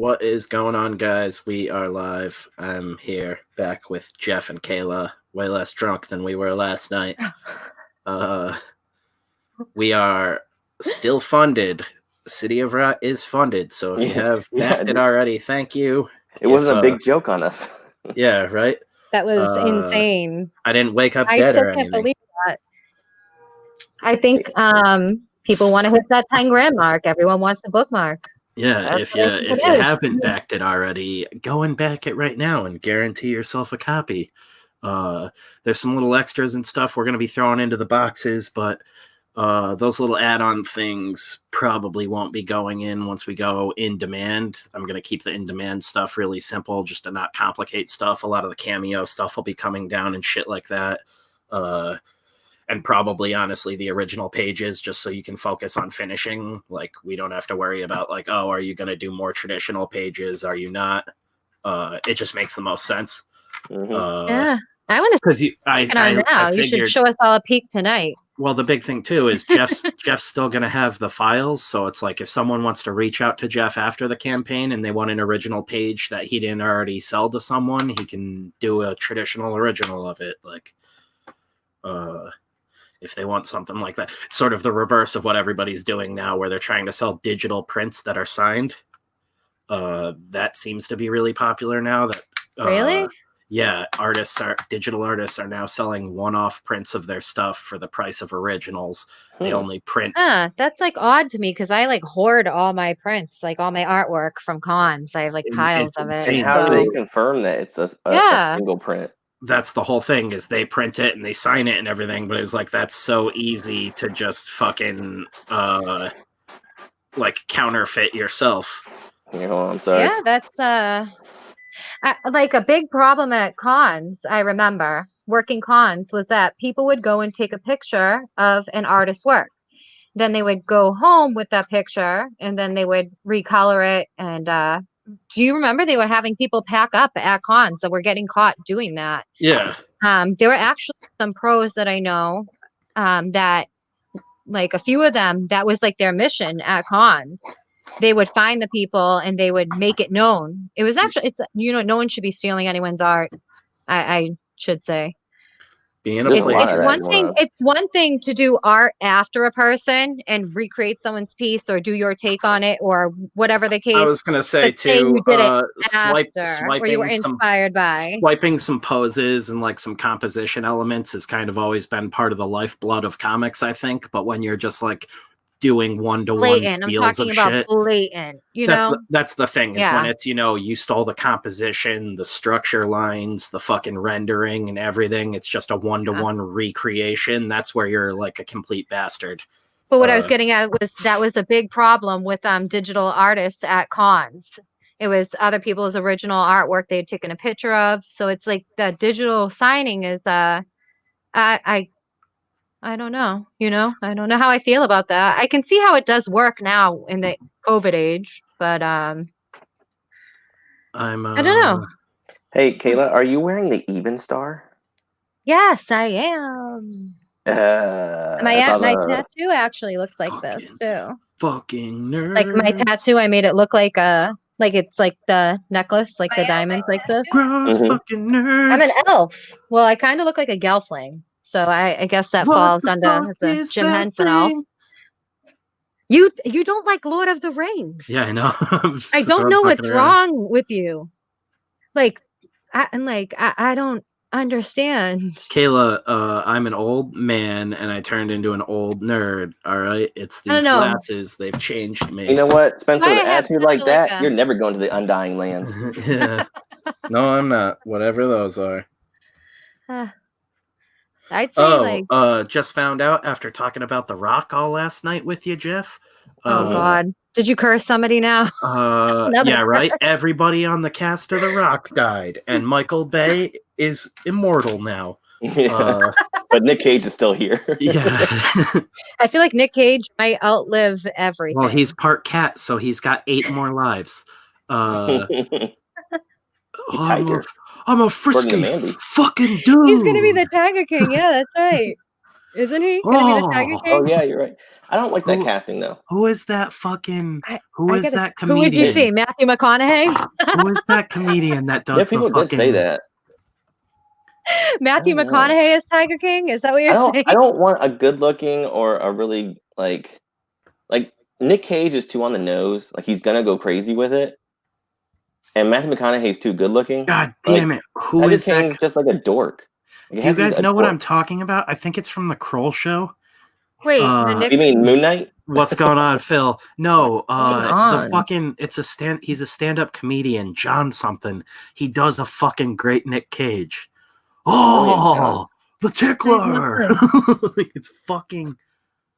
What is going on, guys? We are live. I'm here back with Jeff and Kayla, way less drunk than we were last night. We are still funded. City of Rat is funded, so if you have backed it already, thank you. It wasn't a big joke on us. Yeah, right? That was insane. I didn't wake up dead or anything. I still can't believe that. I think people want to hit that 10 grand mark. Everyone wants a bookmark. Yeah, if you haven't backed it already, go and back it right now and guarantee yourself a copy. There's some little extras and stuff we're going to be throwing into the boxes, but those little add-on things probably won't be going in once we go in demand. I'm going to keep the in-demand stuff really simple just to not complicate stuff. A lot of the cameo stuff will be coming down and shit like that. And probably, honestly, the original pages, just so you can focus on finishing. Like, we don't have to worry about, like, oh, are you going to do more traditional pages? Are you not? It just makes the most sense. Mm-hmm. Yeah. I want to you should show us all a peek tonight. Well, the big thing, too, is Jeff's still going to have the files. So it's like if someone wants to reach out to Jeff after the campaign and they want an original page that he didn't already sell to someone, he can do a traditional original of it. Like, if they want something like that. It's sort of the reverse of what everybody's doing now, where they're trying to sell digital prints that are signed. That seems to be really popular now. Really? Yeah, digital artists are now selling one-off prints of their stuff for the price of originals. They only print. That's like odd to me because I like hoard all my prints, like all my artwork from cons. I have like piles of it. How do they confirm that it's a single print? That's the whole thing, is they print it and they sign it and everything, but it's like that's so easy to just fucking like counterfeit yourself. I'm sorry. Yeah, that's like a big problem at cons. I remember working cons was that people would go and take a picture of an artist's work. Then they would go home with that picture and then they would recolor it. And do you remember they were having people pack up at cons that were getting caught doing that? Yeah. There were actually some pros that I know that, like a few of them, that was like their mission at cons. They would find the people and they would make it known. It was actually, no one should be stealing anyone's art. I should say. It's one thing to do art after a person and recreate someone's piece or do your take on it or whatever the case. I was going to say too, swiping you were inspired by. Swiping some poses and like some composition elements has kind of always been part of the lifeblood of comics, I think. But when you're just like doing one-to-one steals of shit, blatant, that's the thing, is when it's, you stole the composition, the structure lines, the fucking rendering and everything. It's just a one-to-one recreation. That's where you're like a complete bastard. But what I was getting at was that was a big problem with digital artists at cons. It was other people's original artwork they had taken a picture of. So it's like the digital signing is I don't know, I don't know how I feel about that. I can see how it does work now in the COVID age, but I don't know. Hey, Kayla, are you wearing the Even Star? Yes, I am. My tattoo actually looks like this too. Fucking nerd. Like my tattoo, I made it look like it's like the necklace, like the diamonds, like this. Gross fucking nerds. I'm an elf. Well, I kind of look like a gelfling. So I guess that falls under the Jim Henson elf. You don't like Lord of the Rings. Yeah, I know. I don't know what's wrong with you. I don't understand. Kayla, I'm an old man and I turned into an old nerd. All right, it's these glasses. They've changed me. You know what, Spencer? With an attitude like that, you're never going to the Undying Lands. Yeah. No, I'm not. Whatever those are. I'd say just found out after talking about The Rock all last night with you, Jeff. Oh God. Did you curse somebody now? Yeah, right. Everybody on the cast of The Rock died, and Michael Bay is immortal now. But Nick Cage is still here. Yeah. I feel like Nick Cage might outlive everything. Well, he's part cat, so he's got 8 more lives. I'm a frisky fucking dude. He's gonna be the Tiger King. Yeah, that's right. Isn't he going to be the Tiger King? Oh yeah, you're right. I don't like that casting though. Who is that fucking? That comedian? Who would you see? Matthew McConaughey? Who is that comedian that does people the fucking? Did say that. Matthew McConaughey is Tiger King? Is that what you're saying? I don't want a good-looking or a really like Nick Cage is too on the nose. Like he's gonna go crazy with it. And Matthew McConaughey's too good-looking. God damn it! Who Tiger is King's that? just like a dork. Do you guys know what I'm talking about? I think it's from the Kroll Show. Wait, you mean Moon Knight? What's going on, Phil? No, the fucking he's a stand-up comedian, John something. He does a fucking great Nick Cage. Oh, the tickler. It's fucking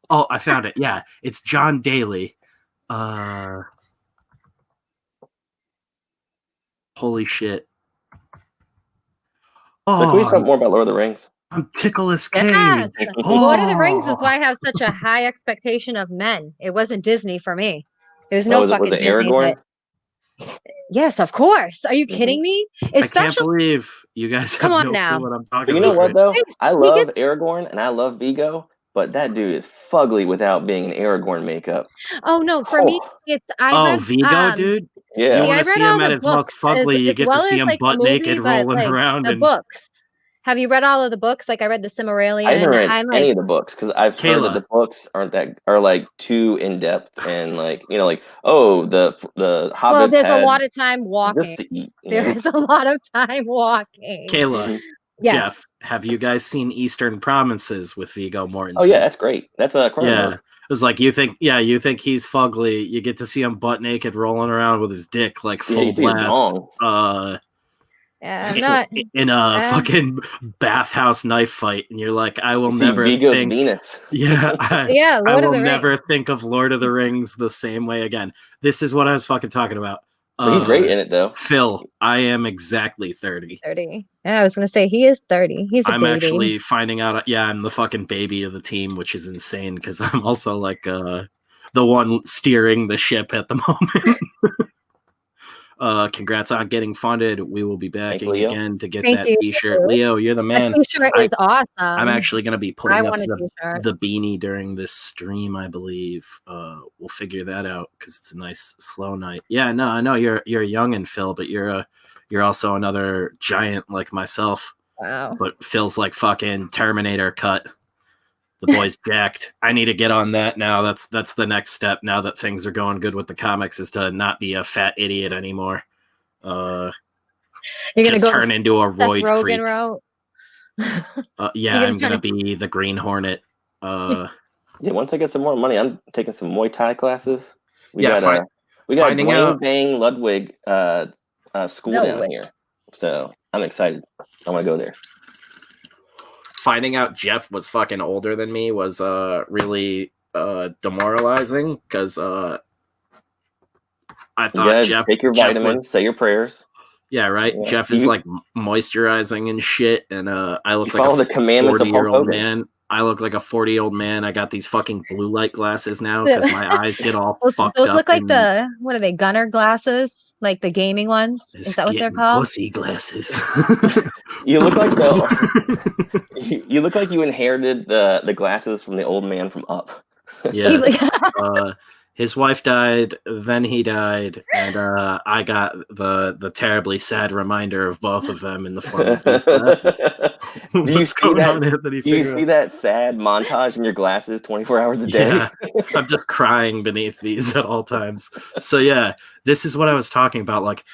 Oh, I found it. Yeah, it's John Daly. Holy shit. Oh, can we talk more about Lord of the Rings? I'm Ticklish Cage. Yes. Lord of the Rings is why I have such a high expectation of men. It wasn't Disney for me. There's no fucking was it Disney. Aragorn? Yes, of course. Are you kidding me? I can't believe you guys have no clue what I'm talking about. You know what, though? I love Aragorn and I love Viggo, but that dude is fugly without being in Aragorn makeup. Oh, no. For me, it's... Viggo, dude? Yeah. You want to see him at his most fugly, you get to see him butt naked rolling around. The books. Have you read all of the books? Like I read the Silmarillion. I haven't read any of the books because I've heard that the books are like too in depth and the Hobbits. Well, there's a lot of time walking. Just to eat. There is a lot of time walking. Kayla, Jeff, have you guys seen Eastern Promises with Viggo Mortensen? Oh yeah, that's great. That's a yeah. It was like you think he's fugly. You get to see him butt naked rolling around with his dick like full blast. In a fucking bathhouse knife fight, and you're like, I will never Viggo's think. Venus. Yeah, I will never think of Lord of the Rings the same way again. This is what I was fucking talking about. He's great in it, though. Phil, I am exactly 30. 30. Yeah, I was gonna say he is 30. He's. I'm actually finding out. Yeah, I'm the fucking baby of the team, which is insane because I'm also like the one steering the ship at the moment. Congrats on getting funded. We will be back again to get that t-shirt. Leo, you're the man. That t-shirt is awesome. I'm actually going to be putting up the beanie during this stream, I believe. We'll figure that out because it's a nice slow night. Yeah, no, I know you're young and Phil, but you're also another giant like myself. Wow. But Phil's like fucking Terminator cut. The boy's jacked. I need to get on that now. That's the next step now that things are going good with the comics is to not be a fat idiot anymore. You're gonna turn into a roid freak. Yeah, I'm gonna be the Green Hornet. Yeah, once I get some more money, I'm taking some Muay Thai classes. We got Dwayne Bang Ludwig school down here, so I'm excited. I want to go there. Finding out Jeff was fucking older than me was really demoralizing because I thought Jeff take your vitamins, say your prayers. Yeah, right. Yeah. Jeff is like moisturizing and shit, and I look like the commandments of 40-year-old man. I look like a 40-year-old man. I got these fucking blue light glasses now because my eyes get all fucked up. Those look like what are they? Gunner glasses, like the gaming ones. Is that what they're called? Pussy glasses. You look like you look like you inherited the glasses from the old man from Up. Yeah. His wife died, then he died, and I got the terribly sad reminder of both of them in the form of these glasses. Do you see that sad montage in your glasses 24 hours a day? Yeah, I'm just crying beneath these at all times. So yeah, this is what I was talking about. Like,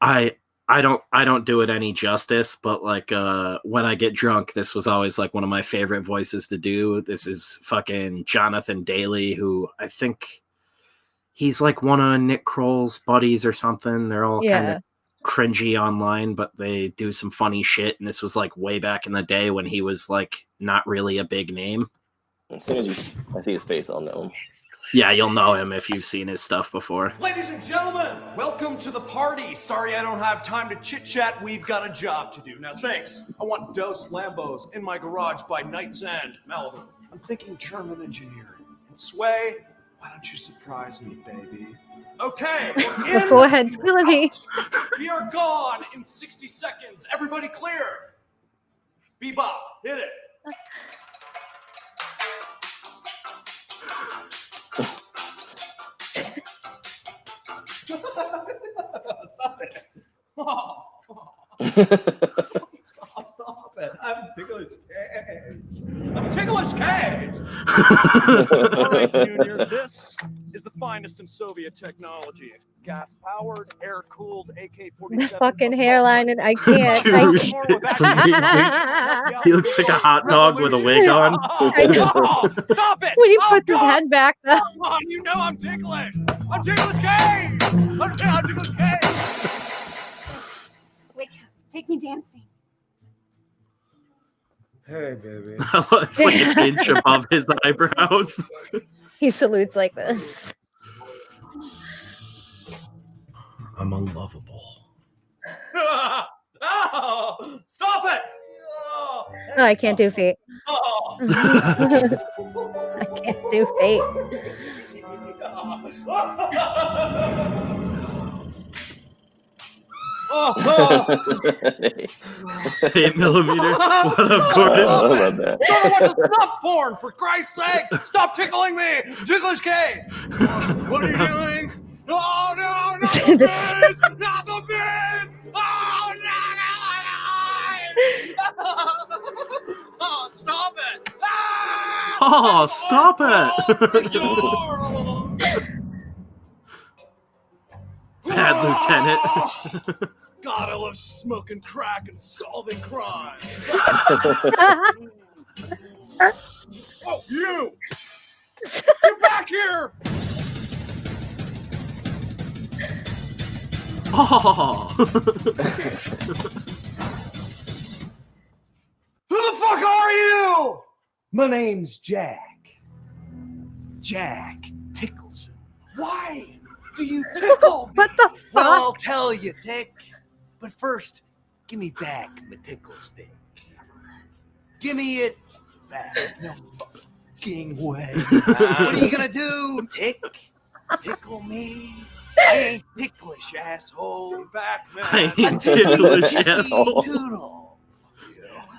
I don't do it any justice, but like when I get drunk, this was always like one of my favorite voices to do. This is fucking Jonathan Daly, who I think he's like one of Nick Kroll's buddies or something. They're all kind of cringy online, but they do some funny shit. And this was like way back in the day when he was like not really a big name. As soon as I see his face, I'll know him. Yeah, you'll know him if you've seen his stuff before. Ladies and gentlemen, welcome to the party. Sorry I don't have time to chit-chat. We've got a job to do. Now, thanks. I want Dos Lambos in my garage by night's end. Malibu. I'm thinking German engineering. And Sway, why don't you surprise me, baby? Okay, go ahead, Philly. We are gone in 60 seconds. Everybody clear. Bebop, hit it. Stop it. Oh. Stop it. I'm ticklish cage. All right, Junior. This is the finest in Soviet technology. Gas-powered, air-cooled AK-47. The fucking hairline, and I can't. Dude, it's amazing. He looks like a hot dog with a wig on. Oh, stop it! When he puts his head back, though. Come on, you know I'm ticklish. I'm ticklish cage. I'm ticklish cage. Wake up. Take me dancing. Hey, baby. It's like an inch above his eyebrows. He salutes like this. I'm unlovable. Oh, stop it! Oh, No, I can't do feet. oh. I can't do feet. 8mm. What up, Gordon? I love that. Don't watch the snuff porn, for Christ's sake! Stop tickling me! Ticklish K! What are you doing? Oh, no, not the biz! Not the biz! Oh, no! Oh, stop it! Ah! Oh, stop it! Bad lieutenant. God, I love smoking crack and solving crime. Oh, you! Get back here! Oh. Who the fuck are you? My name's Jack. Jack Tickleson. Why do you tickle me? What the fuck? Well, I'll tell you, Tick. But first, give me back my tickle stick. Give me it back. No fucking way. What are you gonna do, Tick? Tickle me? I ain't ticklish, asshole. Stay back, man. I ain't ticklish, asshole. Doodle.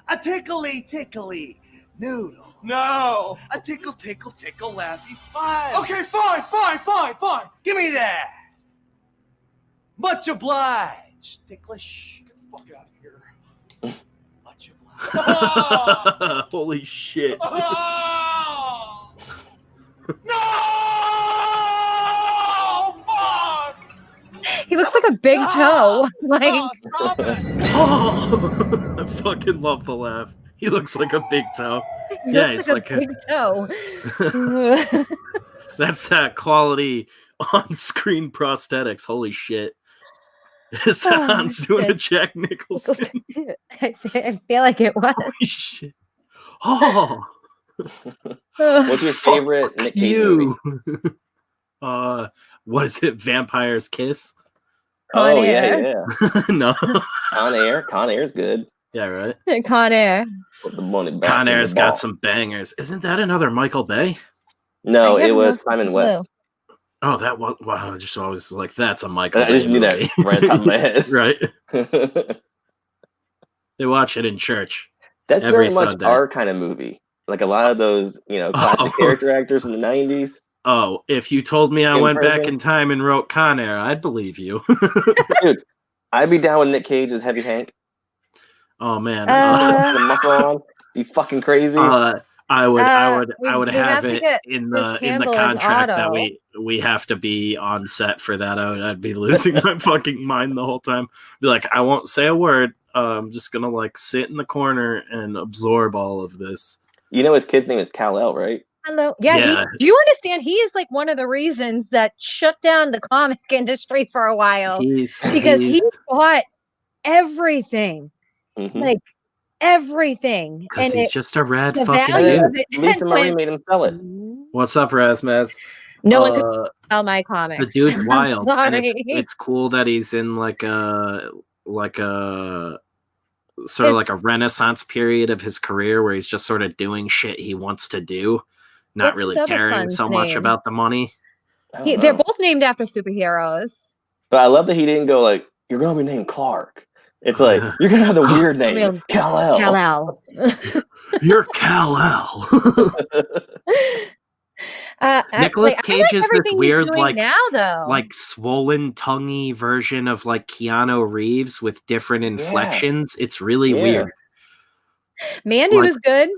A tickly noodle. No. A tickle, laughy fine. Okay, fine. Give me that. Much obliged, ticklish. Get the fuck out of here. Much obliged. Holy shit. Oh! No! Fuck! He looks like a big toe. Like, Oh, stop it! Oh. I fucking love the laugh. He looks like a big toe. he Yeah, looks he's like a like big toe. That's that quality on-screen prosthetics. Holy shit. Is that Hans doing a Jack Nicholson? I feel like it was. Holy shit. Oh. What's your favorite Nick Cage movie? What is it? Vampire's Kiss? Con Oh, Air. yeah. No. Con Air. Con Air's good. Yeah, right. Con Air. Put the money back Con in the Air's got ball. some bangers. Isn't that another Michael Bay? No, I it have was no Simon clue. West. Oh, that was. Wow, I just always like, that's a Michael I Bay just knew that movie. right on top of my head. Right. They watch it in church. That's Every very much Sunday. our kind of movie. Like a lot of those, classic character actors from the 90s. Oh, if you told me I In went back person. in time and wrote Con Air, I'd believe you. Dude, I'd be down with Nick Cage as Heavy Hank. Oh man. Put the muscle on. Be fucking crazy. I would we have have to it get in Chris the Campbell as contract that Otto. we have to be on set for that. I'd be losing my fucking mind the whole time. Be like, I won't say a word. I'm just gonna like sit in the corner and absorb all of this. His kid's name is Kal-El, right? Hello. Yeah. Yeah. Do you understand? He is like one of the reasons that shut down the comic industry for a while because he bought everything, Mhm. like everything, because he's just a rad the fucking value dude. of it Lisa Marie went- made him sell it. What's up, Razmaz? No one could sell my comics. The dude's wild, and Sorry. it's cool that he's in like a sort of like a renaissance period of his career where he's just sort of doing shit he wants to do, not What's really his other caring son's so much name? about the money. I don't They're know. both named after superheroes. But I love that he didn't go like, you're going to be named Clark. It's like, you're going to have the weird name, Real- Kal-El. Kal-El. You're Kal-El. Nicolas Cage is this weird, like now, though, like swollen tonguey version of like Keanu Reeves with different inflections. It's really weird. Mandy was good.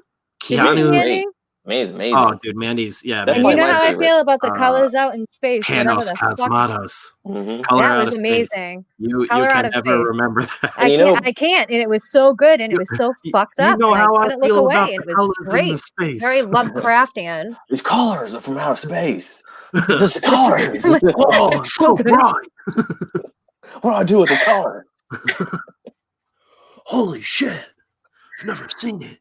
Keanu, Mandy? Mandy's amazing. Oh, dude, Mandy's That's and you know how favorite. I feel about the colors out in space. Panos Cosmatos. Color that out was of amazing. Space. You Color can never remember that. I can't, and it was so good, and it was so fucked up. You know how I couldn't look away, and it was great. Very Lovecraftian. These colors are from outer space. Just colors. Oh, so bright. What do I do with the color? Holy shit! I've never seen it.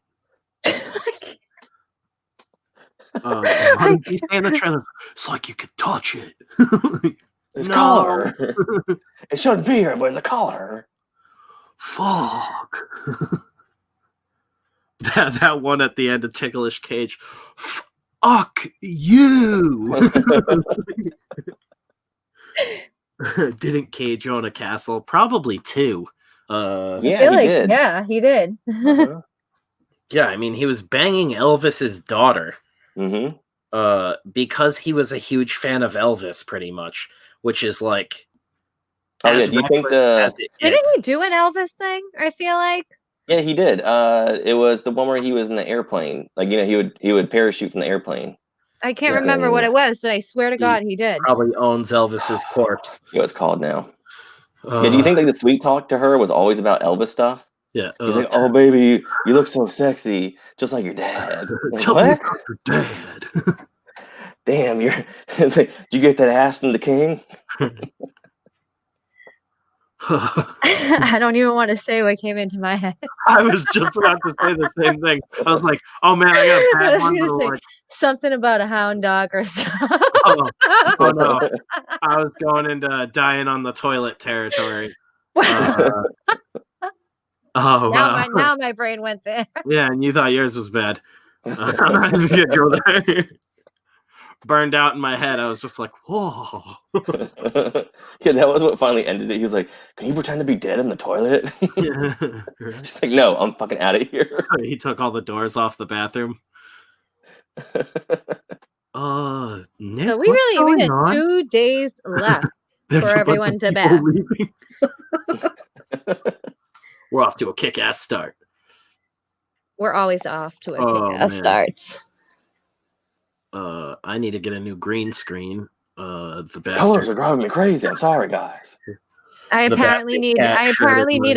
You say in the trailer, it's like you could touch it. It's color. It shouldn't be here, but it's a color. Fuck. that one at the end of Ticklish Cage. Fuck you. Didn't Cage own a castle? Probably two. Yeah, he did. Yeah, he did. Yeah, I mean, he was banging Elvis's daughter. Because he was a huge fan of Elvis, pretty much, which is like. Oh yeah, do you think didn't he do an Elvis thing? I feel like. Yeah, he did. It was the one where he was in the airplane. Like, you know, he would parachute from the airplane. I can't remember what it was, but I swear to God, he did. Probably owns Elvis's corpse. Yeah, it's called now. Yeah, do you think like the sweet talk to her was always about Elvis stuff? Yeah. He's like, "Oh baby, you look so sexy, just like your dad." Tell me about your dad. Damn, did you get that ass from the king? I don't even want to say what came into my head. I was just about to say the same thing. I was like, "Oh man, I got a bad one." Like, something about a hound dog or something. Oh no, I was going into dying on the toilet territory. Now my brain went there. Yeah, and you thought yours was bad. I'm not even gonna go there. Burned out in my head. I was just like, whoa. Yeah, that was what finally ended it. He was like, "Can you pretend to be dead in the toilet?" Yeah. She's like, "No, I'm fucking out of here." He took all the doors off the bathroom. Nick, so we got 2 days left for everyone to bed. We're off to a kick-ass start. We're always off to a kick-ass start. I need to get a new green screen. The colors are driving me crazy. I'm sorry, guys. I apparently need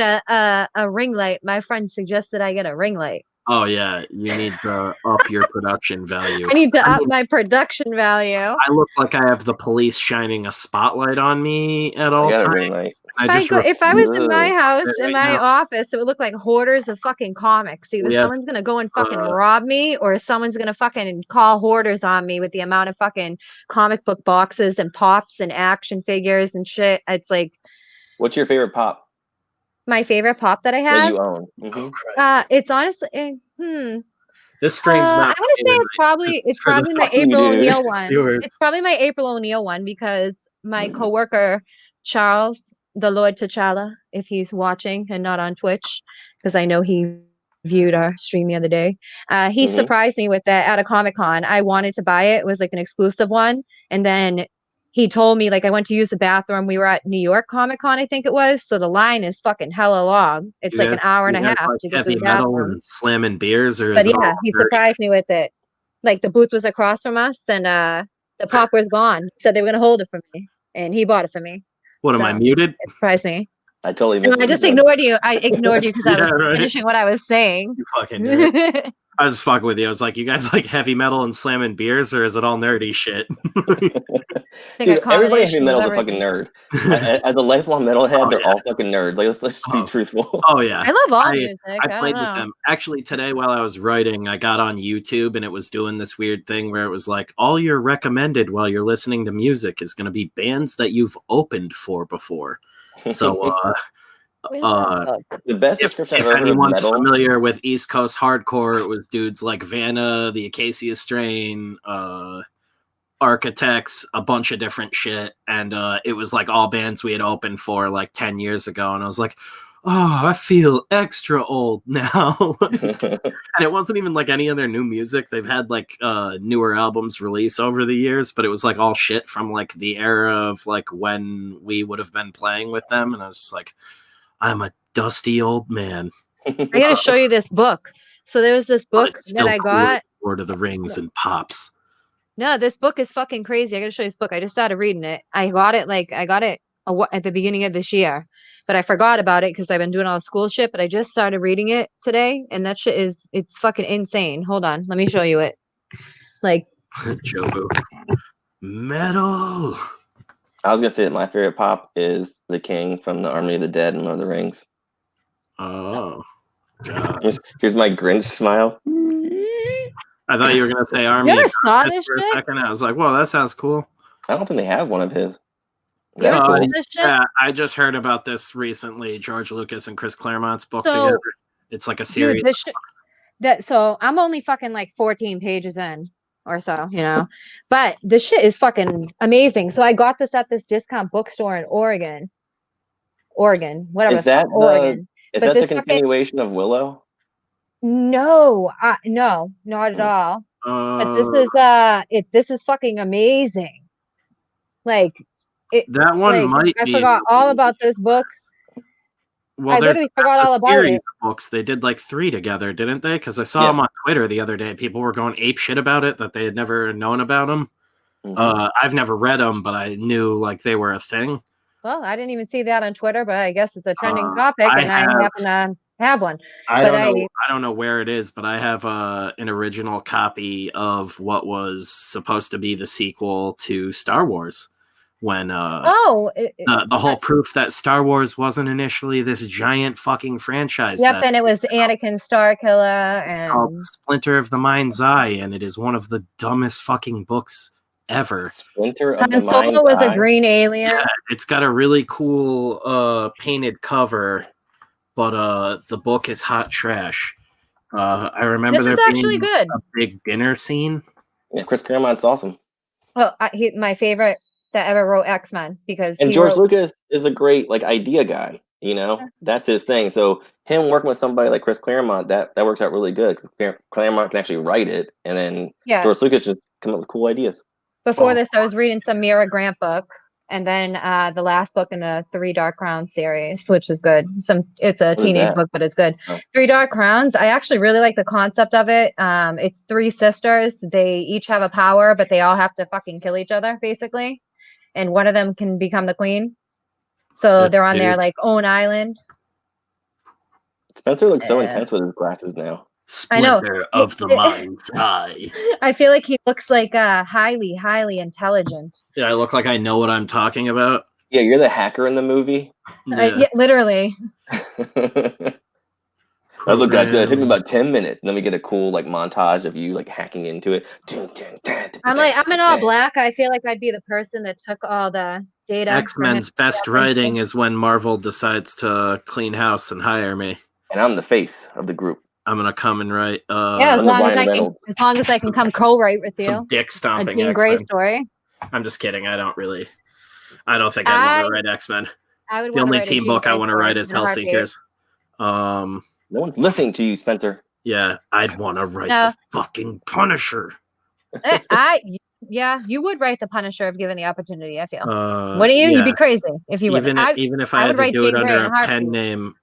a ring light. My friend suggested I get a ring light. Oh yeah, you need to up your production value. I need to up my production value. I look like I have the police shining a spotlight on me at all times. If I was in my house, in my office, it would look like hoarders of fucking comics. Either someone's gonna go and fucking rob me, or someone's gonna fucking call hoarders on me with the amount of fucking comic book boxes and pops and action figures and shit. It's like, what's your favorite pop? My favorite pop that I have. That you own. It's honestly. This stream's not. I want to say it's probably my April O'Neil one. It's probably my April O'Neil one because my coworker Charles, the Lord T'Challa, if he's watching and not on Twitch, because I know he viewed our stream the other day. He surprised me with that at a Comic-Con. I wanted to buy it. It was like an exclusive one, and then he told me, like, I went to use the bathroom. We were at New York Comic-Con, I think it was. So the line is fucking hella long. It's like an hour and a half to get to the bathroom. And slamming beers, or but yeah, he surprised me with it. Like the booth was across from us, and the pop was gone. He said they were gonna hold it for me, and he bought it for me. What, am I muted? It surprised me. I totally missed it. I just ignored you. I ignored you because I was finishing what I was saying. You fucking did. I was fucking with you. I was like, you guys like heavy metal and slamming beers, or is it all nerdy shit? Dude, everybody heavy metal is a fucking nerd. As a lifelong metalhead, they're all fucking nerds. Like, let's just be truthful. Oh yeah, I love all music. I played with them. Actually, today while I was writing, I got on YouTube and it was doing this weird thing where it was like, all you're recommended while you're listening to music is going to be bands that you've opened for before. So, the best description if I've ever heard of metal. Familiar with East Coast hardcore, it was dudes like Vanna, the Acacia Strain, Architects, a bunch of different shit, and it was like all bands we had opened for like 10 years ago, and I was like, oh, I feel extra old now. And it wasn't even like any of their new music. They've had like newer albums release over the years, but it was like all shit from like the era of like when we would have been playing with them. And I was just like, I'm a dusty old man. I gotta show you this book. So there was this book that I got. Lord of the Rings and Pops. No, this book is fucking crazy. I gotta show you this book. I just started reading it. I got it at the beginning of this year, but I forgot about it because I've been doing all the school shit. But I just started reading it today, and that shit it's fucking insane. Hold on, let me show you it. Like Jobu. Metal. I was gonna say that my favorite pop is the King from the Army of the Dead and Lord of the Rings. Oh, God. Here's my Grinch smile. I thought you were gonna say Army you ever saw this for a shit? second. I was like, well, that sounds cool. I don't think they have one of his. You ever That's saw cool. this shit? Yeah, I just heard about this recently. George Lucas and Chris Claremont's book together. It's like a series. Dude, so I'm only fucking like 14 pages in or so, you know, but the shit is fucking amazing. So I got this at this discount bookstore in Oregon, whatever. Is that Oregon? Is that the continuation of Willow? No, no, not at all. But this is fucking amazing. Like that one might be. I forgot all about this book. Well, I literally forgot all about it. Of books. They did like 3 together, didn't they? Because I saw them on Twitter the other day. People were going ape shit about it, that they had never known about them. Mm-hmm. I've never read them, but I knew like they were a thing. Well, I didn't even see that on Twitter, but I guess it's a trending topic, I happen to have one. I don't know where it is, but I have an original copy of what was supposed to be the sequel to Star Wars. When the whole proof that Star Wars wasn't initially this giant fucking franchise. Yep, and it was Anakin Starkiller and it's called Splinter of the Mind's Eye, and it is one of the dumbest fucking books ever. Splinter of the Mind's Eye. Solo was a green alien. Yeah, it's got a really cool painted cover, but the book is hot trash. I remember there being a big dinner scene. Yeah, Chris Claremont's awesome. Well, my favorite that ever wrote X-Men, because George Lucas is a great like idea guy, you know. That's his thing. So him working with somebody like Chris Claremont, that works out really good, because Claremont can actually write it, and then George Lucas just come up with cool ideas. Before this, I was reading some Mira Grant book, and then the last book in the 3 Dark Crowns series, which is good. It's a teenage book, but it's good. 3 Dark Crowns. I actually really like the concept of it. It's 3 sisters. They each have a power, but they all have to fucking kill each other, basically. And one of them can become the queen. So they're on their like own island. Spencer looks so intense with his glasses now. Splinter of the Mind's Eye. I feel like he looks like highly, highly intelligent. Yeah, I look like I know what I'm talking about. Yeah, you're the hacker in the movie. Yeah, literally. Look, guys, it took me about 10 minutes, and then we get a cool like montage of you like hacking into it. I'm in all black. I feel like I'd be the person that took all the data. X-Men's best writing is when Marvel decides to clean house and hire me. And I'm the face of the group. I'm gonna come and write. As long as I can come co-write with you. Some dick stomping. A Jean Grey story. I'm just kidding. I don't think I'd want to write X-Men. The only team book I want to write is Hellseekers. No one's listening to you, Spencer. Yeah, I'd want to write the fucking Punisher. You would write the Punisher if given the opportunity, I feel. What do you? You'd be crazy if you would. Even if I had to do it under a pen name,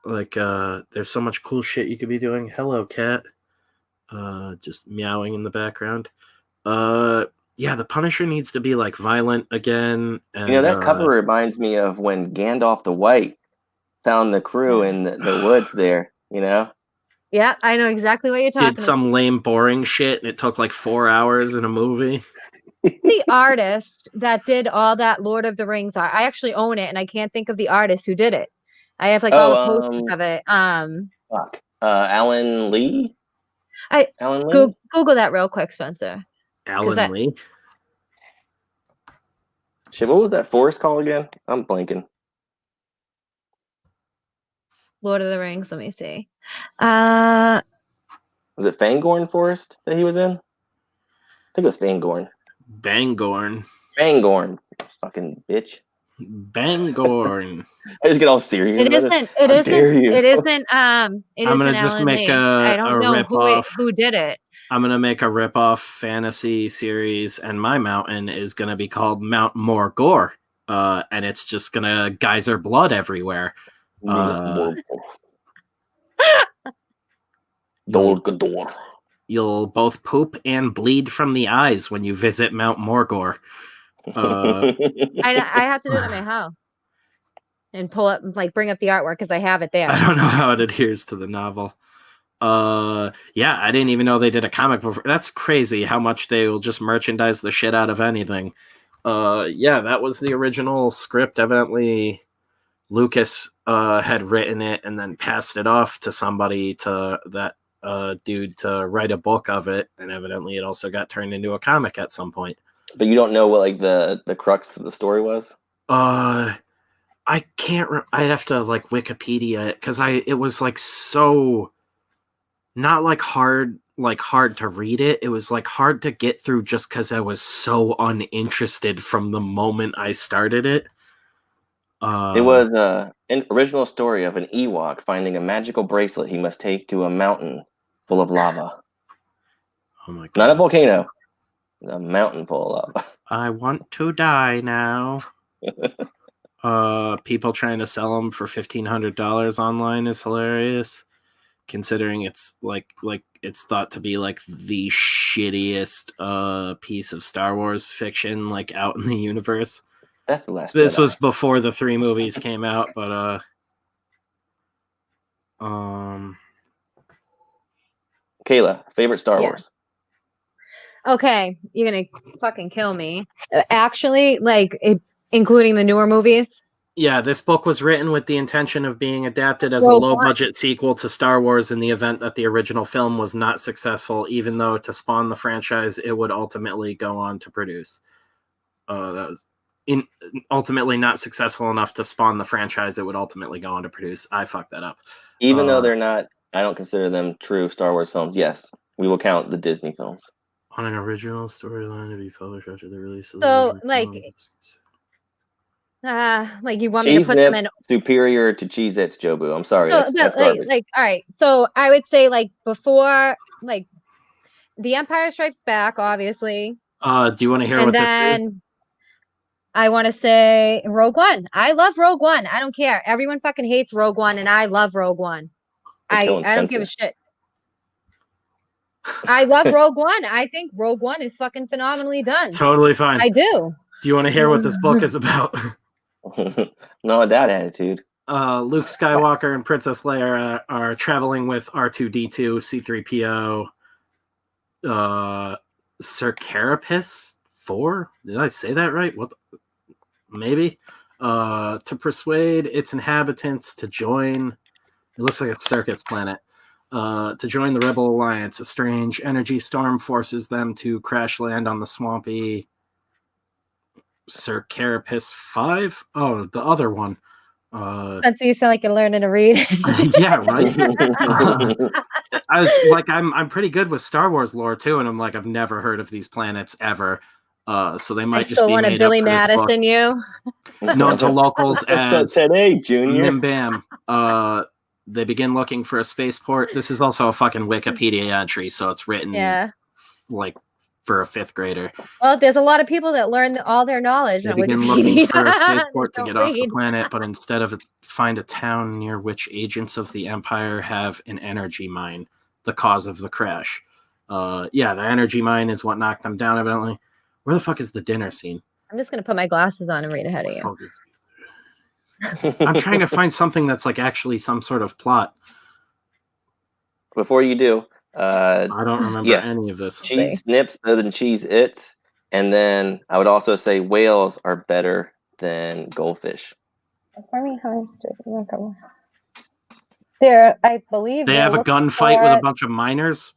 there's so much cool shit you could be doing. Hello, cat. Just meowing in the background. The Punisher needs to be like violent again. And, that cover reminds me of when Gandalf the White found the crew in the woods there, you know? Yeah, I know exactly what you're talking about. Did some lame, boring shit, and it took like 4 hours in a movie. The artist that did all that Lord of the Rings art, I actually own it, and I can't think of the artist who did it. I have like all the posters of it. Alan Lee? Alan Lee? Google that real quick, Spencer. Alan Lee? Shit, what was that forest called again? I'm blanking. Lord of the Rings, let me see. Was it Fangorn Forest that he was in? I think it was Fangorn. Bangorn. Fangorn. Fucking bitch. Bangorn. I just get all serious. It isn't. It isn't. I'm gonna just make I don't know who did it. I'm gonna make a rip-off fantasy series, and my mountain is gonna be called Mount Morgor, and it's just gonna geyser blood everywhere. You'll both poop and bleed from the eyes when you visit Mount Morgor. I have to do it at my house and pull up, like, bring up the artwork because I have it there. I don't know how it adheres to the novel. Yeah, I didn't even know they did a comic before. That's crazy how much they will just merchandise the shit out of anything. Yeah, that was the original script. Evidently, Lucas had written it and then passed it off to somebody, to that dude, to write a book of it, and evidently it also got turned into a comic at some point. But you don't know what, like, the crux of the story was? I can't. I'd have to, like, Wikipedia it, because it was, like, so not, like, hard to read it. It was, like, hard to get through just because I was so uninterested from the moment I started it. It was an original story of an Ewok finding a magical bracelet he must take to a mountain full of lava. Oh my god! Not a volcano. A mountain full of lava. I want to die now. People trying to sell them for $1,500 online is hilarious, considering it's like it's thought to be like the shittiest piece of Star Wars fiction, like, out in the universe. That's the last. This Jedi. was before the 3 movies came out, but Kayla, favorite Star Wars? Okay, you're gonna fucking kill me. Actually, like, including the newer movies. Yeah, this book was written with the intention of being adapted as a low-budget sequel to Star Wars in the event that the original film was not successful, even though to spawn the franchise it would ultimately go on to produce. That was ultimately not successful enough to spawn the franchise it would ultimately go on to produce. I fucked that up. Even though they're not, I don't consider them true Star Wars films. Yes, we will count the Disney films. On an original storyline to be published after the release of the like you want me to put them in superior to Cheez-Its, Jobu. I'm sorry, so, that's garbage. Like, all right, so I would say, like, before, like, The Empire Strikes Back, obviously. Do you want to hear and what then I want to say Rogue One. I love Rogue One. I don't care. Everyone fucking hates Rogue One, and I love Rogue One. I don't give a shit. I love Rogue One. I think Rogue One is fucking phenomenally done. Totally fine. I do. Do you want to hear what this book is about? Not that attitude. Luke Skywalker and Princess Leia are traveling with R2-D2, C-3PO, Sir Carapace 4? Did I say that right? Maybe. To persuade its inhabitants to join. It looks like a circus planet. To join the Rebel Alliance. A strange energy storm forces them to crash land on the swampy Sir Carapace 5? Oh, the other one. That's you sound like you're learning to read. Yeah, right. I was like, I'm pretty good with Star Wars lore too, and I'm like, I've never heard of these planets ever. So they might just be made up. Billy Madison, you known to locals as today, Junior. Nim Bam. They begin looking for a spaceport. This is also a fucking Wikipedia entry, so it's written like for a 5th grader. Well, there's a lot of people that learn all their knowledge. They begin looking for a spaceport to get off the planet, but instead of find a town near which agents of the Empire have an energy mine, the cause of the crash. The energy mine is what knocked them down, evidently. Where the fuck is the dinner scene? I'm just going to put my glasses on and read ahead of you. I'm trying to find something that's like actually some sort of plot. Before you do, I don't remember any of this. Cheese Snips better than Cheez-Its, and then I would also say whales are better than goldfish. There, I believe they have a gunfight with a bunch of miners.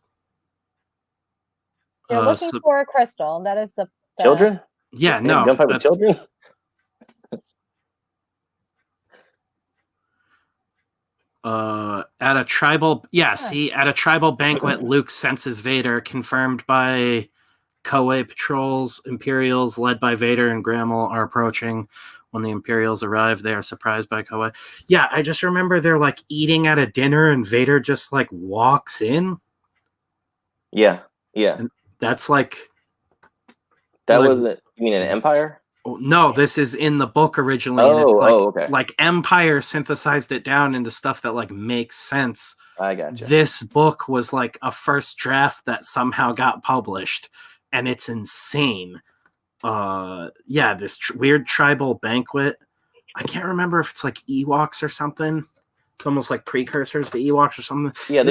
They're looking for a crystal. That is the children. Yeah, no, gunfight with children. At a tribal banquet, Luke senses Vader, confirmed by Koei patrols. Imperials led by Vader and Grammel are approaching. When the Imperials arrive, they are surprised by Koei. Yeah, I just remember they're like eating at a dinner and Vader just like walks in. Yeah. And that's like... That wasn't... You mean an Empire? No, this is in the book originally. And it's like, okay. Like Empire synthesized it down into stuff that like makes sense. I gotcha. This book was like a first draft that somehow got published, and it's insane. This weird tribal banquet. I can't remember if it's like Ewoks or something. It's almost like precursors to Ewoks or something. Yeah,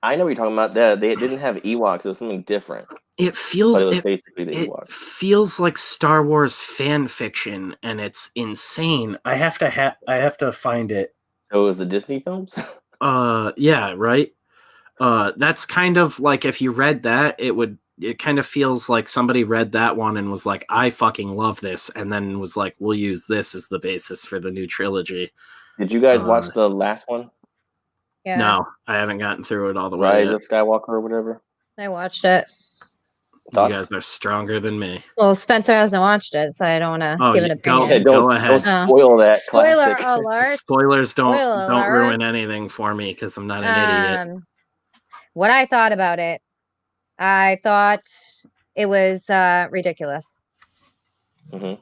I know what you're talking about. They didn't have Ewoks. It was something different. It feels basically the Ewoks. Feels like Star Wars fan fiction, and it's insane. I have to find it. So it was the Disney films? Yeah, right. That's kind of like if you read that, it kind of feels like somebody read that one and was like, I fucking love this, and then was like, we'll use this as the basis for the new trilogy. Did you guys watch the last one? Yeah. No, I haven't gotten through it all the way. Rise of Skywalker or whatever. I watched it. Thoughts? You guys are stronger than me. Well, Spencer hasn't watched it, so I don't want to give an opinion. Go ahead. Don't spoil that. Spoiler classic. alert. Spoilers don't ruin anything for me because I'm not an idiot. What I thought about it, I thought it was ridiculous. Mm-hmm.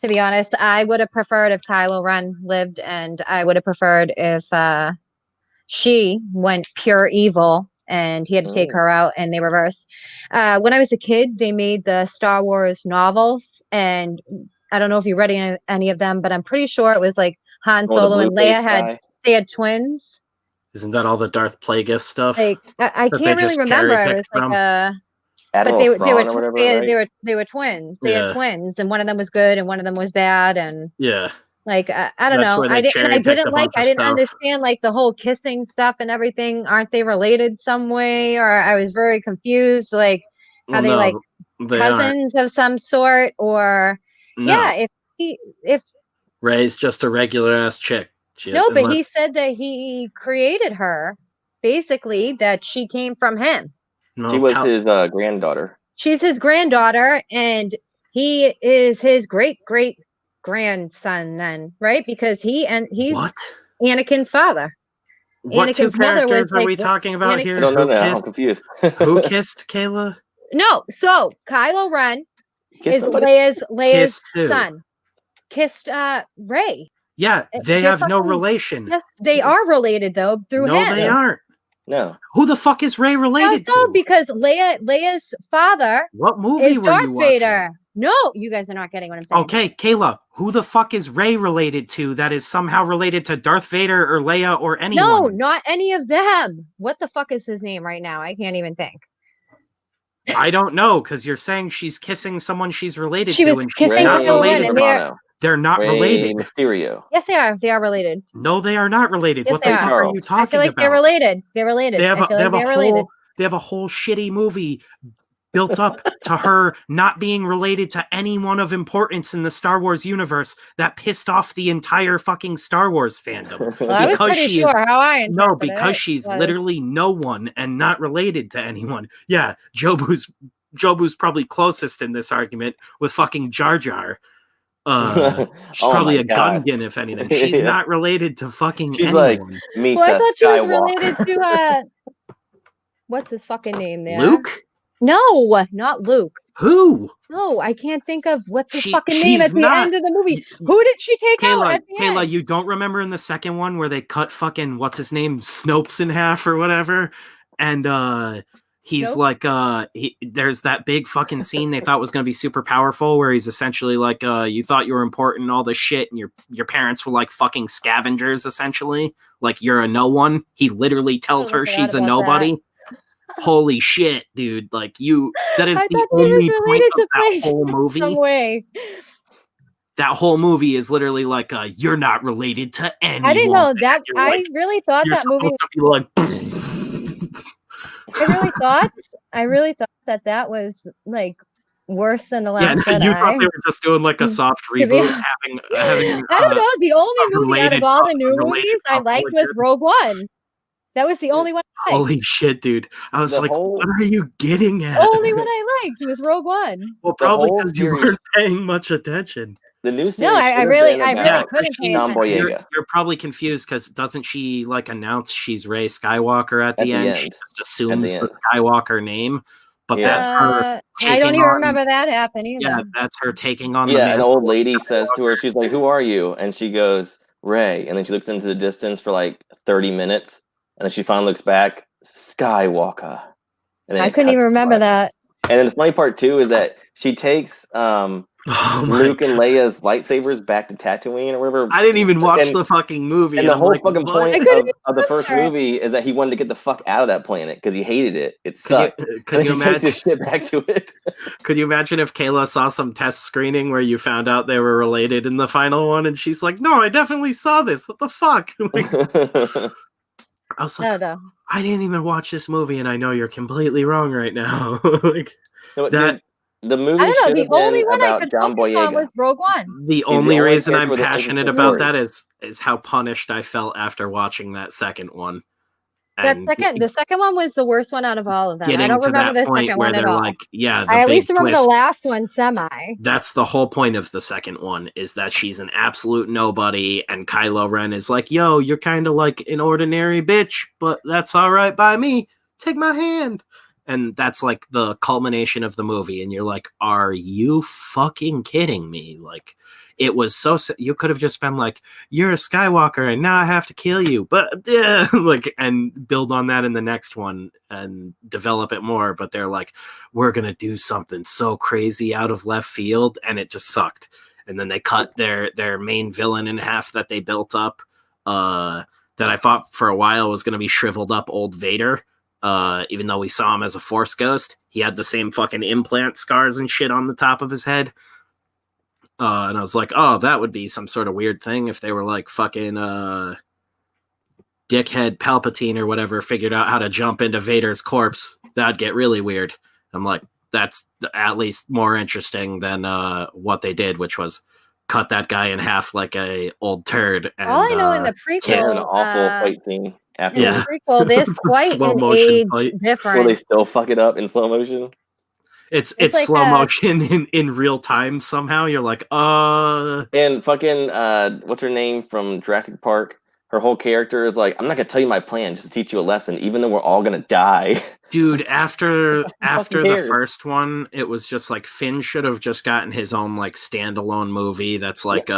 To be honest, I would have preferred if Kylo Ren lived, and I would have preferred if she went pure evil and he had to take her out and they reversed. When I was a kid, they made the Star Wars novels, and I don't know if you read any of them, but I'm pretty sure it was like Han Solo and Leia had twins. Isn't that all the Darth Plagueis stuff? Like I can't really remember. It was like a... But they were twins. They had twins, and one of them was good and one of them was bad, and like I don't know. I didn't understand like the whole kissing stuff and everything. Aren't they related some way? Or I was very confused. Like, are they like cousins of some sort? Or if Rey's just a regular ass chick. But he said that he created her, basically that she came from him. No, she was his granddaughter. She's his granddaughter, and he is his great grandson. Then, right? Because he's Anakin's father. What Anakin's two characters are we talking about here? I don't know now. I'm confused. Who kissed Kayla? No, so Kylo Ren is Leia's son. Kissed Rey. Yeah, they have no relation. Yes, they are related though through him. No, they aren't. No. Who the fuck is Rey related to? Because Leia's father what movie is were Darth you Vader. watching? No, you guys are not getting what I'm saying. Okay, Kayla, who the fuck is Rey related to that is somehow related to Darth Vader or Leia or anyone? No, not any of them. What the fuck is his name right now? I can't even think. I don't know, because you're saying she's kissing someone she's related to, and she's not related. They're not related. Mysterio. Yes, they are. They are related. No, they are not related. Yes, what the fuck are you talking about? I feel like they're related. They're related. They have a whole shitty movie built up to her not being related to anyone of importance in the Star Wars universe that pissed off the entire fucking Star Wars fandom. Well, I was pretty sure how I interpreted it. Because she's literally no one and not related to anyone. Yeah, Jobu's probably closest in this argument with fucking Jar Jar. She's probably a Gungan, if anything. She's not related to fucking anyone. Like Misha I thought she was Skywalker. related to what's his fucking name there? Luke? No, not Luke. Who? No, I can't think of what's his fucking name at the end of the movie. Who did she take out at the end? Kayla, you don't remember in the second one where they cut fucking what's his name Snopes in half or whatever, and he's like there's that big fucking scene they thought was going to be super powerful where he's essentially like you thought you were important and all this shit and your parents were like fucking scavengers essentially, like you're a no one. He literally tells her she's a nobody. Holy shit, dude. Like that is the only point of that whole movie. Some way. That whole movie is literally like you're not related to anyone. I didn't know that. I like, really thought that movie I really thought that was like worse than the last Jedi. You thought they were just doing like a soft reboot, having I don't know. The only movie out of all the new movies I liked was Rogue One. That was the only one I liked. Holy shit, dude. I was like, what are you getting at? The only one I liked was Rogue One. Well, probably because you weren't paying much attention. The new series. No, I really couldn't pay attention. You're probably confused because doesn't she like announce she's Rey Skywalker at the end? She just assumes the Skywalker name, but that's her. I don't even remember that happening. Yeah, that's her taking on. Yeah, an old lady says to her, she's like, "Who are you?" And she goes, "Rey." And then she looks into the distance for like 30 minutes, and then she finally looks back, Skywalker. And then I couldn't even remember that. And then the funny part too is that she takes Luke and Leia's lightsabers back to Tatooine or whatever. I didn't even watch the fucking movie. And the whole fucking point of the first movie is that he wanted to get the fuck out of that planet because he hated it. It sucked. Could you imagine his shit back to it? Could you imagine if Kayla saw some test screening where you found out they were related in the final one, and she's like, "No, I definitely saw this. What the fuck?" I was like, no. I didn't even watch this movie, and I know you're completely wrong right now. That. The movie. I don't know. The only one I could focus on was Rogue One. The only reason I'm passionate about that is how punished I felt after watching that second one. The second one was the worst one out of all of them. I don't remember the second one at all. Like, yeah, I at least remember the last one semi. That's the whole point of the second one, is that she's an absolute nobody, and Kylo Ren is like, "Yo, you're kind of like an ordinary bitch, but that's all right by me. Take my hand." And that's like the culmination of the movie. And you're like, are you fucking kidding me? Like, it was so, you could have just been like, "You're a Skywalker and now I have to kill you." But like, and build on that in the next one and develop it more. But they're like, "We're going to do something so crazy out of left field." And it just sucked. And then they cut their main villain in half that they built up, that I thought for a while was going to be shriveled up old Vader. Even though we saw him as a Force ghost, he had the same fucking implant scars and shit on the top of his head. And I was like, oh, that would be some sort of weird thing if they were like fucking dickhead Palpatine or whatever figured out how to jump into Vader's corpse. That'd get really weird. I'm like, that's at least more interesting than what they did, which was cut that guy in half like a old turd. And, all I know in the prequel, an awful fight scene. After the prequel, there's quite an age difference. Will they still fuck it up in slow motion? It's like slow motion in real time somehow. You're like, And fucking, what's her name from Jurassic Park? Her whole character is like, "I'm not gonna tell you my plan just to teach you a lesson, even though we're all gonna die." Dude, after the first one, it was just like Finn should have just gotten his own like standalone movie. That's like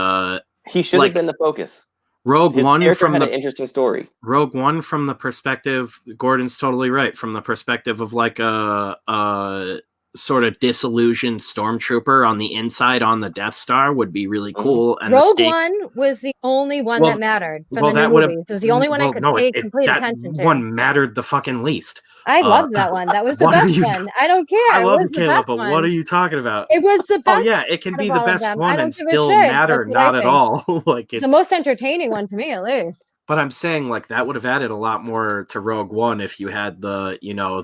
he should have been the focus. Rogue One from an interesting story. Rogue One from the perspective, Gordon's totally right, from the perspective of like a sort of disillusioned stormtrooper on the inside on the Death Star would be really cool. And Rogue One was the only one that mattered for the new movies. It was the only one I could pay complete attention to. That one mattered the fucking least. I loved that one. That was the best one. I don't care. I love it, Caleb, but what are you talking about? It was the best. Oh yeah, it can be the best one and still matter not at all. Like it's the most entertaining one to me, at least. But I'm saying like that would have added a lot more to Rogue One if you had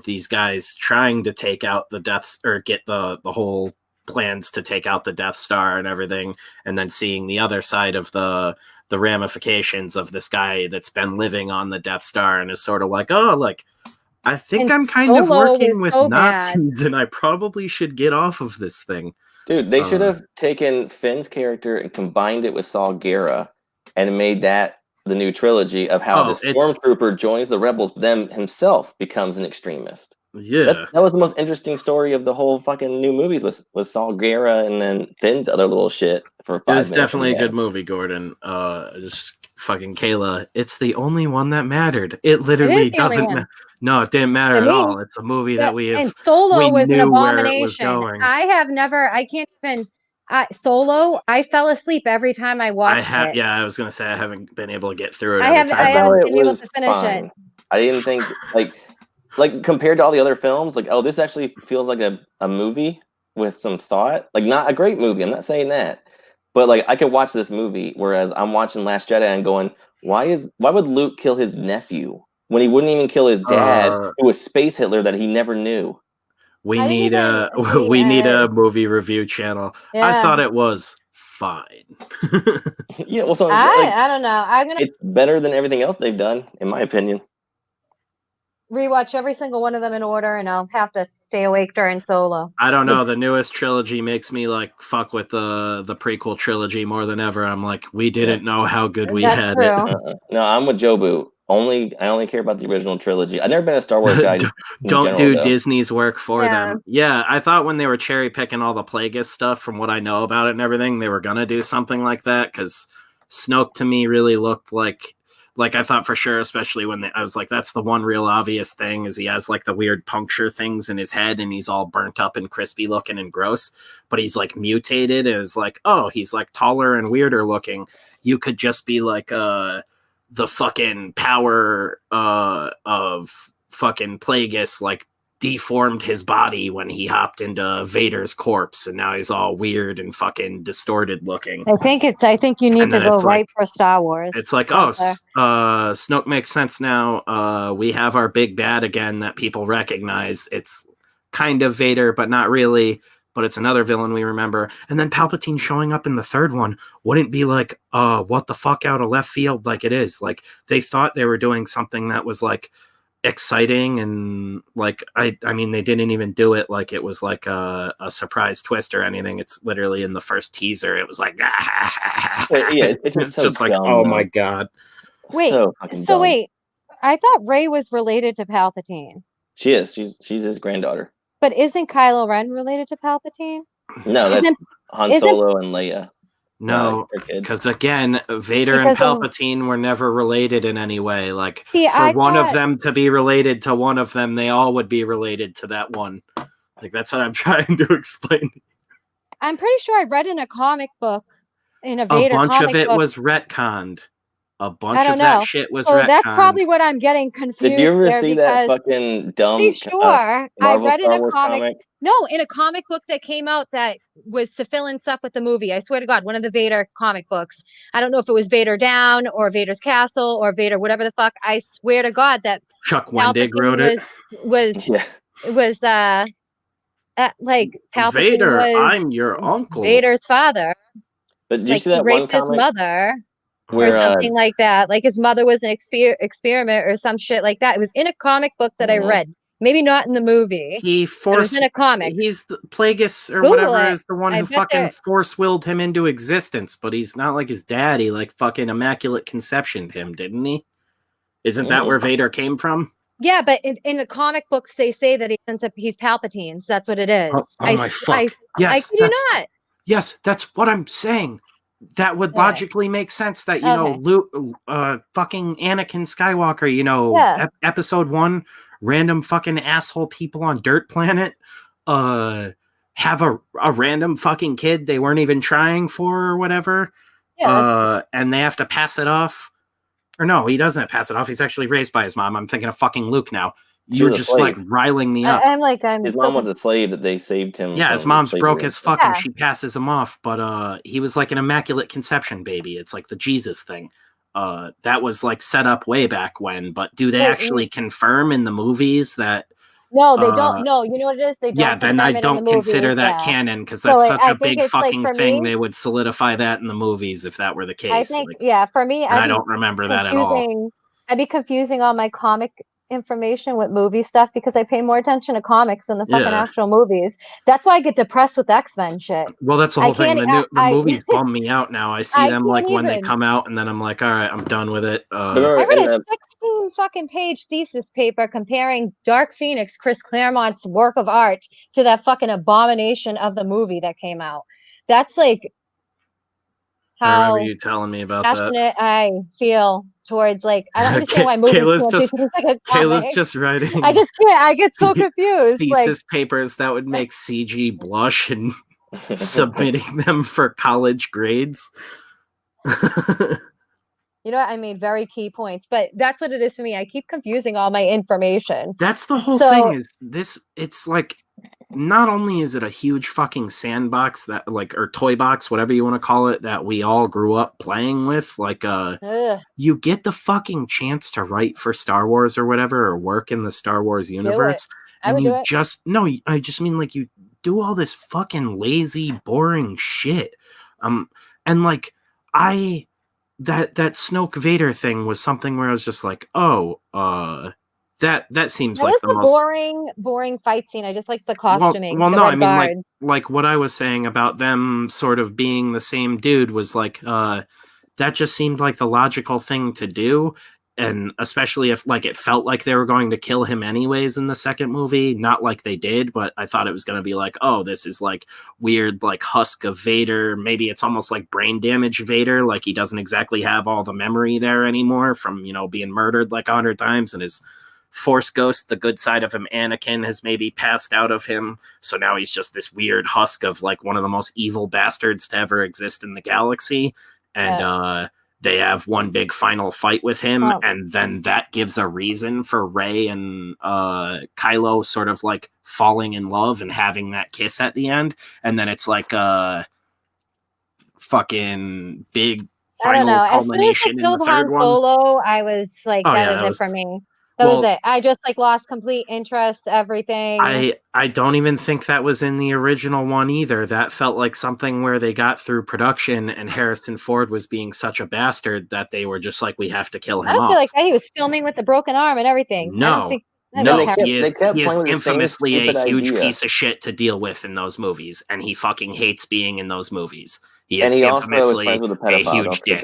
these guys trying to take out the Death or get the whole plans to take out the Death Star and everything, and then seeing the other side of the ramifications of this guy that's been living on the Death Star and is sort of like, oh, like I think I'm kind of working with Nazis and I probably should get off of this thing. Dude, they should have taken Finn's character and combined it with Saw Gerrera and made that the new trilogy of how the stormtrooper joins the rebels, then himself becomes an extremist. Yeah. That was the most interesting story of the whole fucking new movies was Saw Gerrera and then Finn's other little shit for 5 minutes. It was definitely a good movie, Gordon. Just fucking Kayla. It's the only one that mattered. It literally doesn't. No, it didn't matter at all. It's a movie that we have. And Solo was an abomination. I can't even. Solo, I fell asleep every time I watched it. Yeah, I was gonna say I haven't been able to get through it. I haven't been able to finish it. I didn't think like compared to all the other films, like, oh, this actually feels like a movie with some thought. Like, not a great movie. I'm not saying that, but like I could watch this movie, whereas I'm watching Last Jedi and going, why would Luke kill his nephew when he wouldn't even kill his dad, who was Space Hitler that he never knew? We need a movie review channel. Yeah. I thought it was fine. Yeah, well, so I don't know. It's better than everything else they've done, in my opinion. rewatch every single one of them in order, and I'll have to stay awake during Solo. I don't know. The newest trilogy makes me like fuck with the prequel trilogy more than ever. I'm like, we didn't know how good we had it. No, I'm with Jobu. I only care about the original trilogy. I've never been a Star Wars guy. Don't do Disney's work for them. Yeah, I thought when they were cherry picking all the Plagueis stuff, from what I know about it and everything, they were gonna do something like that, because Snoke to me really looked like I thought for sure, especially when I was like, that's the one real obvious thing, is he has like the weird puncture things in his head and he's all burnt up and crispy looking and gross, but he's like mutated and is like, oh, he's like taller and weirder looking. You could just be like the fucking power of fucking Plagueis like deformed his body when he hopped into Vader's corpse, and now he's all weird and fucking distorted looking. I think you need to go right for Star Wars. It's like, oh, Snoke makes sense now. We have our big bad again that people recognize. It's kind of Vader, but not really. But it's another villain we remember. And then Palpatine showing up in the third one wouldn't be like, what the fuck, out of left field like it is. Like, they thought they were doing something that was like exciting, and like I mean, they didn't even do it like it was like a surprise twist or anything. It's literally in the first teaser. It was like, it's just like, oh my god. Wait, wait, I thought Rey was related to Palpatine. She is. She's his granddaughter. But isn't Kylo Ren related to Palpatine? No, that's Han Solo and Leia. No, because again, Vader and Palpatine were never related in any way. Like, for one of them to be related to one of them, they all would be related to that one. Like, that's what I'm trying to explain. I'm pretty sure I read in a comic book, in a Vader comic book. A bunch of it was retconned. A bunch of that shit was retconned. That's probably what I'm getting confused. Did you ever see that fucking dumb Marvel I read in a comic. No, in a comic book that came out that was to fill in stuff with the movie. I swear to God, one of the Vader comic books. I don't know if it was Vader Down or Vader's Castle or Vader whatever the fuck. I swear to God that Chuck Wendig wrote it. Was like Palpatine Vader, was I'm your uncle. Vader's father. But did you see that raped one comic? His mother. Or something like that. Like his mother was an experiment or some shit like that. It was in a comic book that I read. Maybe not in the movie. He forced. It was in a comic. He's the Plagueis or whatever is the one who fucking force-willed him into existence. But he's not like his dad. He like fucking immaculate conceptioned him, didn't he? Isn't that where Vader came from? Yeah, but in the comic books they say that he's Palpatine's. That's what it is. Oh my fuck! Yes, I kid you not. Yes, that's what I'm saying. That would logically make sense that, you know, Luke, fucking Anakin Skywalker, you know, episode 1, random fucking asshole people on Dirt Planet, have a random fucking kid they weren't even trying for or whatever. And they have to pass it off. Or no, he doesn't pass it off. He's actually raised by his mom. I'm thinking of fucking Luke now. You're just like riling me up. His mom was a slave that they saved him. Yeah, his mom's broke as fuck and she passes him off. But he was like an immaculate conception baby. It's like the Jesus thing. That was like set up way back when. But do they actually confirm in the movies that? No, they don't. No, you know what it is? They don't. Yeah, then I don't consider that canon, because that's such a big fucking thing. They would solidify that in the movies if that were the case. I think, for me, I don't remember that at all. I'd be confusing all my comic information with movie stuff because I pay more attention to comics than the fucking actual movies. That's why I get depressed with X-Men shit. Well, that's the whole thing. The movies bum me out now. I see them like when they come out, and then I'm like, all right, I'm done with it. I read a 16 fucking page thesis paper comparing Dark Phoenix, Chris Claremont's work of art, to that fucking abomination of the movie that came out. That's like how I remember you telling me about passionate I feel towards, like, I don't understand why movies Kayla's just writing. I just can't. I get so confused. Thesis papers that would make CG blush and submitting them for college grades. You know what? I made very key points, but that's what it is for me. I keep confusing all my information. That's the whole thing. Is this? It's like, not only is it a huge fucking sandbox that, like, or toy box, whatever you want to call it, that we all grew up playing with. Like, you get the fucking chance to write for Star Wars or whatever, or work in the Star Wars universe, and you just I just mean, like, you do all this fucking lazy, boring shit. And like that Snoke Vader thing was something where I was just like, That seems That like was the a most boring fight scene. I just like the costuming. Well, the no, red I mean guards. like what I was saying about them sort of being the same dude was like that just seemed like the logical thing to do, and especially if like it felt like they were going to kill him anyways in the second movie, not like they did, but I thought it was going to be like, oh, this is like weird like husk of Vader, maybe it's almost like brain damage Vader, like he doesn't exactly have all the memory there anymore from, you know, being murdered like 100 times, and his Force Ghost, the good side of him, Anakin, has maybe passed out of him. So now he's just this weird husk of like one of the most evil bastards to ever exist in the galaxy. And they have one big final fight with him. And then that gives a reason for Rey and Kylo sort of like falling in love and having that kiss at the end. And then it's like a fucking big final culmination in the third one. Solo, I was like, that was it for me. That was it. I just like lost complete interest, everything. I don't even think that was in the original one either. That felt like something where they got through production and Harrison Ford was being such a bastard that they were just like, we have to kill him off. I feel like he was filming with the broken arm and everything. No, he is infamously a huge piece of shit to deal with in those movies, and he fucking hates being in those movies. He is infamously a huge dick.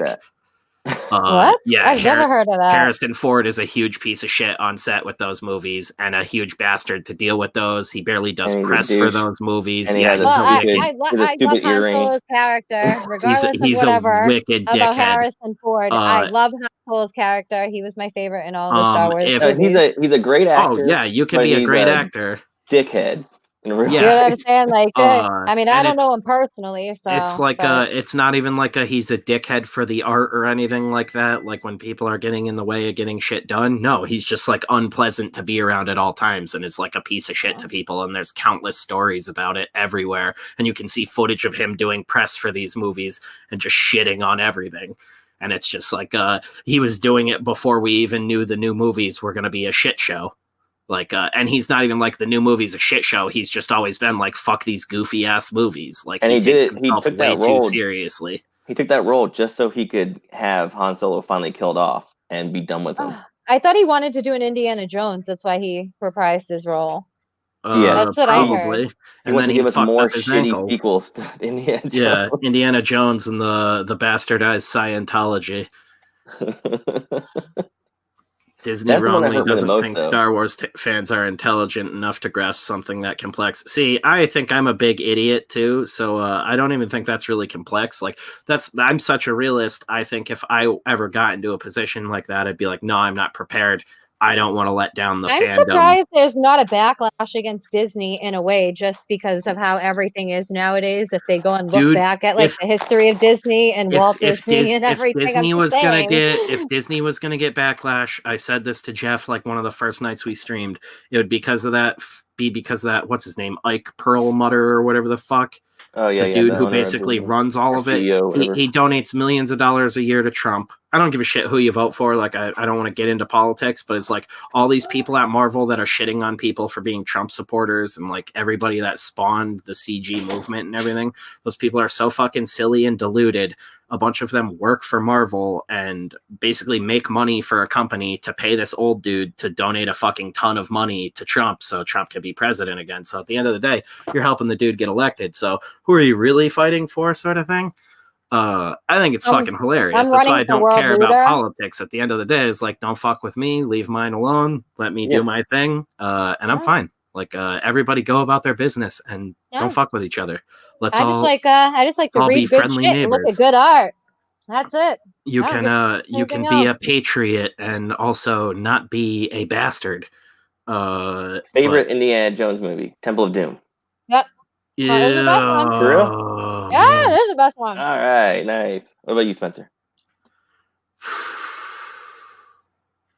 What? Yeah, I've never heard of that. Harrison Ford is a huge piece of shit on set with those movies and a huge bastard to deal with those. He barely does press for those movies. And yeah, I love Han Solo's character, regardless of whatever a wicked about dickhead. Harrison Ford. I love Han Solo's character. He was my favorite in all the Star Wars movies. He's a great actor. Oh yeah, you can be a great actor. Dickhead. You know what I'm saying? Like, I mean, I don't know him personally, so it's like it's not even like he's a dickhead for the art or anything like that. Like when people are getting in the way of getting shit done, no, he's just like unpleasant to be around at all times and is like a piece of shit to people. And there's countless stories about it everywhere, and you can see footage of him doing press for these movies and just shitting on everything. And it's just like he was doing it before we even knew the new movies were going to be a shit show. Like, and he's not even like the new movie's a shit show. He's just always been like, fuck these goofy ass movies. Like, and he takes himself way too seriously. He took that role just so he could have Han Solo finally killed off and be done with him. I thought he wanted to do an Indiana Jones. That's why he reprised his role. Yeah, that's what I heard. He wants to give us more shitty sequels to Indiana Jones. Yeah, Indiana Jones and the bastardized Scientology. Disney wrongly doesn't think Star Wars fans are intelligent enough to grasp something that complex. See, I think I'm a big idiot too, so I don't even think that's really complex. Like I'm such a realist. I think if I ever got into a position like that, I'd be like, no, I'm not prepared. I don't want to let down the fandom. I'm surprised there's not a backlash against Disney in a way, just because of how everything is nowadays. If they go and look back at like the history of Disney and Walt Disney and everything, if Disney was gonna get backlash, I said this to Jeff like one of the first nights we streamed. It would be because of that. What's his name? Ike Perlmutter or whatever the fuck. Oh yeah, the dude who basically runs all of it. He donates millions of dollars a year to Trump. I don't give a shit who you vote for. Like, I don't want to get into politics, but it's like all these people at Marvel that are shitting on people for being Trump supporters, and like everybody that spawned the CG movement and everything. Those people are so fucking silly and deluded. A bunch of them work for Marvel and basically make money for a company to pay this old dude to donate a fucking ton of money to Trump so Trump can be president again. So at the end of the day, you're helping the dude get elected. So who are you really fighting for, sort of thing? I think it's fucking hilarious. That's why I don't care about politics. At the end of the day, it's like, don't fuck with me, leave mine alone, let me do my thing, and I'm fine. Like, everybody go about their business and don't fuck with each other. I just like to read good shit and look at good art. That's it. You can be a patriot and also not be a bastard. Favorite Indiana Jones movie? Temple of Doom. Yep. Yeah. That was the best one. For real? Yeah, it is the best one. All right, nice. What about you, Spencer?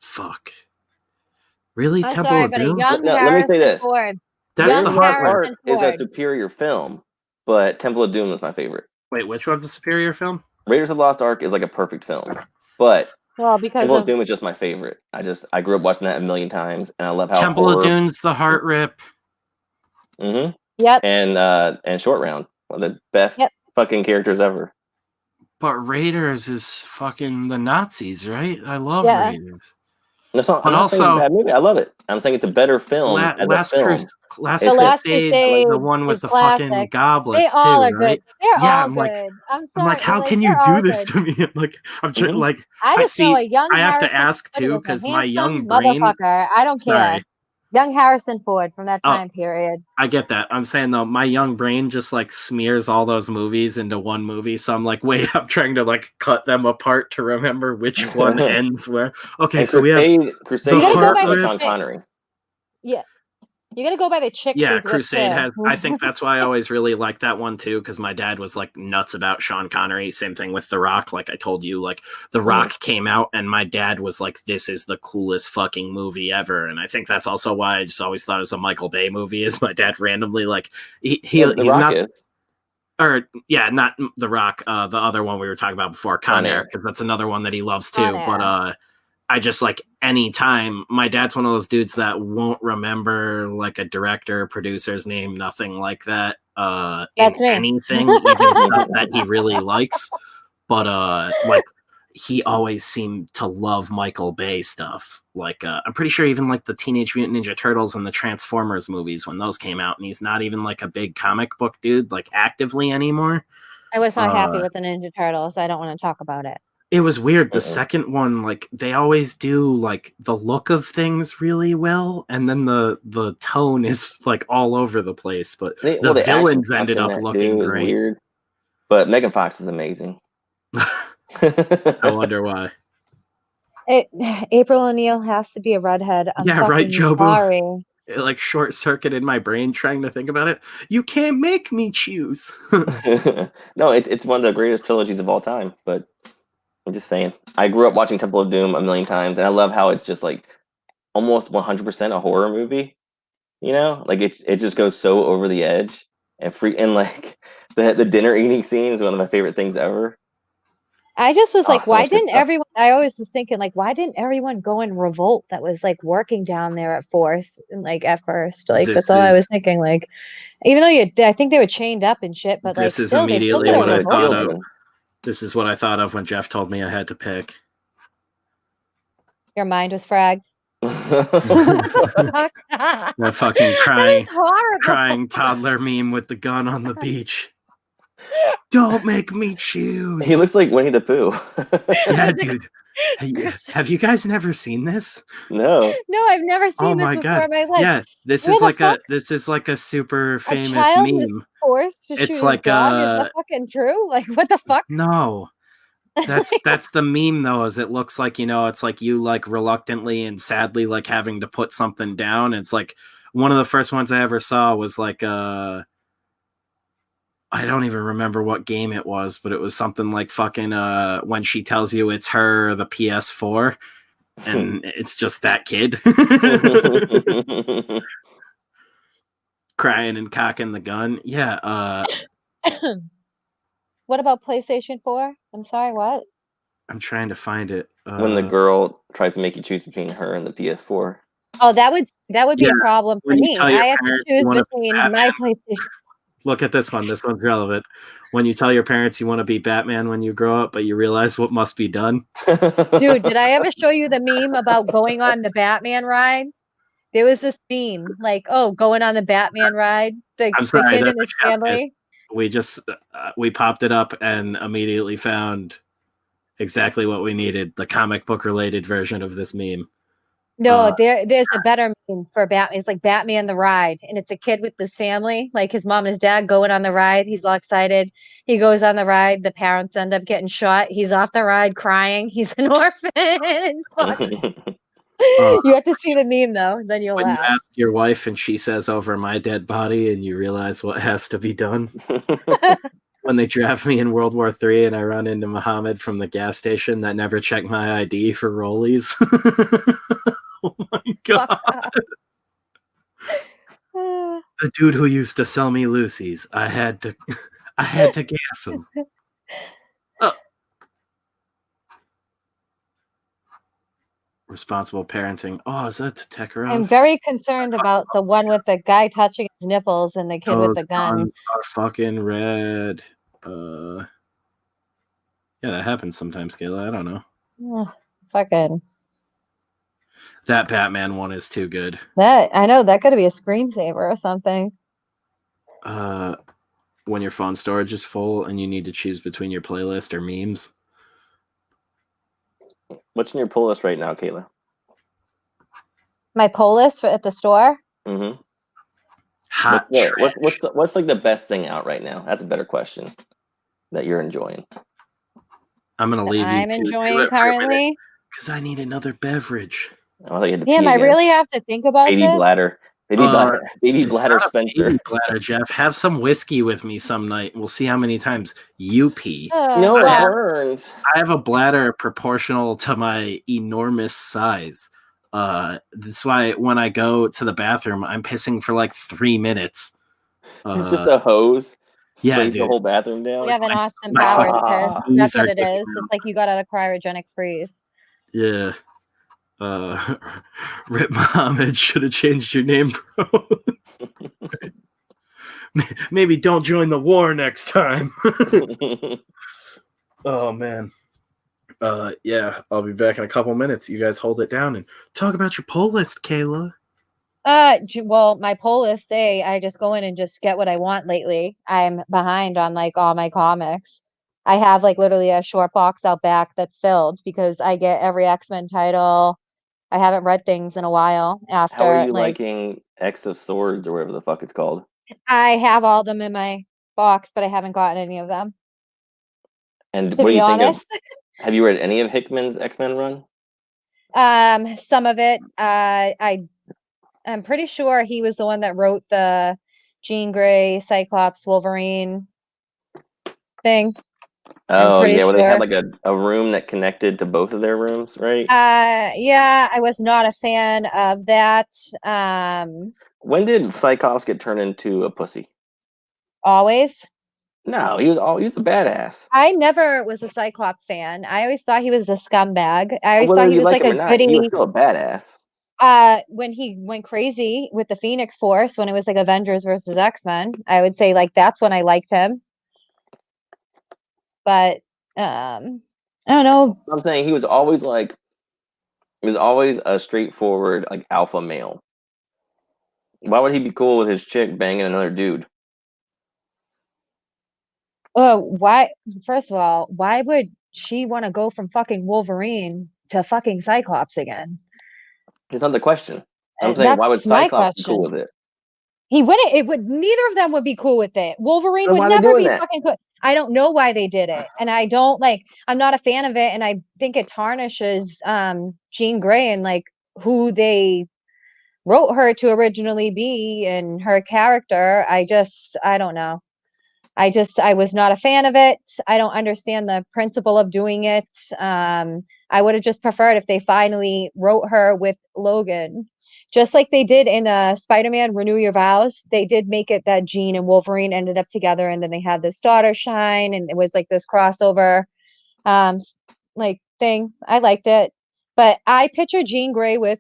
Fuck. Really? Temple of Doom? No, let me say this. That's the hard part. Is a superior film, but Temple of Doom is my favorite. Wait, which one's the superior film? Raiders of the Lost Ark is like a perfect film, but because Temple of Doom is just my favorite. I grew up watching that a million times, and I love how Temple of Doom's the heart rip. Mm-hmm. Yep. And Short Round, one of the best fucking characters ever. But Raiders is fucking the Nazis, right? I love Raiders. I'm not saying it's a bad movie. I love it. I'm saying it's a better film. Last Crusade, the one with the classic. fucking goblets. They all too, are right? good. They're all I'm good. like, I'm sorry. I'm like, how can you do this to me? I'm like, I just know a young. I have Harrison to ask Ford too, because my young brain. Motherfucker, I don't care. Young Harrison Ford from that time period. I get that. I'm saying though, my young brain just like smears all those movies into one movie. So I'm like, wait, I'm trying to like cut them apart to remember which one ends where. Okay, and so we have Crusade has Sean Connery. Yeah. You gotta go by the chicks. Yeah, Crusade has. I think that's why I always really liked that one too, because my dad was like nuts about Sean Connery. Same thing with The Rock. Like I told you, like The Rock came out, and my dad was like, "This is the coolest fucking movie ever." And I think that's also why I just always thought it was a Michael Bay movie. Is my dad randomly like he's not. Or not The Rock. The other one we were talking about before, Con Air, because that's another one that he loves too. But I just like anytime my dad's one of those dudes that won't remember like a director, producer's name, nothing like that. Anything, even stuff that he really likes. But like he always seemed to love Michael Bay stuff. Like I'm pretty sure even like the Teenage Mutant Ninja Turtles and the Transformers movies when those came out, and he's not even like a big comic book dude like actively anymore. I was not happy with the Ninja Turtles. I don't want to talk about it. It was weird. The second one, like they always do like the look of things really well, and then the tone is like all over the place. But the villains ended up looking great. Weird. But Megan Fox is amazing. I wonder why. April O'Neil has to be a redhead. I'm right, Jobu. Sorry. It like short circuited my brain trying to think about it. You can't make me choose. No, it's one of the greatest trilogies of all time. But I'm just saying. I grew up watching Temple of Doom a million times, and I love how it's just like almost 100% a horror movie. You know, like it just goes so over the edge and like the dinner eating scene is one of my favorite things ever. I just was like, why didn't everyone? I always was thinking, like, why didn't everyone go in revolt that was like working down there at Force and like at first? Like that's all I was thinking. Like, even though I think they were chained up and shit, but this like, is immediately what I thought of. This is what I thought of when Jeff told me I had to pick. Your mind was fragged. That fucking crying toddler meme with the gun on the beach. Don't make me choose. He looks like Winnie the Pooh. Yeah, dude. Have you guys never seen this? No, I've never seen this before in my life. Yeah, this is like a super famous meme. It's like is that fucking true? Like what the fuck? No. That's the meme though, is it looks like, it's like you like reluctantly and sadly like having to put something down. It's like one of the first ones I ever saw was like I don't even remember what game it was, but it was something like fucking when she tells you it's her, the PS4, and it's just that kid crying and cocking the gun. Yeah. What about PlayStation 4? I'm sorry, what? I'm trying to find it. When the girl tries to make you choose between her and the PS4. Oh, that would be a problem for me. I have to choose between my PlayStation. Look at this one. This one's relevant. When you tell your parents you want to be Batman when you grow up, but you realize what must be done. Dude, did I ever show you the meme about going on the Batman ride? There was this meme, like, going on the Batman ride. The kid and his family. We popped it up and immediately found exactly what we needed. The comic book related version of this meme. No, there's a better meme for Batman. It's like Batman the Ride, and it's a kid with his family, like his mom and his dad going on the ride. He's all excited. He goes on the ride. The parents end up getting shot. He's off the ride crying. He's an orphan. You have to see the meme though, then you'll laugh. You ask your wife and she says over my dead body, and you realize what has to be done. When they draft me in World War III and I run into Muhammad from the gas station that never checked my ID for rollies. Oh my god. The dude who used to sell me Lucy's. I had to gas him. Responsible parenting. Oh, is that Tekarov? I'm very concerned about the one with the guy touching his nipples and the kid with the gun. Guns are fucking red. Yeah, that happens sometimes, Kayla. I don't know. Fucking. That Batman one is too good. I know that could be a screensaver or something. When your phone storage is full and you need to choose between your playlist or memes. What's in your pull list right now, Kayla? My pull list at the store? Mm-hmm. Hot trash. What's like the best thing out right now? That's a better question that you're enjoying. I'm going to leave you I'm enjoying currently. Because I need another beverage. Damn, I really have to think about baby this. Bladder. Baby bladder Spencer. Baby bladder, Jeff. Have some whiskey with me some night. We'll see how many times you pee. No, it burns. I have a bladder proportional to my enormous size. That's why when I go to the bathroom, I'm pissing for like 3 minutes. It's just a hose. Yeah, dude. The whole bathroom down. You have an Austin Powers piss. That's what it is. It's like you got out of cryogenic freeze. Yeah. Rip Mohammed, should have changed your name, bro. Maybe don't join the war next time. Oh man. Yeah, I'll be back in a couple minutes. You guys hold it down and talk about your poll list, Kayla. Well, my poll list, I just go in and just get what I want lately. I'm behind on like all my comics. I have like literally a short box out back that's filled because I get every X-Men title. I haven't read things in a while after. How are you liking X of Swords or whatever the fuck it's called? I have all of them in my box, but I haven't gotten any of them. And what do you think of? Have you read any of Hickman's X-Men run? Some of it. I'm pretty sure he was the one that wrote the Jean Grey, Cyclops, Wolverine thing. Oh yeah, well, they had like a room that connected to both of their rooms, right? Yeah, I was not a fan of that. When did Cyclops get turned into a pussy? Always. No, he was a badass. I never was a Cyclops fan. I always thought he was a scumbag. I always thought he was like a goody. He was still a badass. When he went crazy with the Phoenix Force, when it was like Avengers versus X-Men, I would say like that's when I liked him. But I don't know. I'm saying he was always a straightforward like alpha male. Why would he be cool with his chick banging another dude? Why? First of all, why would she want to go from fucking Wolverine to fucking Cyclops again? It's not the question. I'm saying, why would Cyclops be cool with it? He wouldn't. It would. Neither of them would be cool with it. Wolverine would never be fucking cool. I don't know why they did it, and I don't like. I'm not a fan of it, and I think it tarnishes Jean Grey and like who they wrote her to originally be and her character. I don't know. I was not a fan of it. I don't understand the principle of doing it. I would have just preferred if they finally wrote her with Logan, just like they did in Spider-Man Renew Your Vows. They did make it that Jean and Wolverine ended up together, and then they had this daughter Shine, and it was like this crossover like thing. I liked it, but I picture Jean Grey with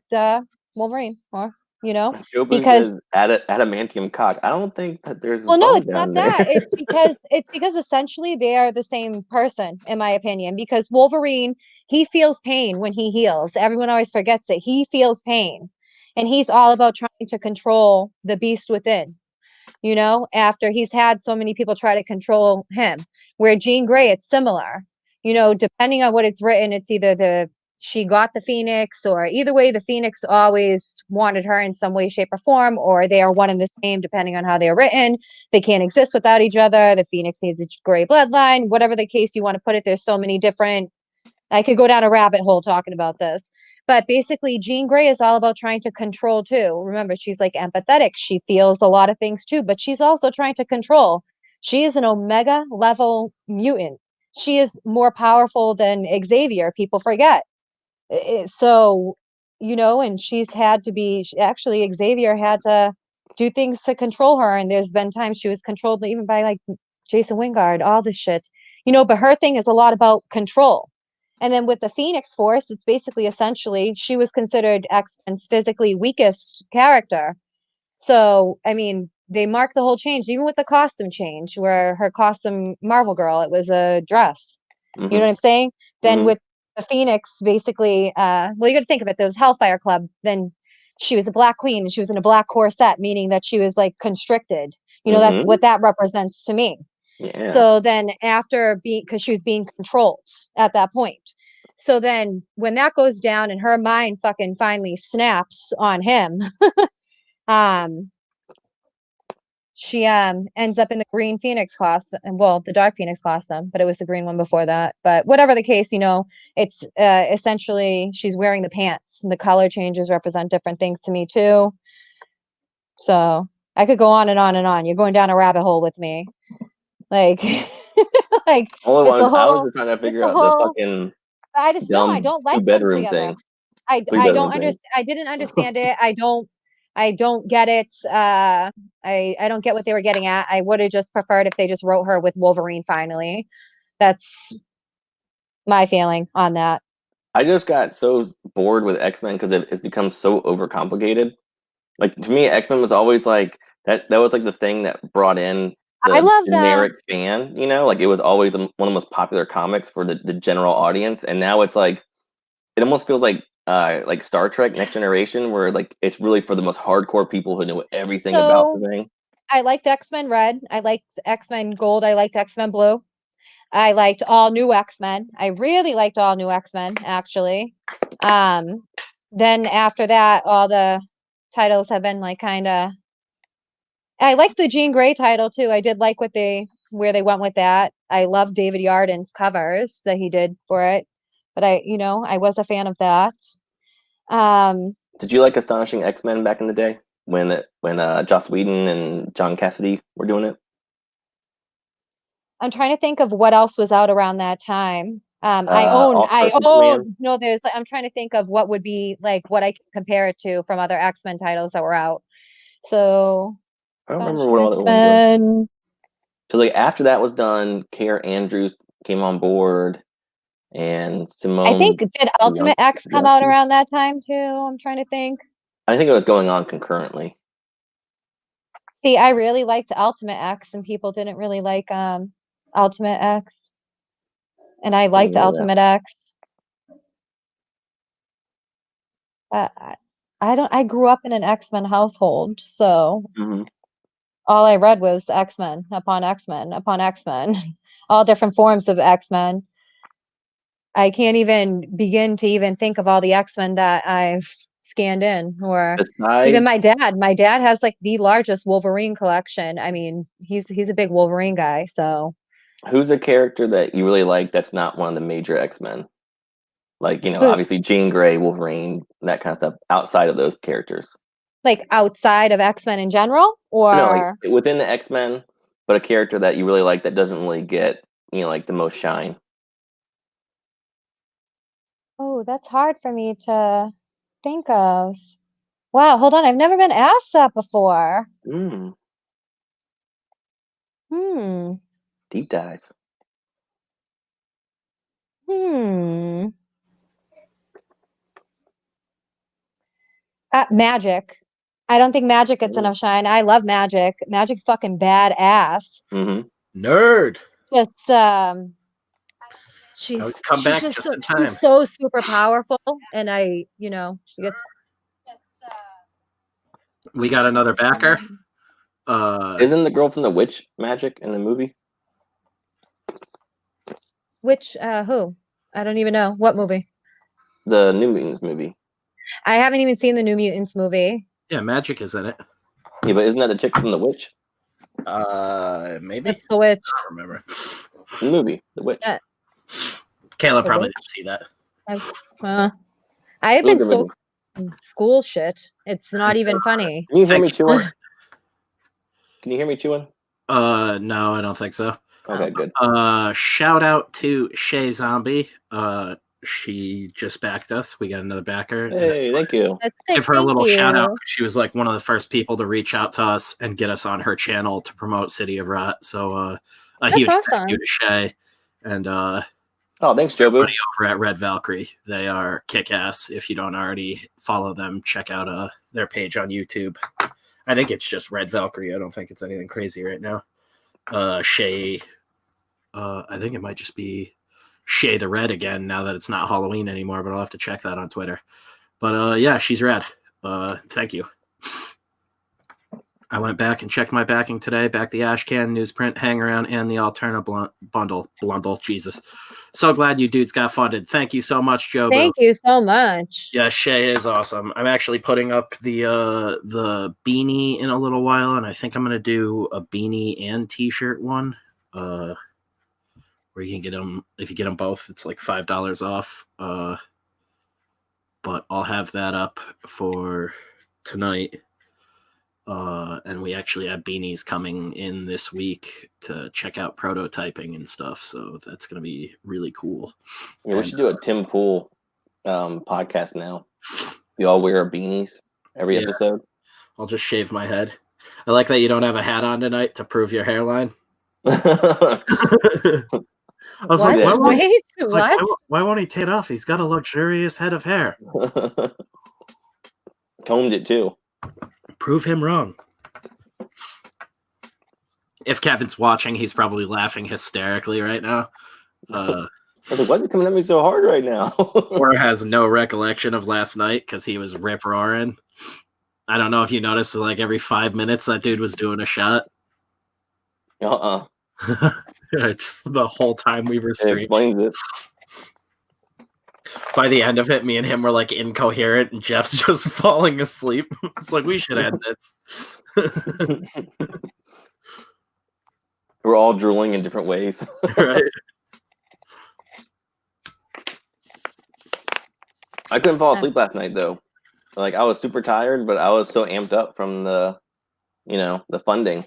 Wolverine more. Because adamantium cock. I don't think that there's. Well, no, it's not that. It's because essentially they are the same person, in my opinion. Because Wolverine, he feels pain when he heals. Everyone always forgets it. He feels pain, and he's all about trying to control the beast within. After he's had so many people try to control him. Where Jean Grey, it's similar. Depending on what it's written, it's either she got the Phoenix, or either way, the Phoenix always wanted her in some way, shape, or form, or they are one and the same depending on how they are written. They can't exist without each other. The Phoenix needs a Grey bloodline, whatever the case you want to put it. There's so many different. I could go down a rabbit hole talking about this. But basically, Jean Grey is all about trying to control too. Remember, she's like empathetic. She feels a lot of things too, but she's also trying to control. She is an Omega level mutant. She is more powerful than Xavier. People forget. So, and she's had to be, actually, Xavier had to do things to control her. And there's been times she was controlled even by like Jason Wingard, all this shit, but her thing is a lot about control. And then with the Phoenix Force, it's basically essentially she was considered X-Men's physically weakest character. So, I mean, they marked the whole change, even with the costume change, where her costume, Marvel Girl, it was a dress. You know what I'm saying? Then with the Phoenix basically, well, you got to think of it. There was Hellfire Club. Then she was a black queen and she was in a black corset, meaning that she was like constricted. You know, that's what that represents to me. Yeah. So then after because she was being controlled at that point. So then when that goes down and her mind fucking finally snaps on him, she ends up in the green Phoenix costume, and well, the dark Phoenix costume, but it was the green one before that. But whatever the case, you know, it's essentially she's wearing the pants, and the color changes represent different things to me too. So I could go on and on and on. You're going down a rabbit hole with me, like, like I was just trying to figure out the fucking. I just no, I don't like them together. Thing. I don't understand. I didn't understand it. I don't get it. I don't get what they were getting at. I would have just preferred if they just wrote her with Wolverine finally. That's my feeling on that. I just got so bored with X-Men because it's become so overcomplicated. Like to me, X-Men was always like that was like the thing that brought in the generic fan, you know, like it was always one of the most popular comics for the general audience. And now it's like, it almost feels like Star Trek Next Generation, where like it's really for the most hardcore people who know everything about the thing. I liked X-Men Red. I liked X-Men Gold. I liked X-Men Blue. I liked All New X-Men. I really liked All New X-Men, actually. Then after that, all the titles have been like kind of. I liked the Jean Grey title too. I did like where they went with that. I love David Yardens covers that he did for it, but I was a fan of that. Did you like Astonishing X-Men back in the day when Joss Whedon and John Cassidy were doing it? I'm trying to think of what else was out around that time. I'm trying to think of what would be like what I can compare it to from other X-Men titles that were out. So I don't remember what other ones were. Because like after that was done, Kara Andrews came on board, and Simone. I think did Ultimate X come out around that time too? I'm trying to think. I think it was going on concurrently. See, I really liked Ultimate X, and people didn't really like Ultimate X, and I liked Ultimate X. I grew up in an X-Men household, so all I read was X-Men upon X-Men upon X-Men, all different forms of X-Men. I can't even begin to even think of all the X-Men that I've scanned in, or even my dad. My dad has like the largest Wolverine collection. I mean, he's a big Wolverine guy. So, who's a character that you really like that's not one of the major X-Men? Like, you know, obviously Jean Grey, Wolverine, that kind of stuff. Outside of those characters, like outside of X-Men in general, or no, like within the X-Men, but a character that you really like that doesn't really get, you know, like the most shine. Oh, that's hard for me to think of. Wow, hold on. I've never been asked that before. Deep dive. Magic. I don't think Magic gets enough shine. I love Magic. Magic's fucking badass. Nerd. Just she's come back just in time. She's so super powerful, and she gets. We got another backer. Isn't the girl from The Witch Magic in the movie? Which who? I don't even know what movie. The New Mutants movie. I haven't even seen the New Mutants movie. Yeah, Magic is in it. Yeah, but isn't that the chick from The Witch? Maybe. It's The Witch. I don't remember. The movie, The Witch. Kayla probably didn't see that. I have been so school shit. It's not even funny. Can you hear me chewing? Can you hear me chewing? No, I don't think so. Okay, good. Shout out to Shay Zombie. She just backed us. We got another backer. Hey, thank you. Give her a little shout out. She was like one of the first people to reach out to us and get us on her channel to promote City of Rot. So a huge thank you to Shay. And thanks, Jobu. Over at Red Valkyrie. They are kick-ass. If you don't already follow them, check out their page on YouTube. I think it's just Red Valkyrie. I don't think it's anything crazy right now. Shay, I think it might just be Shay the Red again now that it's not Halloween anymore, but I'll have to check that on Twitter. But yeah, she's red. Thank you. I went back and checked my backing today. Back the Ashcan, newsprint, Hangaround, and the Alterna bundle. Jesus. So glad you dudes got funded. Thank you so much, Joe. Thank you so much. Yeah, Shay is awesome. I'm actually putting up the beanie in a little while, and I think I'm going to do a beanie and t-shirt one. Where you can get them, if you get them both, it's like $5 off. But I'll have that up for tonight. And we actually have beanies coming in this week to check out prototyping and stuff. So that's going to be really cool. Yeah, we should do a Tim Pool podcast now. We all wear our beanies every episode. I'll just shave my head. I like that you don't have a hat on tonight to prove your hairline. I was like, why won't he take it off? He's got a luxurious head of hair. Combed it too. Prove him wrong. If Kevin's watching, he's probably laughing hysterically right now. I was like, why is it coming at me so hard right now? Or has no recollection of last night because he was rip-roaring. I don't know if you noticed, so like every 5 minutes that dude was doing a shot. Just the whole time we were streaming. It explains it. By the end of it, me and him were like incoherent, and Jeff's just falling asleep. It's like, we should end this. We're all drooling in different ways. Right. I couldn't fall asleep last night though. Like I was super tired, but I was so amped up from the funding.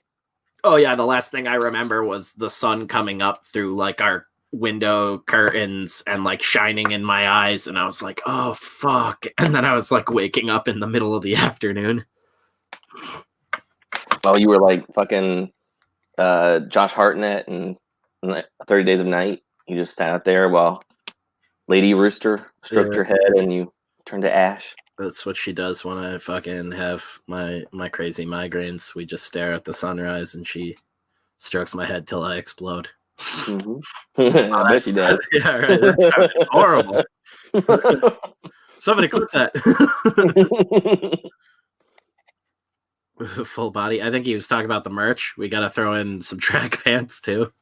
Oh yeah, the last thing I remember was the sun coming up through like our window curtains and like shining in my eyes, and I was like, oh fuck. And then I was like waking up in the middle of the afternoon. Well, you were like fucking Josh Hartnett and 30 Days of Night. You just sat out there while Lady Rooster stroked your head and you turned to ash. That's what she does when I fucking have my crazy migraines. We just stare at the sunrise and she strokes my head till I explode. Mm-hmm. I bet she does. Yeah, right. That's horrible. Somebody clip that. Full body. I think he was talking about the merch. We got to throw in some track pants too.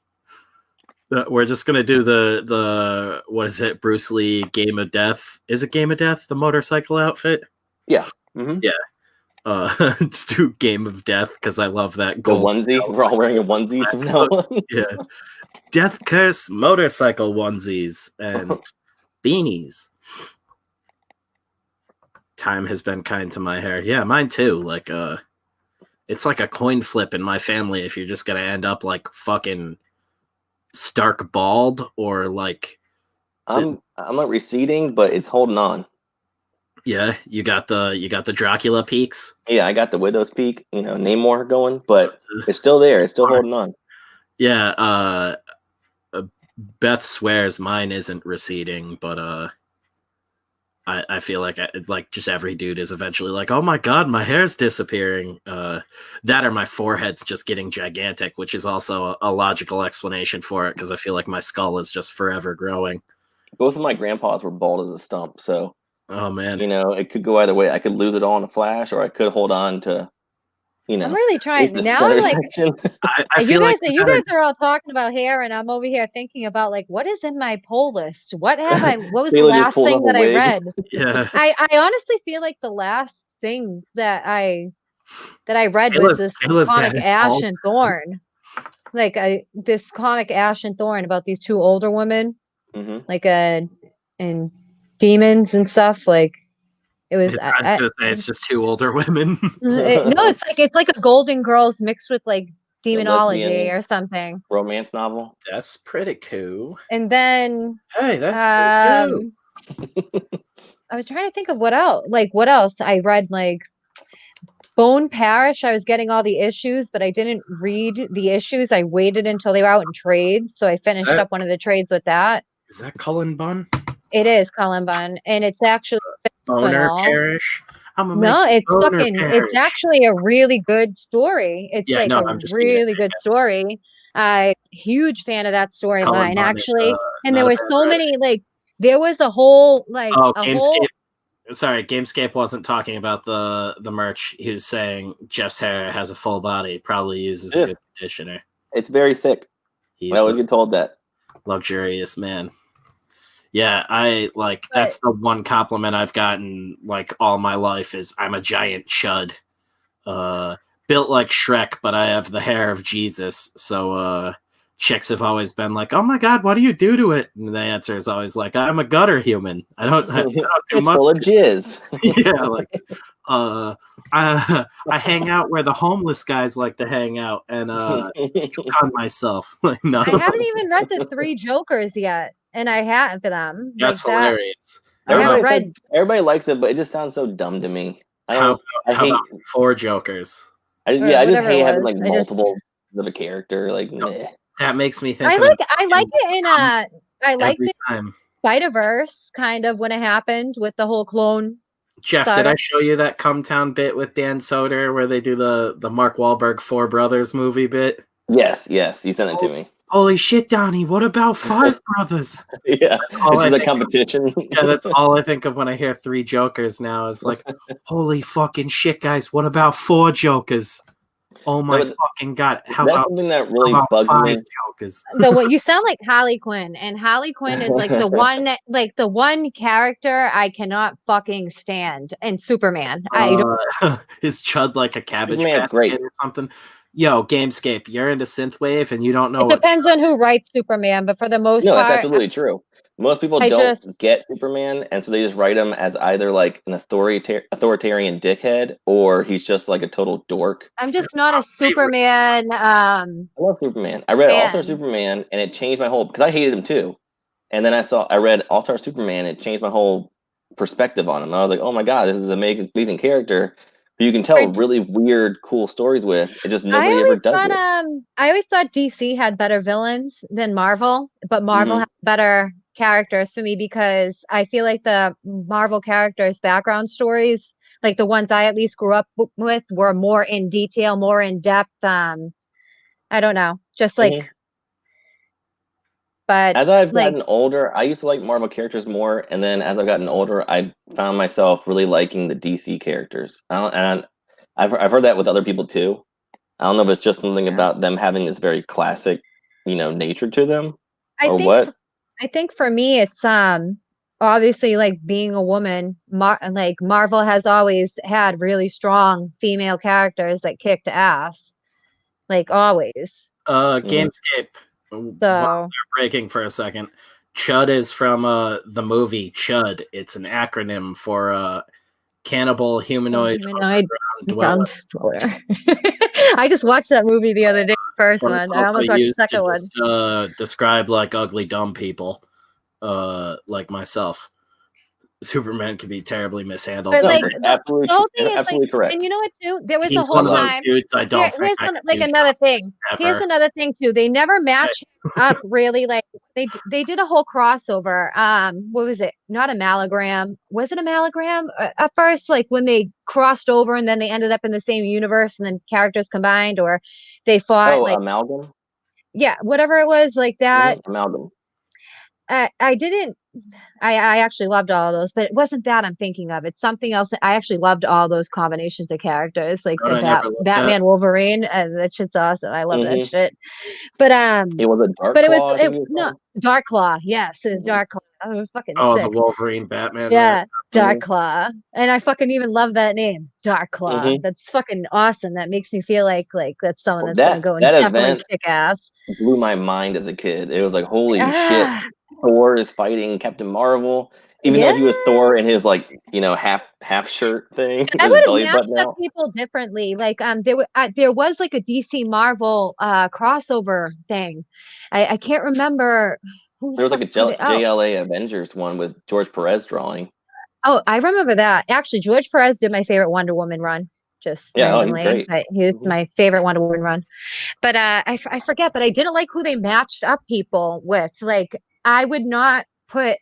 We're just gonna do the what is it? Bruce Lee Game of Death. Is it Game of Death? The motorcycle outfit? Yeah. Mm-hmm. Yeah. Just do Game of Death because I love that gold onesie. We're all wearing a onesie from now on. Yeah. Death Curse motorcycle onesies and beanies. Time has been kind to my hair. Yeah, mine too. Like it's like a coin flip in my family if you're just gonna end up like fucking stark bald or like I'm not receding, but it's holding on. Yeah, you got the Dracula peaks. Yeah, I got the Widow's Peak, Namor going, but it's still there. It's still holding on. Yeah, Beth swears mine isn't receding, but I feel like just every dude is eventually like, oh my god, my hair's disappearing. That or my forehead's just getting gigantic, which is also a logical explanation for it because I feel like my skull is just forever growing. Both of my grandpas were bald as a stump, so oh man, it could go either way. I could lose it all in a flash, or I could hold on to. I'm really trying now. Like, I feel you guys are all talking about hair, and I'm over here thinking about like, what is in my poll list? What was the last thing that I read? Yeah, I honestly feel like the last thing that I read was this comic Ash and Thorn, like this comic Ash and Thorn about these two older women, like and demons and stuff. Like it was. I was gonna say it's just two older women. No, it's like a Golden Girls mixed with like demonology or something. Romance novel. That's pretty cool. And then hey, that's pretty cool. I was trying to think of what else I read, like Bone Parish. I was getting all the issues, but I didn't read the issues. I waited until they were out in trades, so I finished up one of the trades with that. Is that Cullen Bunn? It is Cullen Bunn, and it's actually Boner Parish. It's actually a really good story. It's really good story. Huge fan of that storyline, actually. And there were so many, like, there was a whole, like, Gamescape. Sorry, Gamescape wasn't talking about the merch. He was saying Jeff's hair has a full body, probably uses a good conditioner. It's very thick. I always get told that. Luxurious man. Yeah, that's the one compliment I've gotten like all my life is I'm a giant chud. Built like Shrek, but I have the hair of Jesus. So chicks have always been like, "Oh my God, what do you do to it?" And the answer is always like, "I'm a gutter human. I don't do it's much." Full of jizz. Yeah, like I hang out where the homeless guys like to hang out and puke on myself. Like, no. I haven't even read the 3 Jokers yet, and I have them. That's hilarious. Everybody likes it, but it just sounds so dumb to me. I hate about 4 Jokers. I just hate having like multiple of a character. Like, meh. That makes me think. I like it in I liked it Spider-Verse kind of when it happened with the whole clone. Jeff, did I show you that Come Town bit with Dan Soder where they do the Mark Wahlberg 4 Brothers movie bit? Yes, you sent it to me. Holy shit, Donnie! What about 5 Brothers? Yeah, it's just a competition. Yeah, that's all I think of when I hear 3 Jokers now. Is like, holy fucking shit, guys! What about 4 Jokers? Oh my fucking God! That's something that really bugs me. What you sound like Harley Quinn, and Harley Quinn is like the one character I cannot fucking stand. And Superman, his chud like a cabbage patch kid or something. Yo, Gamescape, you're into synthwave and you don't know. It depends on who writes Superman, but for the most part, that's absolutely true. Most people don't get Superman, and so they just write him as either like an authoritarian dickhead, or he's just like a total dork. I'm just not a Superman. I love Superman. I read All-Star Superman, and it changed my whole because I hated him too. And then I read All-Star Superman, and it changed my whole perspective on him. I was like, oh my God, this is an amazing character. You can tell really weird, cool stories with. It just nobody ever does it. I always thought DC had better villains than Marvel, but Marvel has better characters for me because I feel like the Marvel characters' background stories, like the ones I at least grew up with, were more in detail, more in depth. I don't know, just like. But as I've gotten older, I used to like Marvel characters more, and then as I've gotten older, I found myself really liking the DC characters. And I've heard that with other people too. I don't know if it's just something about them having this very classic, nature to them, what. I think for me, it's obviously like being a woman. Marvel has always had really strong female characters that kicked ass, like always. Gamescape. So we're breaking for a second. Chud is from the movie Chud. It's an acronym for cannibal humanoid dweller. I just watched that movie the other day. First one. I almost watched the second one. Describe like ugly dumb people, like myself. Superman can be terribly mishandled. But like, absolutely correct. And you know what too? There was a whole time. Here's another thing. Here's another thing too. They never match up really. Like they did a whole crossover. What was it? Not Amalgam. Was it Amalgam? At first, like when they crossed over and then they ended up in the same universe and then characters combined, or they fought. Oh, like Amalgam. Yeah, whatever it was, like that. Amalgam. I actually loved all of those, but it wasn't that I'm thinking of. It's something else. I actually loved all those combinations of characters, like Batman, Wolverine, and that shit's awesome. I love that shit. But it was a Dark Claw. Dark Claw. Yes, it was Dark Claw. I was fucking sick. The Wolverine Batman. Yeah, Dark Claw, and I fucking even love that name, Dark Claw. That's fucking awesome. That makes me feel like that's someone that's gonna go and definitely kick ass. Blew my mind as a kid. It was like, holy shit. Thor is fighting Captain Marvel, even though he was Thor in his half shirt thing. I would have matched up people differently. Like there was like a DC Marvel crossover thing. I can't remember. There was like a JLA Avengers one with George Perez drawing. Oh, I remember that. Actually, George Perez did my favorite Wonder Woman run. Just randomly. He's great. He was my favorite Wonder Woman run. But I forget. But I didn't like who they matched up people with. Like I would not put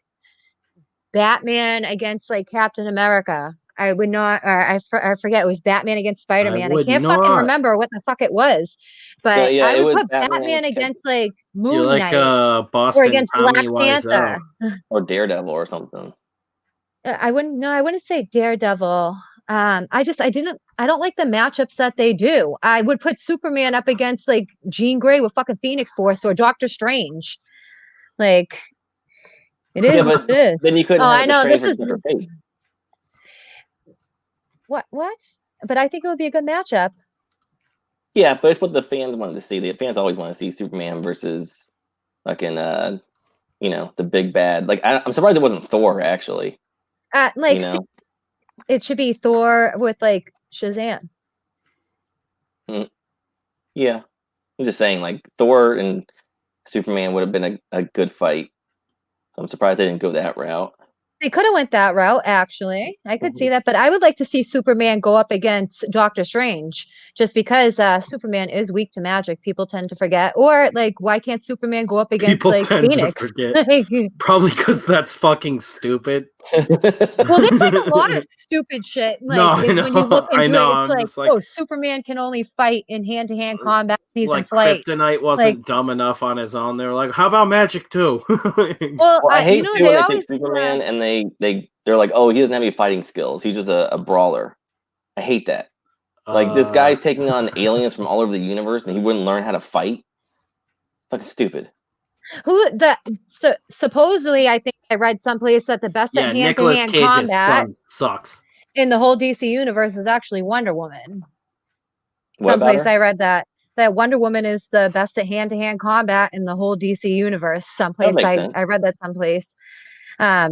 Batman against like Captain America. I would not. I forget. It was Batman against Spider-Man. I can't fucking remember what the fuck it was. But I would put Batman against like Moon like Knight. Boston Or against Tommy Black Panther. Or Daredevil or something. I wouldn't say Daredevil. I don't like the matchups that they do. I would put Superman up against like Jean Grey with fucking Phoenix Force or Doctor Strange. Like, it is what it is. Then you couldn't have the Strange versus Dr. Fate. What? But I think it would be a good matchup. Yeah, but it's what the fans wanted to see. The fans always want to see Superman versus fucking the big bad. Like I'm surprised it wasn't Thor actually. It should be Thor with like Shazam. Yeah, I'm just saying, like Thor and Superman would have been a good fight. So I'm surprised they didn't go that route. They could have went that route, actually. I could see that, but I would like to see Superman go up against Doctor Strange, just because Superman is weak to magic. People tend to forget, or like, why can't Superman go up against Phoenix? Probably because that's fucking stupid. Well, there's like a lot of stupid shit. Like when you look into it, it's like, oh, Superman can only fight in hand-to-hand combat. He's in flight. Kryptonite wasn't dumb enough on his own. They were like, how about magic too? Well, I hate too when they take Superman and they're like, oh, he doesn't have any fighting skills. He's just a brawler. I hate that. Like this guy's taking on aliens from all over the universe, and he wouldn't learn how to fight. It's fucking stupid. Supposedly, I think I read someplace that the best at hand-to-hand combat sucks in the whole DC universe is actually Wonder Woman. Someplace I read that Wonder Woman is the best at hand-to-hand combat in the whole DC universe. Someplace I read that someplace. Yeah,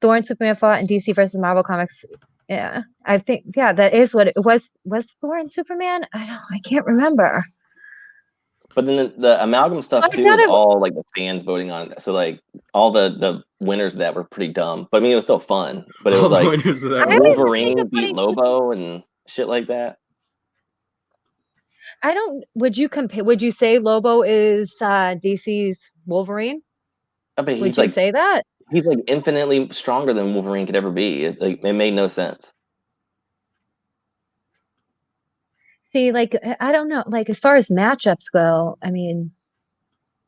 Thor and Superman fought in DC versus Marvel Comics. Yeah, I think that is what it was. Was Thor and Superman? I can't remember. But then the amalgam stuff too is all like the fans voting on it. So like all the winners of that were pretty dumb. But I mean, it was still fun. But it was like Wolverine beat Lobo and shit like that. Would you say Lobo is DC's Wolverine? I mean, would you say that? He's like infinitely stronger than Wolverine could ever be. It made no sense. See, like, I don't know. Like, as far as matchups go, I mean,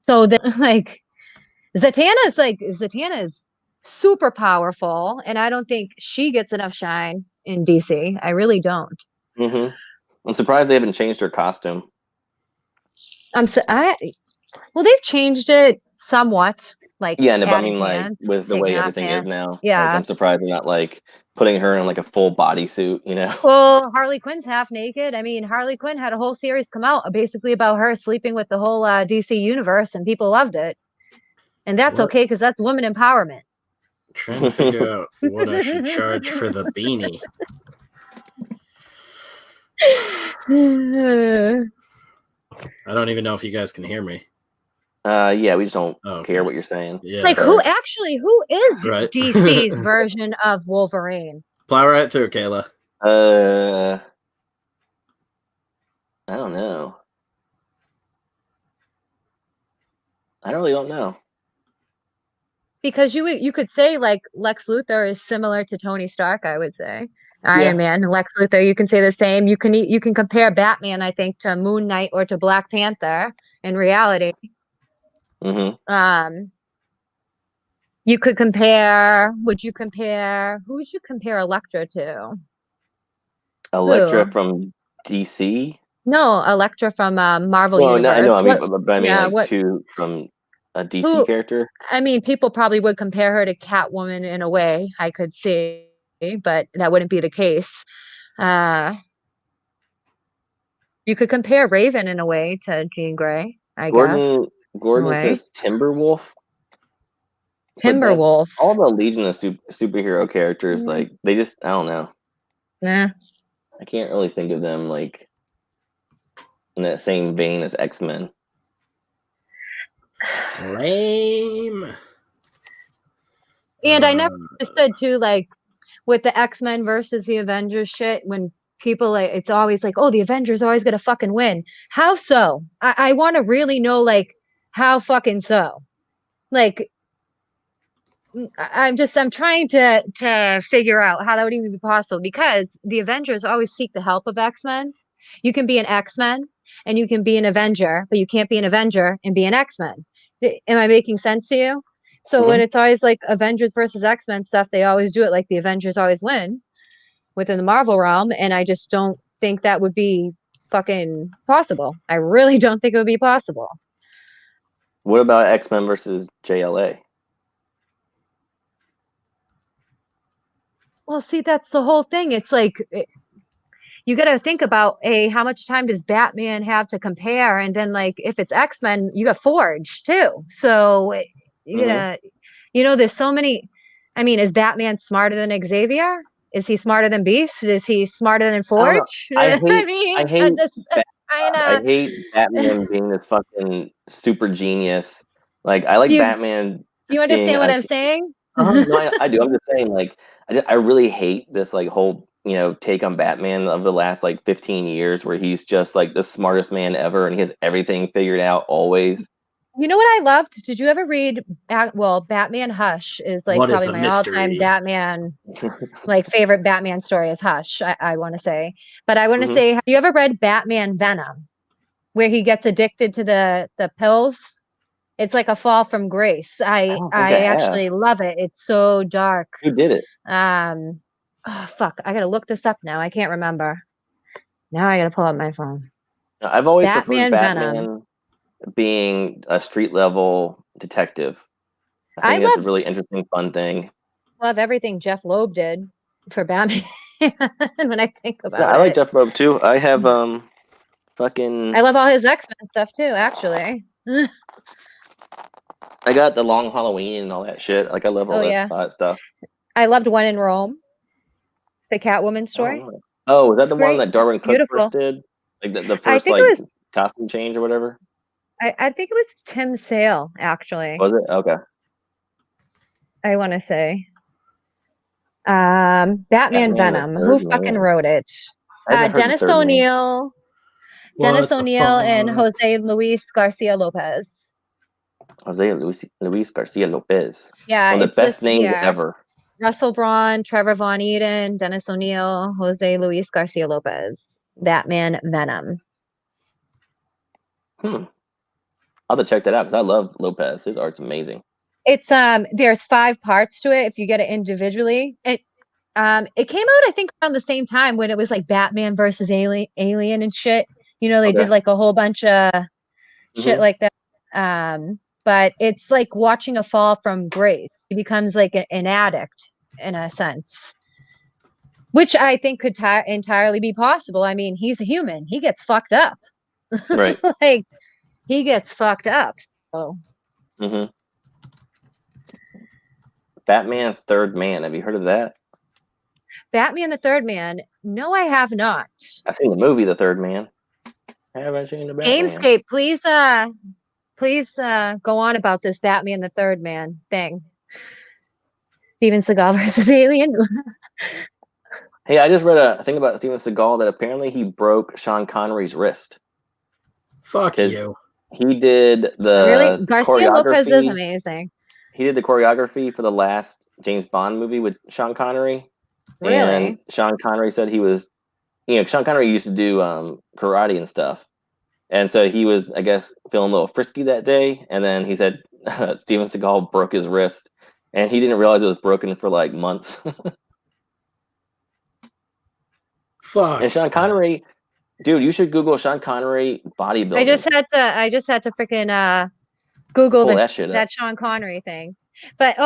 so that like Zatanna is super powerful, and I don't think she gets enough shine in DC. I really don't. I'm surprised they haven't changed her costume. Well, they've changed it somewhat. Like, yeah, no, but I mean, like with the way everything is now. Yeah, like, I'm surprised they're not like putting her in like a full bodysuit. Well, Harley Quinn's half naked. I mean, Harley Quinn had a whole series come out basically about her sleeping with the whole DC universe, and people loved it. And that's okay because that's woman empowerment. Trying to figure out what I should charge for the beanie. I don't even know if you guys can hear me. Yeah, we just don't care what you're saying. Yeah, like who is DC's version of Wolverine? Plow right through, Kayla. I don't know. I really don't know. Because you could say like Lex Luthor is similar to Tony Stark, I would say. Iron Man, Lex Luthor, you can say the same. You can compare Batman, I think, to Moon Knight or to Black Panther in reality. You could compare. Who would you compare Elektra to? Elektra from DC? No, Elektra from Marvel Universe. I mean, from a DC character. I mean, people probably would compare her to Catwoman in a way. I could see, but that wouldn't be the case. You could compare Raven in a way to Jean Grey, I guess. Gordon says Timberwolf. Timberwolf. All the Legion of superhero characters, like they just, I don't know. Nah. I can't really think of them like in that same vein as X-Men. Lame. And I never understood too, like with the X-Men versus the Avengers shit, when people it's always like, oh, the Avengers always gonna fucking win. How so? I want to really know, like, how fucking so? Like, I'm trying to figure out how that would even be possible, because the Avengers always seek the help of X-Men. You can be an X-Men and you can be an Avenger, but you can't be an Avenger and be an X-Men. Am I making sense to you? So when it's always like Avengers versus X-Men stuff, they always do it like the Avengers always win within the Marvel realm, and I just don't think that would be fucking possible. I really don't think it would be possible. What about X-Men versus JLA? Well, see, that's the whole thing. It's like you got to think about how much time does Batman have to compare, and then like if it's X-Men, you got Forge too. So there's so many. I mean, is Batman smarter than Xavier? Is he smarter than Beast? Is he smarter than Forge? I hate Batman being this fucking super genius. Like, I like Batman. Do you understand what I'm saying? No, I do. I'm just saying, like, I really hate this like whole take on Batman of the last like 15 years, where he's just like the smartest man ever, and he has everything figured out always. You know what I loved? Did you ever read? Batman Hush is like probably my all-time Batman, like favorite Batman story is Hush. I want to say, but I want to say, have you ever read Batman Venom, where he gets addicted to the pills? It's like a fall from grace. I actually love it. It's so dark. Who did it? Oh fuck! I gotta look this up now. I can't remember. Now I gotta pull up my phone. I've always preferred Batman being a street level detective. I think that's a really interesting, fun thing. Love everything Jeff Loeb did for Batman. When I think about it, I like Jeff Loeb too. I have fucking. I love all his X-Men stuff too. Actually, I got the Long Halloween and all that shit. Like, I love all that stuff. I loved One in Rome, the Catwoman story. Oh, was that the one that Darwin Cook first did? Like the first costume change or whatever. I think it was Tim Sale, actually. Was it? Okay. I want to say. Batman Venom. Who fucking wrote it? Dennis O'Neil. Dennis O'Neil and Jose Luis Garcia Lopez. Jose Luis Garcia Lopez. Yeah. One of the best names ever. Russell Braun, Trevor Von Eden, Dennis O'Neil, Jose Luis Garcia Lopez. Batman Venom. I'll have to check that out because I love Lopez. His art's amazing. It's there's 5 parts to it if you get it individually. It came out, I think, around the same time when it was like Batman versus Alien and shit. They did like a whole bunch of shit like that. But it's like watching a fall from grace. He becomes like an addict in a sense, which I think could entirely be possible. I mean, he's a human. He gets fucked up. Right. Like, he gets fucked up. So. Batman Third Man. Have you heard of that? Batman the Third Man. No, I have not. I've seen the movie The Third Man. Have I seen the Batman? Gamescape, please go on about this Batman the Third Man thing. Steven Seagal versus Alien. Hey, I just read a thing about Steven Seagal that apparently he broke Sean Connery's wrist. Fuck you. He did the Garcia Lopez is amazing. He did the choreography for the last James Bond movie with Sean Connery. Really? And Sean Connery said he was, Sean Connery used to do karate and stuff. And so he was, I guess, feeling a little frisky that day. And then he said Steven Seagal broke his wrist. And he didn't realize it was broken for like months. Fuck. And Sean Connery, dude, you should Google Sean Connery bodybuilding. I just had to freaking Google that Sean Connery thing. But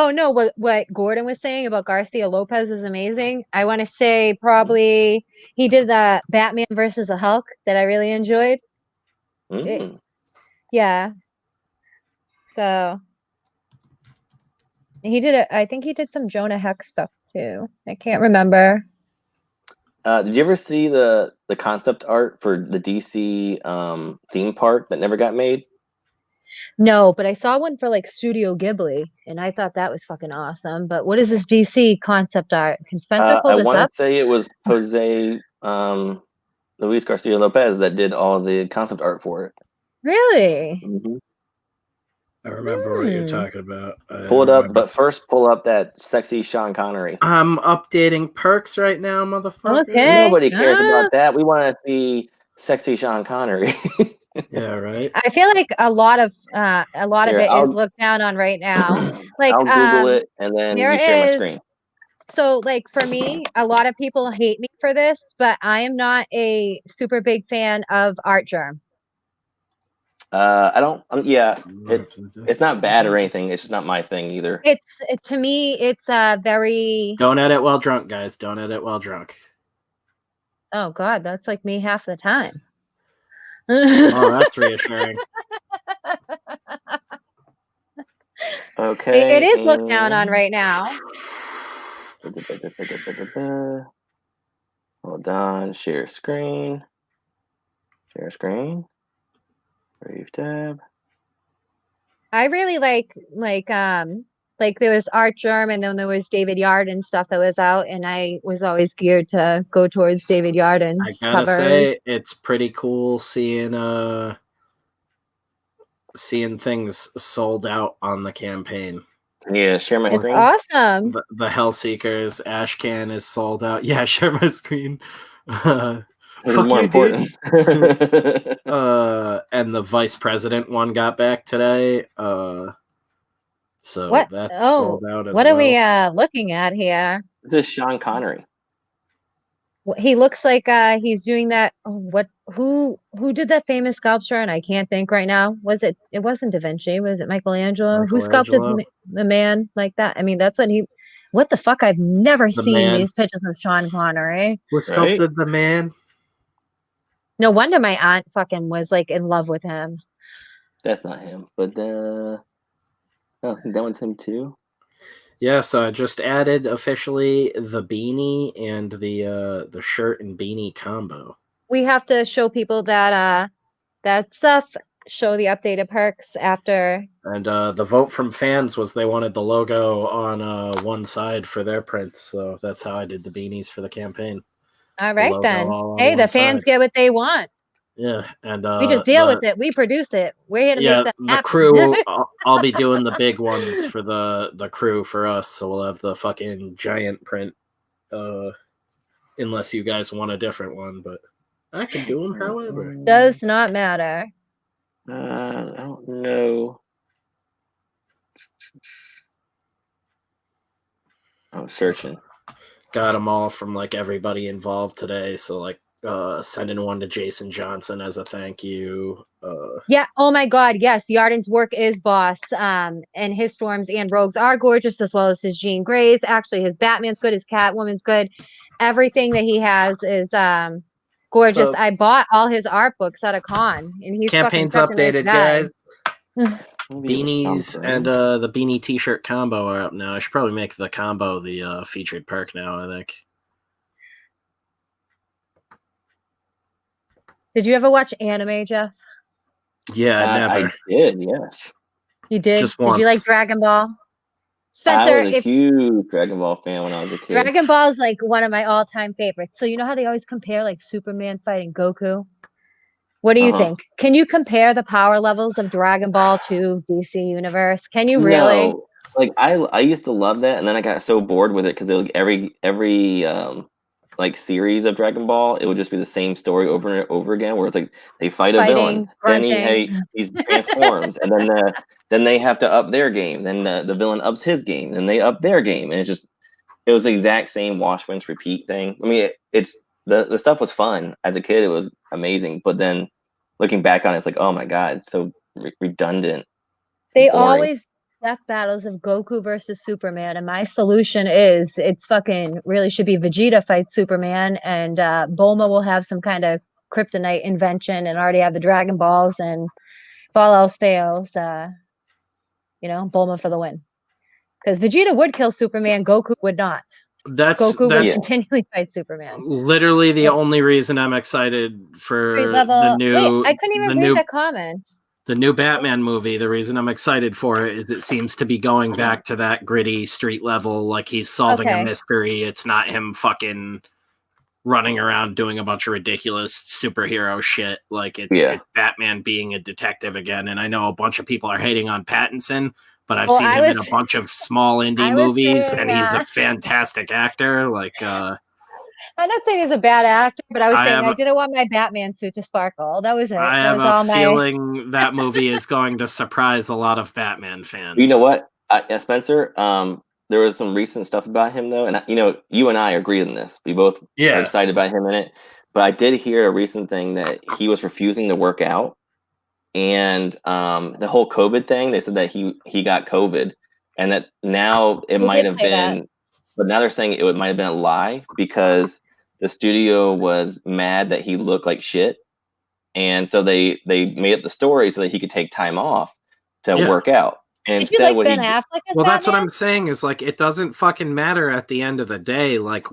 what Gordon was saying about Garcia Lopez is amazing. I want to say probably he did the Batman versus the Hulk that I really enjoyed. Yeah. So he did it. I think he did some Jonah Hex stuff too. I can't remember. Did you ever see the concept art for the DC theme park that never got made? No, but I saw one for like Studio Ghibli, and I thought that was fucking awesome. But what is this DC concept art? Can Spencer pull this up? I want to say it was Jose Luis Garcia Lopez that did all the concept art for it. Really? Mm-hmm. I remember what you're talking about. Pull it up, but first pull up that sexy Sean Connery. I'm updating perks right now, motherfucker. Okay. Nobody cares about that. We want to see sexy Sean Connery. Yeah, right. I feel like a lot of it is looked down on right now. Like I'll Google it and then you share my screen. So, like, for me, a lot of people hate me for this, but I am not a super big fan of Art Germ. I don't. It's not bad or anything. It's just not my thing either. To me, it's very. Don't edit while drunk, guys. Don't edit while drunk. Oh God, that's like me half the time. Oh, that's reassuring. Okay. It is looked down on right now. Hold on. Share screen. Share screen. Brave tab. I really like there was Art Germ and then there was David Yardin stuff that was out, and I was always geared to go towards David Yardin's I gotta covers. say, it's pretty cool seeing things sold out on the campaign. Yeah, share my screen. Awesome. The Hellseekers Ashcan is sold out. Yeah, share my screen. Fuck more important. And the vice president one got back today. So that's sold out as well. What are we looking at here? This is Sean Connery. He looks like he's doing that. Who did that famous sculpture? And I can't think right now. It wasn't Da Vinci. Was it Michelangelo? Who sculpted the man like that? I mean, that's what the fuck? I've never seen these pictures of Sean Connery. Who sculpted the man? No wonder my aunt fucking was like in love with him. That's not him, but I think that one's him too. Yeah, so I just added officially the beanie and the shirt and beanie combo. We have to show people that stuff. Show the updated perks after. And the vote from fans was they wanted the logo on one side for their prints, so that's how I did the beanies for the campaign. All right then. Hey, the fans get what they want. Yeah, and we just deal with it. We produce it. We're here to make that happen. The crew. I'll be doing the big ones for the crew for us. So we'll have the fucking giant print. Unless you guys want a different one, but I can do them however. Does not matter. I don't know. I'm searching. Got them all from like everybody involved today. So like. Sending one to Jason Johnson as a thank you. Yeah. Oh my God. Yes. Yardin's work is boss. And his Storms and Rogues are gorgeous, as well as his Jean Greys. Actually, his Batman's good. His Catwoman's good. Everything that he has is gorgeous. I bought all his art books at a con, and he's campaign's updated, guys. Beanies and the beanie t-shirt combo are up now. I should probably make the combo the featured perk now, I think. Did you ever watch anime, Jeff? Yeah, never. I did, yes. You did? Just once. Did you like Dragon Ball? Spencer, I was a huge Dragon Ball fan when I was a kid. Dragon Ball is like one of my all-time favorites. So you know how they always compare like Superman fighting Goku? What do you think? Can you compare the power levels of Dragon Ball to DC Universe? Can you really? No. Like I used to love that, and then I got so bored with it because like every like series of Dragon Ball, it would just be the same story over and over again, where it's like they fight a villain, then he transforms, and then they have to up their game, then the villain ups his game, then they up their game, and it was the exact same wash, rinse, repeat thing. I mean, it's the stuff was fun as a kid, it was amazing, but then looking back on it, it's like, oh my God, it's so redundant. They always death battles of Goku versus Superman, and my solution is it's fucking really should be Vegeta fights Superman, and Bulma will have some kind of kryptonite invention and already have the Dragon Balls, and if all else fails, Bulma for the win. Because Vegeta would kill Superman, Goku would not. Goku would continually fight Superman. Literally the only reason I'm excited for the new. Wait, I couldn't even read that comment. The new Batman movie, the reason I'm excited for it is it seems to be going back to that gritty street level, like he's solving a mystery. It's not him fucking running around doing a bunch of ridiculous superhero shit. Like it's Batman being a detective again. And I know a bunch of people are hating on Pattinson, but I've seen him in a bunch of small indie movies, and he's a fantastic actor. Like, I'm not saying he's a bad actor, but I was saying I didn't want my Batman suit to sparkle. That was it. I have a feeling that movie is going to surprise a lot of Batman fans. You know what, Spencer? There was some recent stuff about him though, and you and I agree on this. We both are excited about him in it. But I did hear a recent thing that he was refusing to work out, and the whole COVID thing. They said that he got COVID, and that now it might have been, but now they're saying it might have been a lie because the studio was mad that he looked like shit, and so they made up the story so that he could take time off to work out. And did you like Ben Affleck as Well, Batman? that's what I'm saying is like it doesn't fucking matter at the end of the day. Like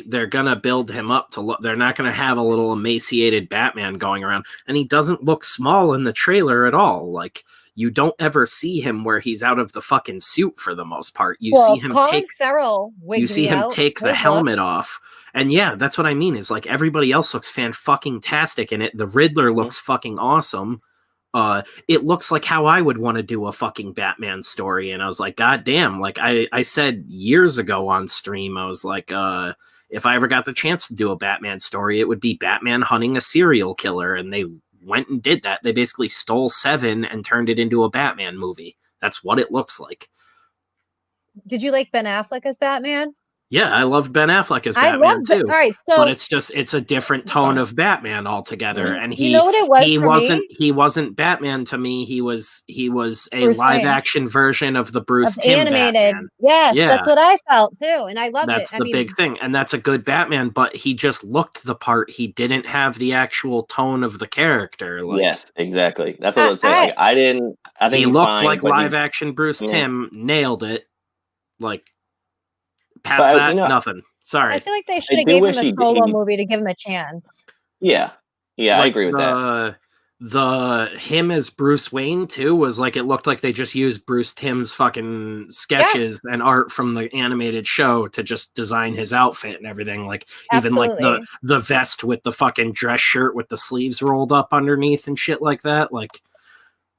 they're gonna build him up to look. They're not gonna have a little emaciated Batman going around, and he doesn't look small in the trailer at all. Like you don't ever see him where he's out of the fucking suit for the most part. You see him take the helmet off. And yeah, that's what I mean is like everybody else looks fan-fucking-tastic in it. The Riddler looks fucking awesome. It looks like how I would want to do a fucking Batman story. And I was like, God damn, like I said years ago on stream, I was like, if I ever got the chance to do a Batman story, it would be Batman hunting a serial killer. And they went and did that. They basically stole Seven and turned it into a Batman movie. That's what it looks like. Did you like Ben Affleck as Batman? Yeah, I loved Ben Affleck as Batman too. All right, so but it's a different tone of Batman altogether. And you know what it was he wasn't Batman to me. He was a Bruce live Wayne. Action version of the Bruce Timm animated. Batman. Yes, that's what I felt too, and I loved it. That's the big thing, and that's a good Batman. But he just looked the part. He didn't have the actual tone of the character. Like, yes, exactly. That's what I was saying. Like, I think he looked like live action Bruce Timm. Nailed it. Like. Past that, nothing. Sorry. I feel like they should have given him a solo movie to give him a chance. Yeah. Yeah, I agree with that. Him as Bruce Wayne, too, was like, it looked like they just used Bruce Timm's fucking sketches and art from the animated show to just design his outfit and everything. Like, even like the vest with the fucking dress shirt with the sleeves rolled up underneath and shit like that. Like,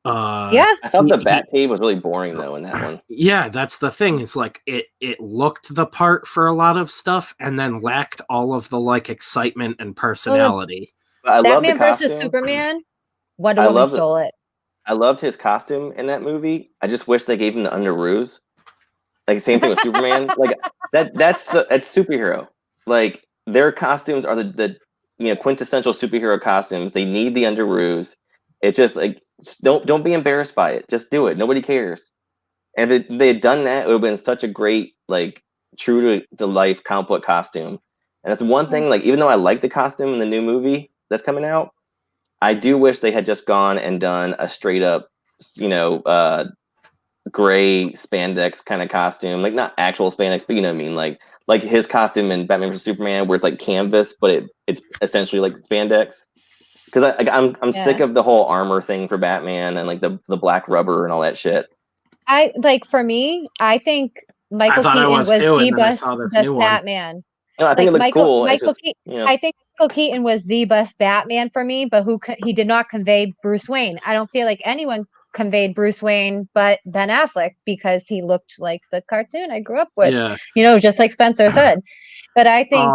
I thought the Batcave was really boring though in that one. Yeah, that's the thing. It's like it looked the part for a lot of stuff and then lacked all of the like excitement and personality. I Batman versus Superman. Wonder Woman stole it. I loved his costume in that movie. I just wish they gave him the underoos. Like same thing with Superman. Like that's superhero. Like their costumes are the quintessential superhero costumes. They need the underoos. It just like don't be embarrassed by it. Just do it. Nobody cares. And if they had done that, it would have been such a great, like, true to life comic book costume. And that's one thing, like, even though I like the costume in the new movie that's coming out, I do wish they had just gone and done a straight up, gray spandex kind of costume. Like, not actual spandex, but you know what I mean? Like his costume in Batman vs. Superman, where it's like canvas, but it's essentially like spandex. Because I'm sick of the whole armor thing for Batman and like the black rubber and all that shit. For me, I think Michael Keaton was the best Batman. No, I think it looks cool. I think Michael Keaton was the best Batman for me, but he did not convey Bruce Wayne. I don't feel like anyone conveyed Bruce Wayne but Ben Affleck because he looked like the cartoon I grew up with. Yeah. Just like Spencer said. But I think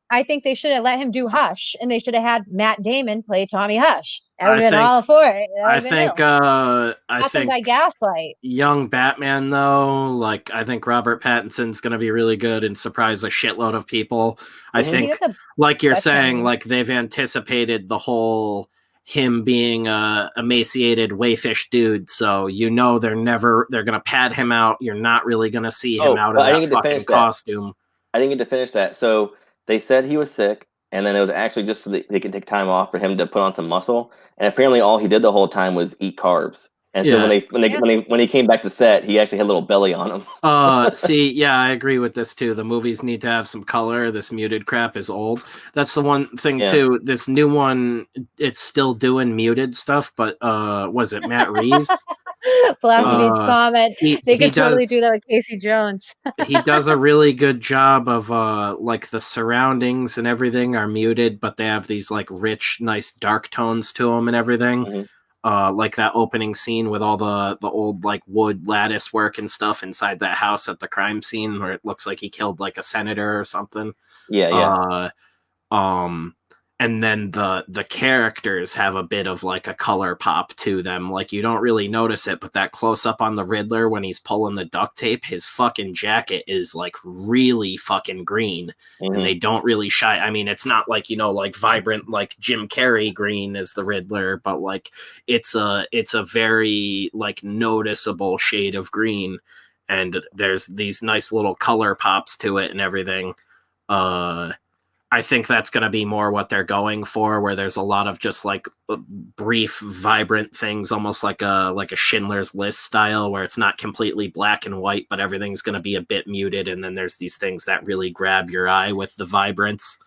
I think they should have let him do Hush, and they should have had Matt Damon play Tommy Hush. I would have been all for it. I think by Gaslight. Young Batman though, like I think Robert Pattinson's going to be really good and surprise a shitload of people. I think, like you're saying, like they've anticipated the whole him being a emaciated wayfish dude, so they're going to pad him out. You're not really going to see him out of that fucking costume. I didn't get to finish that. So they said he was sick, and then it was actually just so that they could take time off for him to put on some muscle. And apparently, all he did the whole time was eat carbs. And so when he came back to set, he actually had a little belly on him. I agree with this too. The movies need to have some color. This muted crap is old. That's the one thing too. This new one, it's still doing muted stuff, but was it Matt Reeves? Blaspheme's comment. They could totally do that with Casey Jones. He does a really good job of like the surroundings and everything are muted, but they have these like rich, nice dark tones to them and everything. like that opening scene with all the old like wood lattice work and stuff inside that house at the crime scene where it looks like he killed like a senator or something. Yeah. And then the characters have a bit of like a color pop to them. Like you don't really notice it, but that close up on the Riddler when he's pulling the duct tape, his fucking jacket is like really fucking green. And they don't really shy. I mean, it's not like, like vibrant, like Jim Carrey green as the Riddler, but like it's a very like noticeable shade of green. And there's these nice little color pops to it and everything. I think that's going to be more what they're going for, where there's a lot of just like brief, vibrant things, almost like a Schindler's List style, where it's not completely black and white, but everything's going to be a bit muted. And then there's these things that really grab your eye with the vibrance.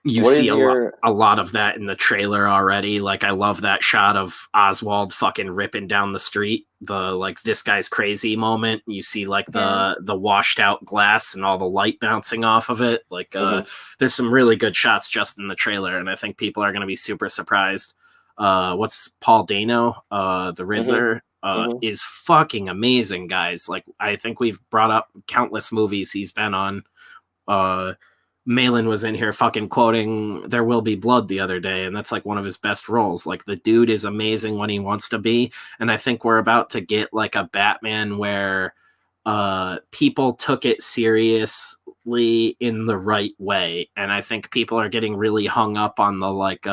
You see a lot of that in the trailer already. Like, I love that shot of Oswald fucking ripping down the street. The, like, this guy's crazy moment. You see, like, the washed out glass and all the light bouncing off of it. Like, there's some really good shots just in the trailer, and I think people are going to be super surprised. What's Paul Dano, the Riddler, is fucking amazing, guys. Like, I think we've brought up countless movies he's been on. Malin was in here fucking quoting There Will Be Blood the other day, and that's like one of his best roles. Like, the dude is amazing when he wants to be, and I think we're about to get like a Batman where people took it seriously in the right way, and I think people are getting really hung up on the like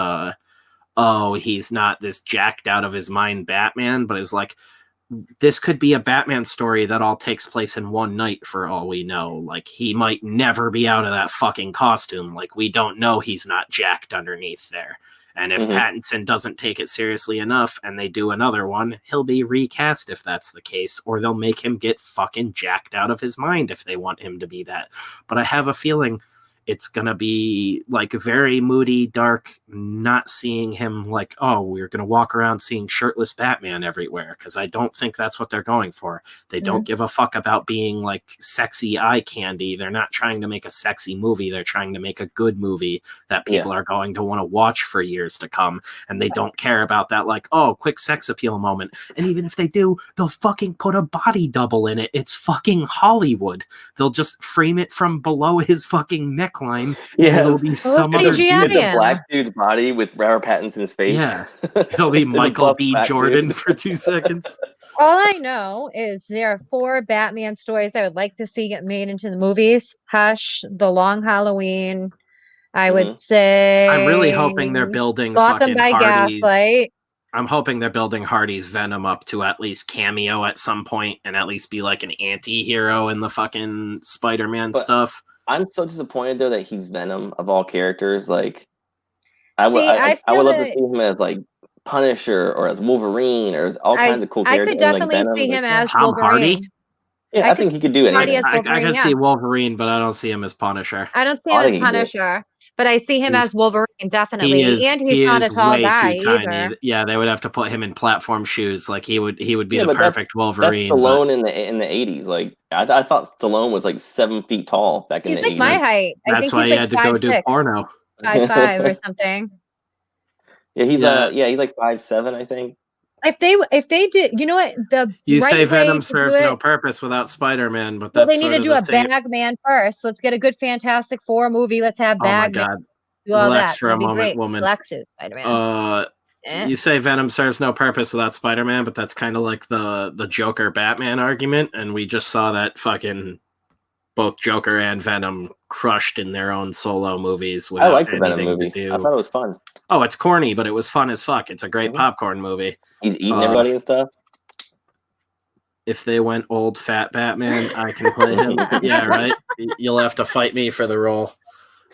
oh, he's not this jacked out of his mind Batman, but is like, this could be a Batman story that all takes place in one night for all we know. Like, he might never be out of that fucking costume. Like, we don't know he's not jacked underneath there. And if Pattinson doesn't take it seriously enough and they do another one, he'll be recast if that's the case, or they'll make him get fucking jacked out of his mind if they want him to be that. But I have a feeling it's going to be like very moody, dark, not seeing him like, oh, we're going to walk around seeing shirtless Batman everywhere. Because I don't think that's what they're going for. They don't give a fuck about being like sexy eye candy. They're not trying to make a sexy movie. They're trying to make a good movie that people are going to want to watch for years to come. And they don't care about that like, oh, quick sex appeal moment. And even if they do, they'll fucking put a body double in it. It's fucking Hollywood. They'll just frame it from below his fucking neckline. Yeah, it'll be some other dude. The black dude's body with Robert Pattinson's face. Yeah, it'll be Michael B. Jordan for 2 seconds. All I know is there are 4 Batman stories I would like to see get made into the movies. Hush, The Long Halloween. I would say. I'm really hoping they're building Gotham by Gaslight. I'm hoping they're building Hardy's Venom up to at least cameo at some point and at least be like an anti-hero in the fucking Spider-Man stuff. I'm so disappointed though that he's Venom of all characters. Like, I would love to see him as like Punisher or as Wolverine or as all kinds of cool characters. I could definitely see him as Tom Wolverine. Hardy? Yeah, I think he could do anything. I could see Wolverine, but I don't see him as Punisher. I don't see him as Punisher, but I see him as Wolverine, definitely. And he's not a tall guy either. Yeah, they would have to put him in platform shoes. Like, he would be the perfect Wolverine. That's Stallone in the 80s. Like, I thought Stallone was like 7 feet tall back in the 80s. He's like my height. That's why he had to go do porno. 5'5" or something. Yeah, he's like 5'7", I think. If they did, you know what? You say Venom serves no purpose without Spider-Man, but that's they need to do a Bagman first. Let's get a good Fantastic Four movie. Let's have Bagman. Oh my God. Do all Relax that. for a moment, woman. Spider-Man. You say Venom serves no purpose without Spider-Man, but that's kind of like the Joker Batman argument, and we just saw that fucking both Joker and Venom crushed in their own solo movies. I like the Venom movie. I thought it was fun. Oh, it's corny, but it was fun as fuck. It's a great popcorn movie. He's eating everybody and stuff. If they went old fat Batman, I can play him. Yeah, right? You'll have to fight me for the role.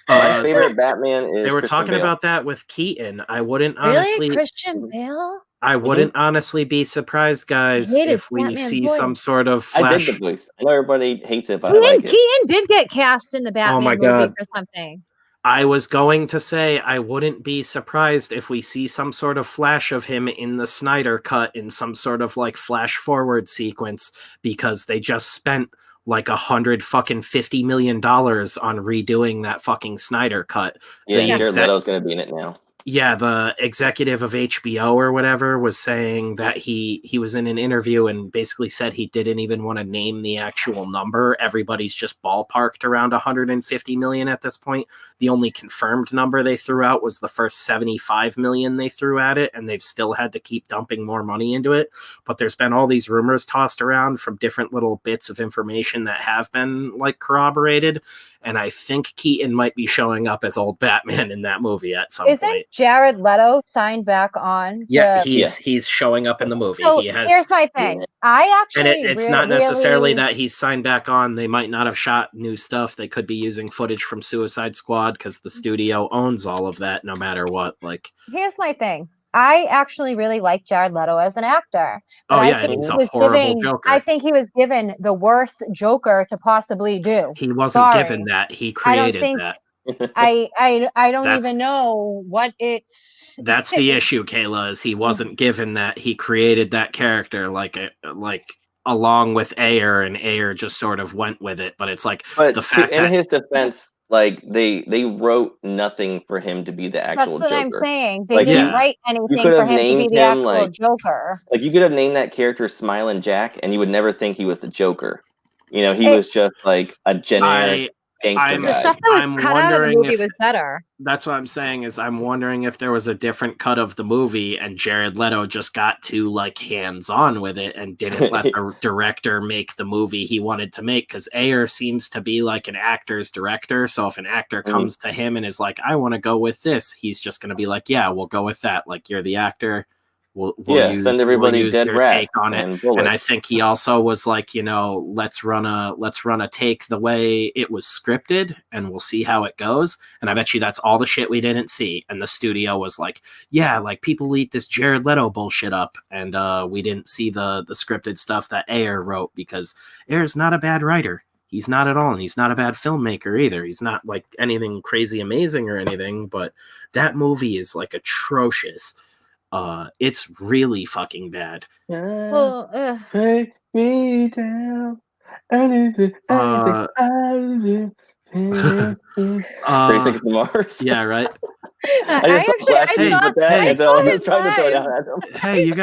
My favorite Batman is They were Christian talking Bale. about that with Keaton. I wouldn't honestly... Really? Christian Bale? I wouldn't honestly be surprised, guys, if we Batman see voice. some sort of Flash... I dig the voice. I know everybody hates it, but I like it. Keaton did get cast in the Batman movie for something. I was going to say I wouldn't be surprised if we see some sort of flash of him in the Snyder cut in some sort of like flash forward sequence, because they just spent like $150 million on redoing that fucking Snyder cut. Yeah, Jared Leto's going to be in it now. Yeah, the executive of HBO or whatever was saying that he was in an interview and basically said he didn't even want to name the actual number. Everybody's just ballparked around 150 million at this point. The only confirmed number they threw out was the first 75 million they threw at it, and they've still had to keep dumping more money into it. But there's been all these rumors tossed around from different little bits of information that have been like corroborated. And I think Keaton might be showing up as old Batman in that movie at some point. Jared Leto signed back on? He's showing up in the movie. So here's my thing. I actually, and it's not necessarily that he's signed back on. They might not have shot new stuff. They could be using footage from Suicide Squad because the studio owns all of that, no matter what. Like, here's my thing. I actually really like Jared Leto as an actor. He's a horrible Joker. I think he was given the worst Joker to possibly do. He wasn't given that. He created that. I don't even know what it. That's the issue, Kayla. Is he wasn't given that. He created that character like along with Ayer, and Ayer just sort of went with it. But it's like the fact in his defense. Like they wrote nothing for him to be the actual Joker. That's what I'm saying. They didn't write anything for him to be the actual Joker. Like you could have named that character Smiling Jack, and you would never think he was the Joker. You know, he was just like a generic gangster guy. The stuff that was cut out of the movie was better. That's what I'm saying. Is I'm wondering if there was a different cut of the movie, and Jared Leto just got too like hands on with it and didn't let the director make the movie he wanted to make. Because Ayer seems to be like an actor's director, so if an actor comes to him and is like, "I want to go with this," he's just going to be like, "Yeah, we'll go with that." Like you're the actor. We'll send everybody dead rat take on it. And I think he also was like, you know, let's run a take the way it was scripted, and we'll see how it goes. And I bet you that's all the shit we didn't see. And the studio was like, yeah, like people eat this Jared Leto bullshit up, and we didn't see the scripted stuff that Ayer wrote, because Ayer's not a bad writer. He's not at all, and he's not a bad filmmaker either. He's not like anything crazy amazing or anything, but that movie is like atrocious. It's really fucking bad. Take me down. Anything I do. 36 to Mars. Yeah, right. I You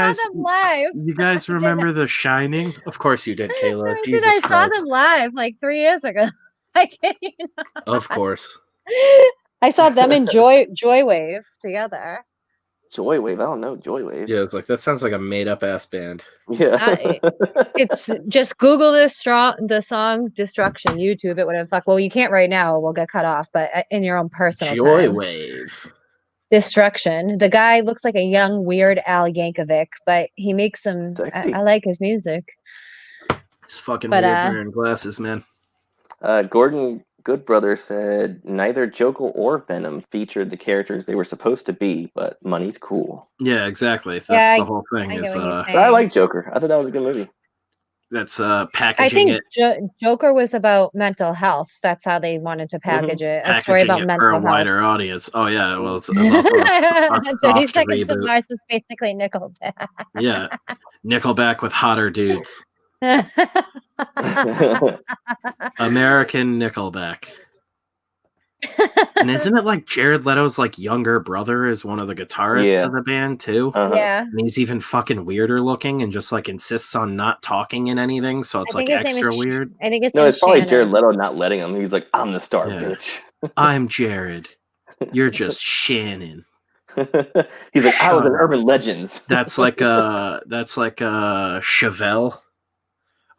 guys remember The Shining? Of course you did, Kayla. Jesus I Christ. saw them live like 3 years ago. I can't even know. Of course. I saw them in Joywave together. Joywave? I don't know Joywave. Yeah, it's like that sounds like a made-up ass band. Yeah, it's just Google the song "Destruction," YouTube it, whatever the fuck. Well, you can't right now; we'll get cut off. But in your own personal Joywave. Destruction. The guy looks like a young Weird Al Yankovic, but he makes some. I like his music. He's fucking weird wearing glasses, man. Gordon Goodbrother said neither Joker or Venom featured the characters they were supposed to be, but money's cool. Yeah, exactly. That's the whole thing. I like Joker. I thought that was a good movie. That's packaging it. I think Joker was about mental health. That's how they wanted to package it. A story about mental health for a wider audience. Oh yeah, well, it's also a 30 Seconds reboot. to Mars is basically Nickelback. Yeah, Nickelback with hotter dudes. American Nickelback. And isn't it like Jared Leto's like younger brother is one of the guitarists of the band too? Yeah. And he's even fucking weirder looking and just like insists on not talking in anything, so it's like extra weird. I think it's probably Jared Leto not letting him. He's like, I'm the star, bitch. I'm Jared. You're just Shannon. He's like, I was an Urban Legends. That's like Chevelle.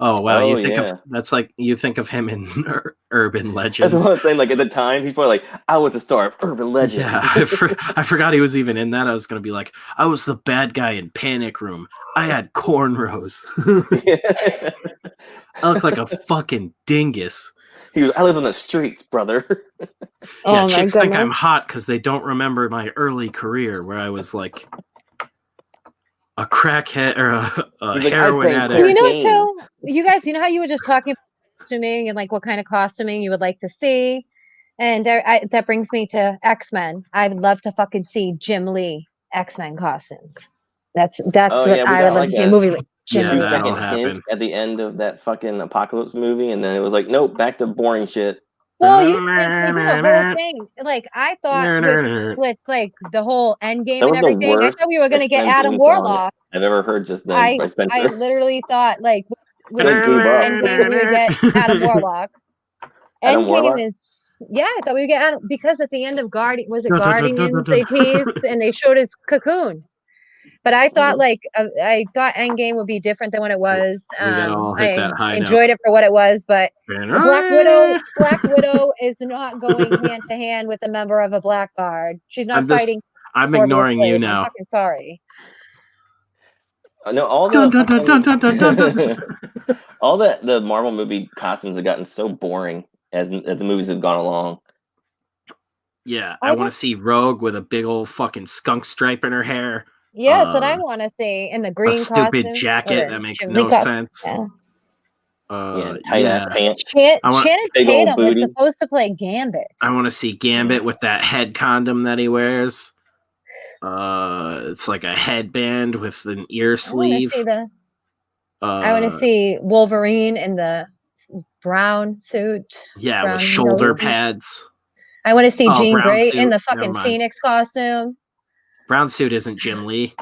Oh wow! You think of him in Urban Legends. That's what I'm saying. Like at the time, he's probably like, "I was the star of Urban Legends." Yeah, I forgot he was even in that. I was gonna be like, "I was the bad guy in Panic Room. I had cornrows. I look like a fucking dingus." He was, I live on the streets, brother. Yeah, chicks think I'm hot because they don't remember my early career where I was like a crackhead or a heroin addict. You know, so you guys, you know how you were just talking about costuming and like what kind of costuming you would like to see, and that brings me to X-Men. I would love to fucking see Jim Lee X-Men costumes. That's what I would love to see a movie like Jim Lee. 2-second hint at the end of that fucking Apocalypse movie, and then it was like, nope, back to boring shit. Well, they did a whole thing. Like I thought with like the whole end game and everything, I thought we were gonna get Adam Warlock. I've ever heard just then. I literally thought like with Endgame we would get Adam Warlock. Endgame is I thought we would get Adam because at the end of Guardians they teased and they showed his cocoon. But I thought I thought Endgame would be different than what it was. I enjoyed it for what it was, but Black Widow is not going hand to hand with a member of a Blackguard. She's not fighting. I'm ignoring you now. I'm fucking sorry. No, all the Marvel movie costumes have gotten so boring as the movies have gone along. Yeah, I want to see Rogue with a big old fucking skunk stripe in her hair. Yeah, that's what I want to see in the green stupid costume. jacket that makes no sense. Tight ass pants. Channing Tatum was supposed to play Gambit. I want to see Gambit with that head condom that he wears. It's like a headband with an ear sleeve. I want to see Wolverine in the brown suit. Yeah, with shoulder pads. I want to see Jean Grey in the fucking Phoenix costume. Brown suit isn't Jim Lee.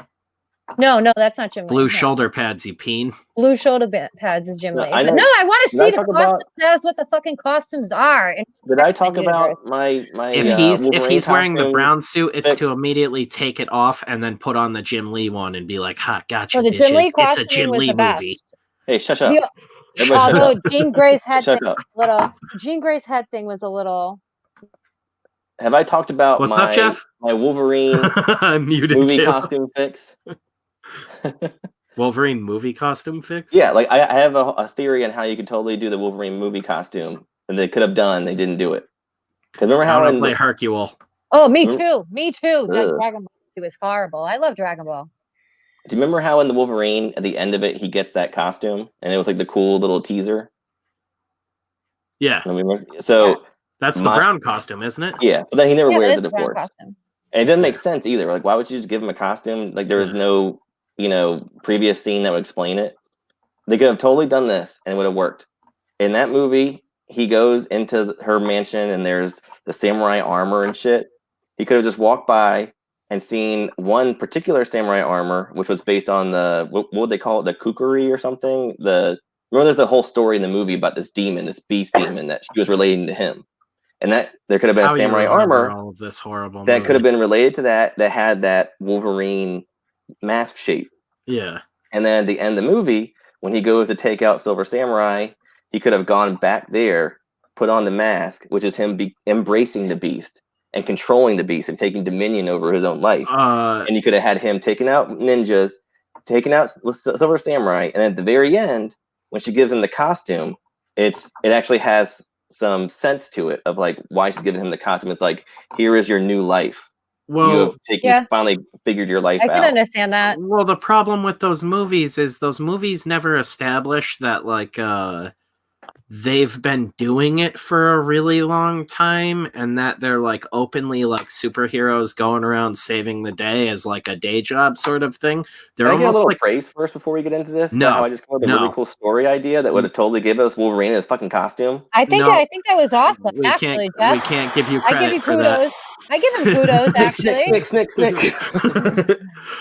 No, that's not Jim Lee. Blue shoulder pads, you peen. Blue shoulder pads is Jim Lee. But no, I want to see the costumes. That's what the fucking costumes are. Did I talk about my if he's wearing the brown suit, it's to immediately take it off and then put on the Jim Lee one and be like, "Ha, gotcha, bitches. It's a Jim Lee movie." Hey, shut up. Although Jean Grey's head Jean Grey's head thing was a little. Have I talked about my Wolverine movie costume fix? Wolverine movie costume fix? Yeah, like I have a theory on how you could totally do the Wolverine movie costume, and they could have done. They didn't do it. Because remember how I play Hercule? Oh, me too. That Dragon Ball was horrible. I love Dragon Ball. Do you remember how in the Wolverine at the end of it he gets that costume, and it was like the cool little teaser? Yeah. So. That's the brown costume, isn't it? Yeah, but then he never wears it, of course. And it doesn't make sense either. Like, why would you just give him a costume? Like, there was no, previous scene that would explain it. They could have totally done this, and it would have worked. In that movie, he goes into her mansion, and there's the samurai armor and shit. He could have just walked by and seen one particular samurai armor, which was based on what would they call it? The kukuri or something? Remember, there's the whole story in the movie about this demon, this beast demon, that she was relating to him. And that there could have been a samurai armor all of this horrible that could have been related to that had that Wolverine mask shape. Yeah. And then at the end of the movie, when he goes to take out Silver Samurai, he could have gone back there, put on the mask, which is him embracing the beast and controlling the beast and taking dominion over his own life. And you could have had him taking out ninjas, taking out Silver Samurai, and at the very end, when she gives him the costume, it actually has some sense to it of like why she's giving him the costume. It's like, here is your new life. Well, you have finally figured your life out. I can understand that. Well, the problem with those movies is those movies never establish that like they've been doing it for a really long time and that they're like openly like superheroes going around saving the day as like a day job sort of thing. Can I get a little praise first before we get into this? No, how I just came up with a really cool story idea that would have totally given us Wolverine in his fucking costume. I think that was awesome. We can't give you credit. I give you kudos. I give him kudos, actually. Snick.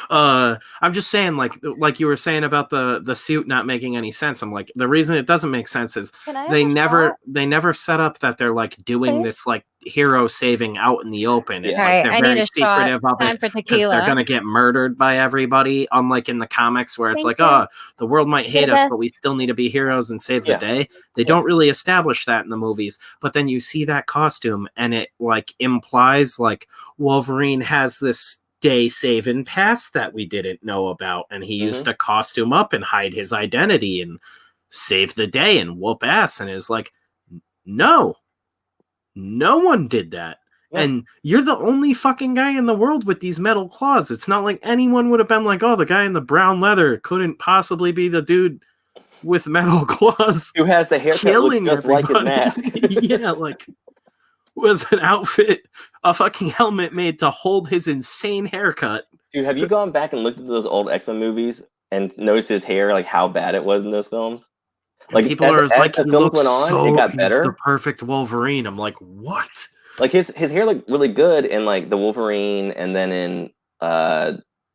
I'm just saying, like you were saying about the suit not making any sense. I'm like, the reason it doesn't make sense is they never set up that they're like doing this like hero saving out in the open. It's like they're very secretive of it because they're gonna get murdered by everybody. Unlike in the comics where it's the world might hate us, but we still need to be heroes and save the day. They don't really establish that in the movies. But then you see that costume and it like implies like Wolverine has this day saving past that we didn't know about, and he used to costume up and hide his identity and save the day and whoop ass, and is like, no one did that. And you're the only fucking guy in the world with these metal claws. It's not like anyone would have been like, oh, the guy in the brown leather couldn't possibly be the dude with metal claws who has the haircut killing just like his mask. Yeah, like was an outfit, a fucking helmet made to hold his insane haircut. Dude, have you gone back and looked at those old X-Men movies and noticed his hair, like how bad it was in those films? Like people are like, the films went on, it got better. He's the perfect Wolverine. I'm like, what? Like his hair looked really good in like the Wolverine, and then in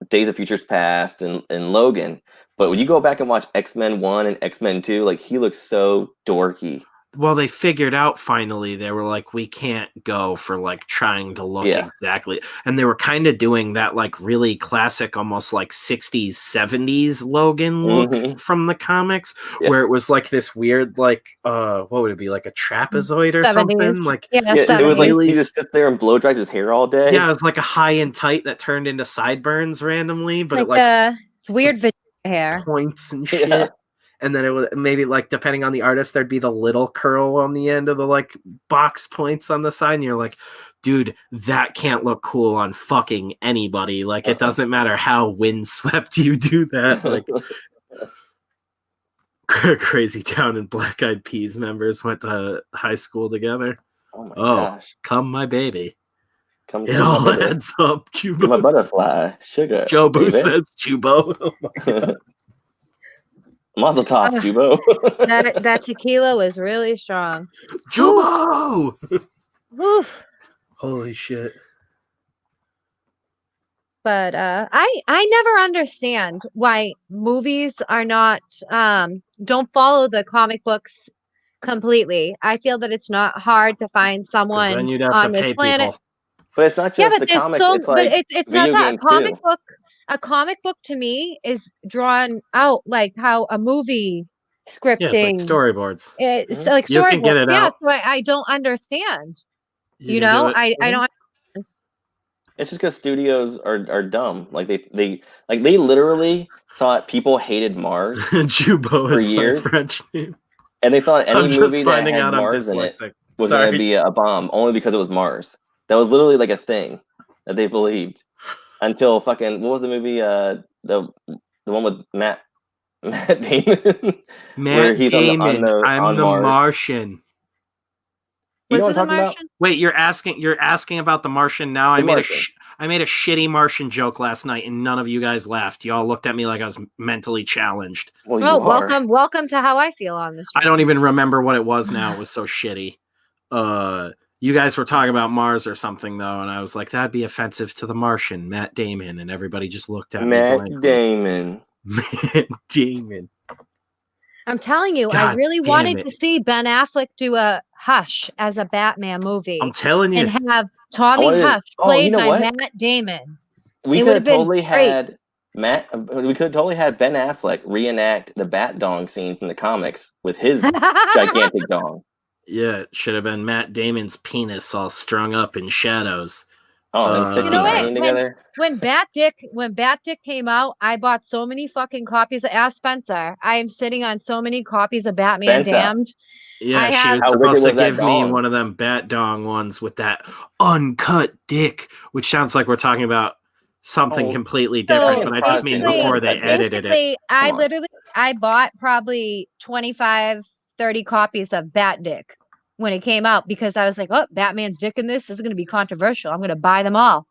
Days of Futures Past and Logan. But when you go back and watch X-Men 1 and X-Men 2, like he looks so dorky. Well, they figured out finally, they were like, we can't go for like trying to look exactly. And they were kind of doing that like really classic, almost like 60s, 70s Logan look from the comics, where it was like this weird, like, what would it be? Like a trapezoid or 70s. Something? Like, it was like he just sits there and blow dries his hair all day. Yeah, it was like a high and tight that turned into sideburns randomly, but like, it's weird hair. Points and shit. Yeah. And then it was maybe like, depending on the artist, there'd be the little curl on the end of the like box points on the side. And you're like, dude, that can't look cool on fucking anybody. Like, it doesn't matter how windswept you do that. Like, Crazy Town and Black Eyed Peas members went to high school together. Oh my gosh. Come my baby. It all adds up. Cubo. My butterfly. Sugar. Jobu says Jubo. Oh my God. Mazel tov, Jubo. that tequila was really strong. Jubo! Oof. Holy shit. But I never understand why movies are not don't follow the comic books completely. I feel that it's not hard to find someone then you'd have on to this pay planet. People. But it's not just the comics. It's like it's not that a comic book to me is drawn out like how a movie scripting. Yeah, it's like storyboards. It's like storyboards. You can get it out. So I don't understand. I don't. It's just because studios are dumb. Like they literally thought people hated Mars Jubo for is years, my French name. And they thought any movie that had Mars in it was going to be a bomb, only because it was Mars. That was literally like a thing that they believed until fucking, what was the movie? The one with Matt Damon. Matt Damon. I'm the Martian. You know what I'm talking about? Wait, you're asking about the Martian now? I made a shitty Martian joke last night, and none of you guys laughed. Y'all looked at me like I was mentally challenged. Well, welcome to how I feel on this. I don't even remember what it was now. It was so shitty. You guys were talking about Mars or something though, and I was like, that'd be offensive to the Martian, Matt Damon, and everybody just looked at me. Matt Damon. I'm telling you, I really wanted to see Ben Affleck do a Hush as a Batman movie. I'm telling you. And have Tommy Hush played by Matt Damon. We could have totally had Ben Affleck reenact the Bat Dong scene from the comics with his gigantic dong. Yeah, it should have been Matt Damon's penis all strung up in shadows. Oh, and 69 together. When Bat Dick came out, I bought so many fucking copies of Ask Spencer. I am sitting on so many copies of Batman Damned. Yeah, she was supposed to give me one of them Bat Dong ones with that uncut dick, which sounds like we're talking about something completely different, but I just mean before they edited it. I bought probably 25, 30 copies of Bat Dick when it came out because I was like, oh, Batman's dick in this is going to be controversial. I'm going to buy them all.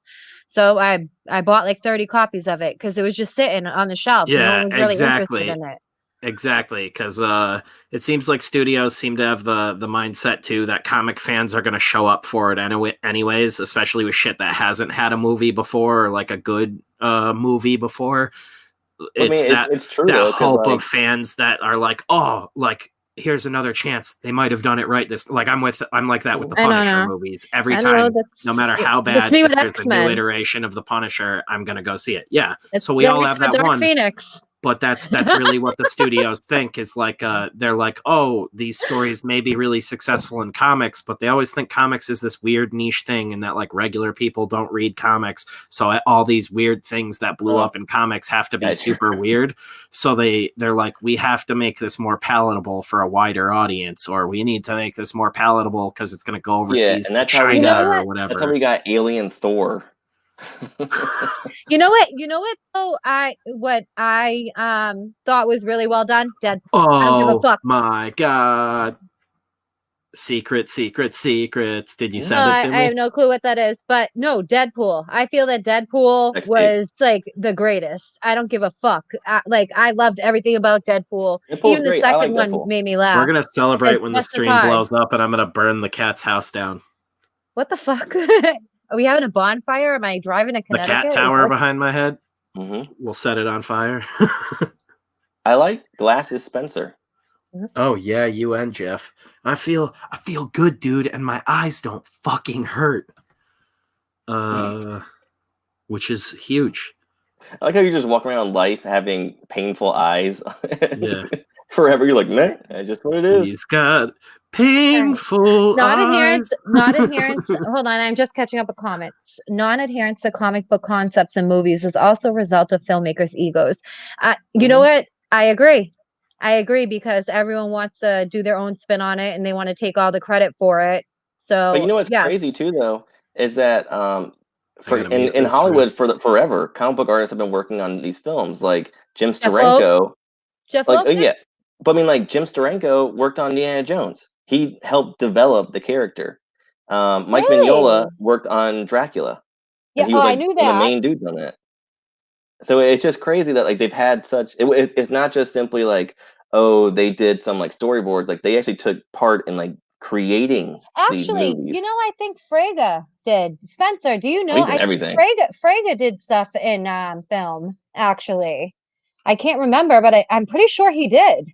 So I bought like 30 copies of it because it was just sitting on the shelf. Yeah, no one was really interested in it. Exactly, because it seems like studios seem to have the mindset too that comic fans are going to show up for it anyways, especially with shit that hasn't had a movie before or like a good movie before. It's true, that hope of fans that are like, oh, like here's another chance. They might have done it right. I'm like that with the Punisher movies. Every time, no matter how bad, if there's a new iteration of the Punisher, I'm gonna go see it. Yeah. So we all have that one. Phoenix. But that's really what the studios think is like. They're like, oh, these stories may be really successful in comics, but they always think comics is this weird niche thing, and that like regular people don't read comics. So all these weird things that blew up in comics have to be super weird. So they're like, we have to make this more palatable for a wider audience, or we need to make this more palatable because it's going to go overseas to China or whatever. That's how we got Alien Thor. You know what though, I thought was really well done. Deadpool. Oh my god. Secrets. Did you send No, it to me? I have no clue what that is, but no, Deadpool. I feel that Deadpool was like the greatest. I don't give a fuck. I loved everything about Deadpool. Deadpool's Even the great. I like second one Deadpool. made me laugh. We're gonna celebrate when the Just as stream hard. blows up, and I'm gonna burn the cat's house down. What the fuck? Are we having a bonfire? Am I driving to The Connecticut? cat tower behind my head. Mm-hmm. We'll set it on fire. I like Glasses Spencer. Oh yeah, you and Jeff. I feel good, dude, and my eyes don't fucking hurt. Which is huge. I like how you just walk around life having painful eyes. Yeah. Forever, you're like, man, that's just what it is. He's got painful eyes. Non-adherence. Hold on, I'm just catching up with comments. Non-adherence to comic book concepts and movies is also a result of filmmakers' egos. You know what? I agree because everyone wants to do their own spin on it and they want to take all the credit for it. So, but you know what's crazy too, though, is that in Hollywood forever, comic book artists have been working on these films, like Jim Steranko. Jeff But I mean, like Jim Steranko worked on Indiana Jones. He helped develop the character. Mike Mignola worked on Dracula. Yeah, he was I knew that. The main dude on that. So it's just crazy that like they've had such. It's not just simply like, oh, they did some like storyboards. Like they actually took part in like creating these movies. You know, I think Frege did. Spencer, do you know? Everything. Frege did stuff in film. Actually, I can't remember, but I'm pretty sure he did.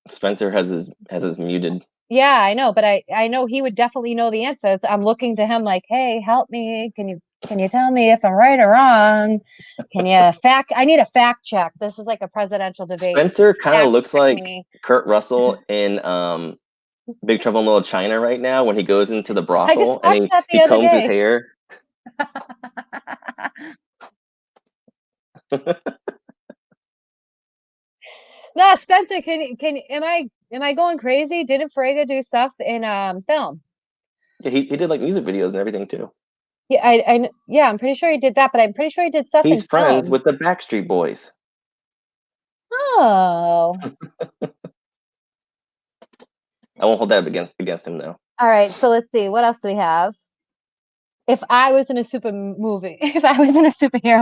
Spencer has his muted. Yeah, I know, but I know he would definitely know the answers. I'm looking to him like, hey, help me. Can you tell me if I'm right or wrong? I need a fact check. This is like a presidential debate. Spencer kind of looks like Kurt Russell in Big Trouble in Little China right now when he goes into the brothel and he combs his hair. No, Spencer, am I going crazy? Didn't Frege do stuff in film? Yeah, he did like music videos and everything too. Yeah, I'm pretty sure he did that, but I'm pretty sure he did stuff in film. He's friends with the Backstreet Boys. Oh. I won't hold that up against him though. All right, so let's see. What else do we have? If I was in a superhero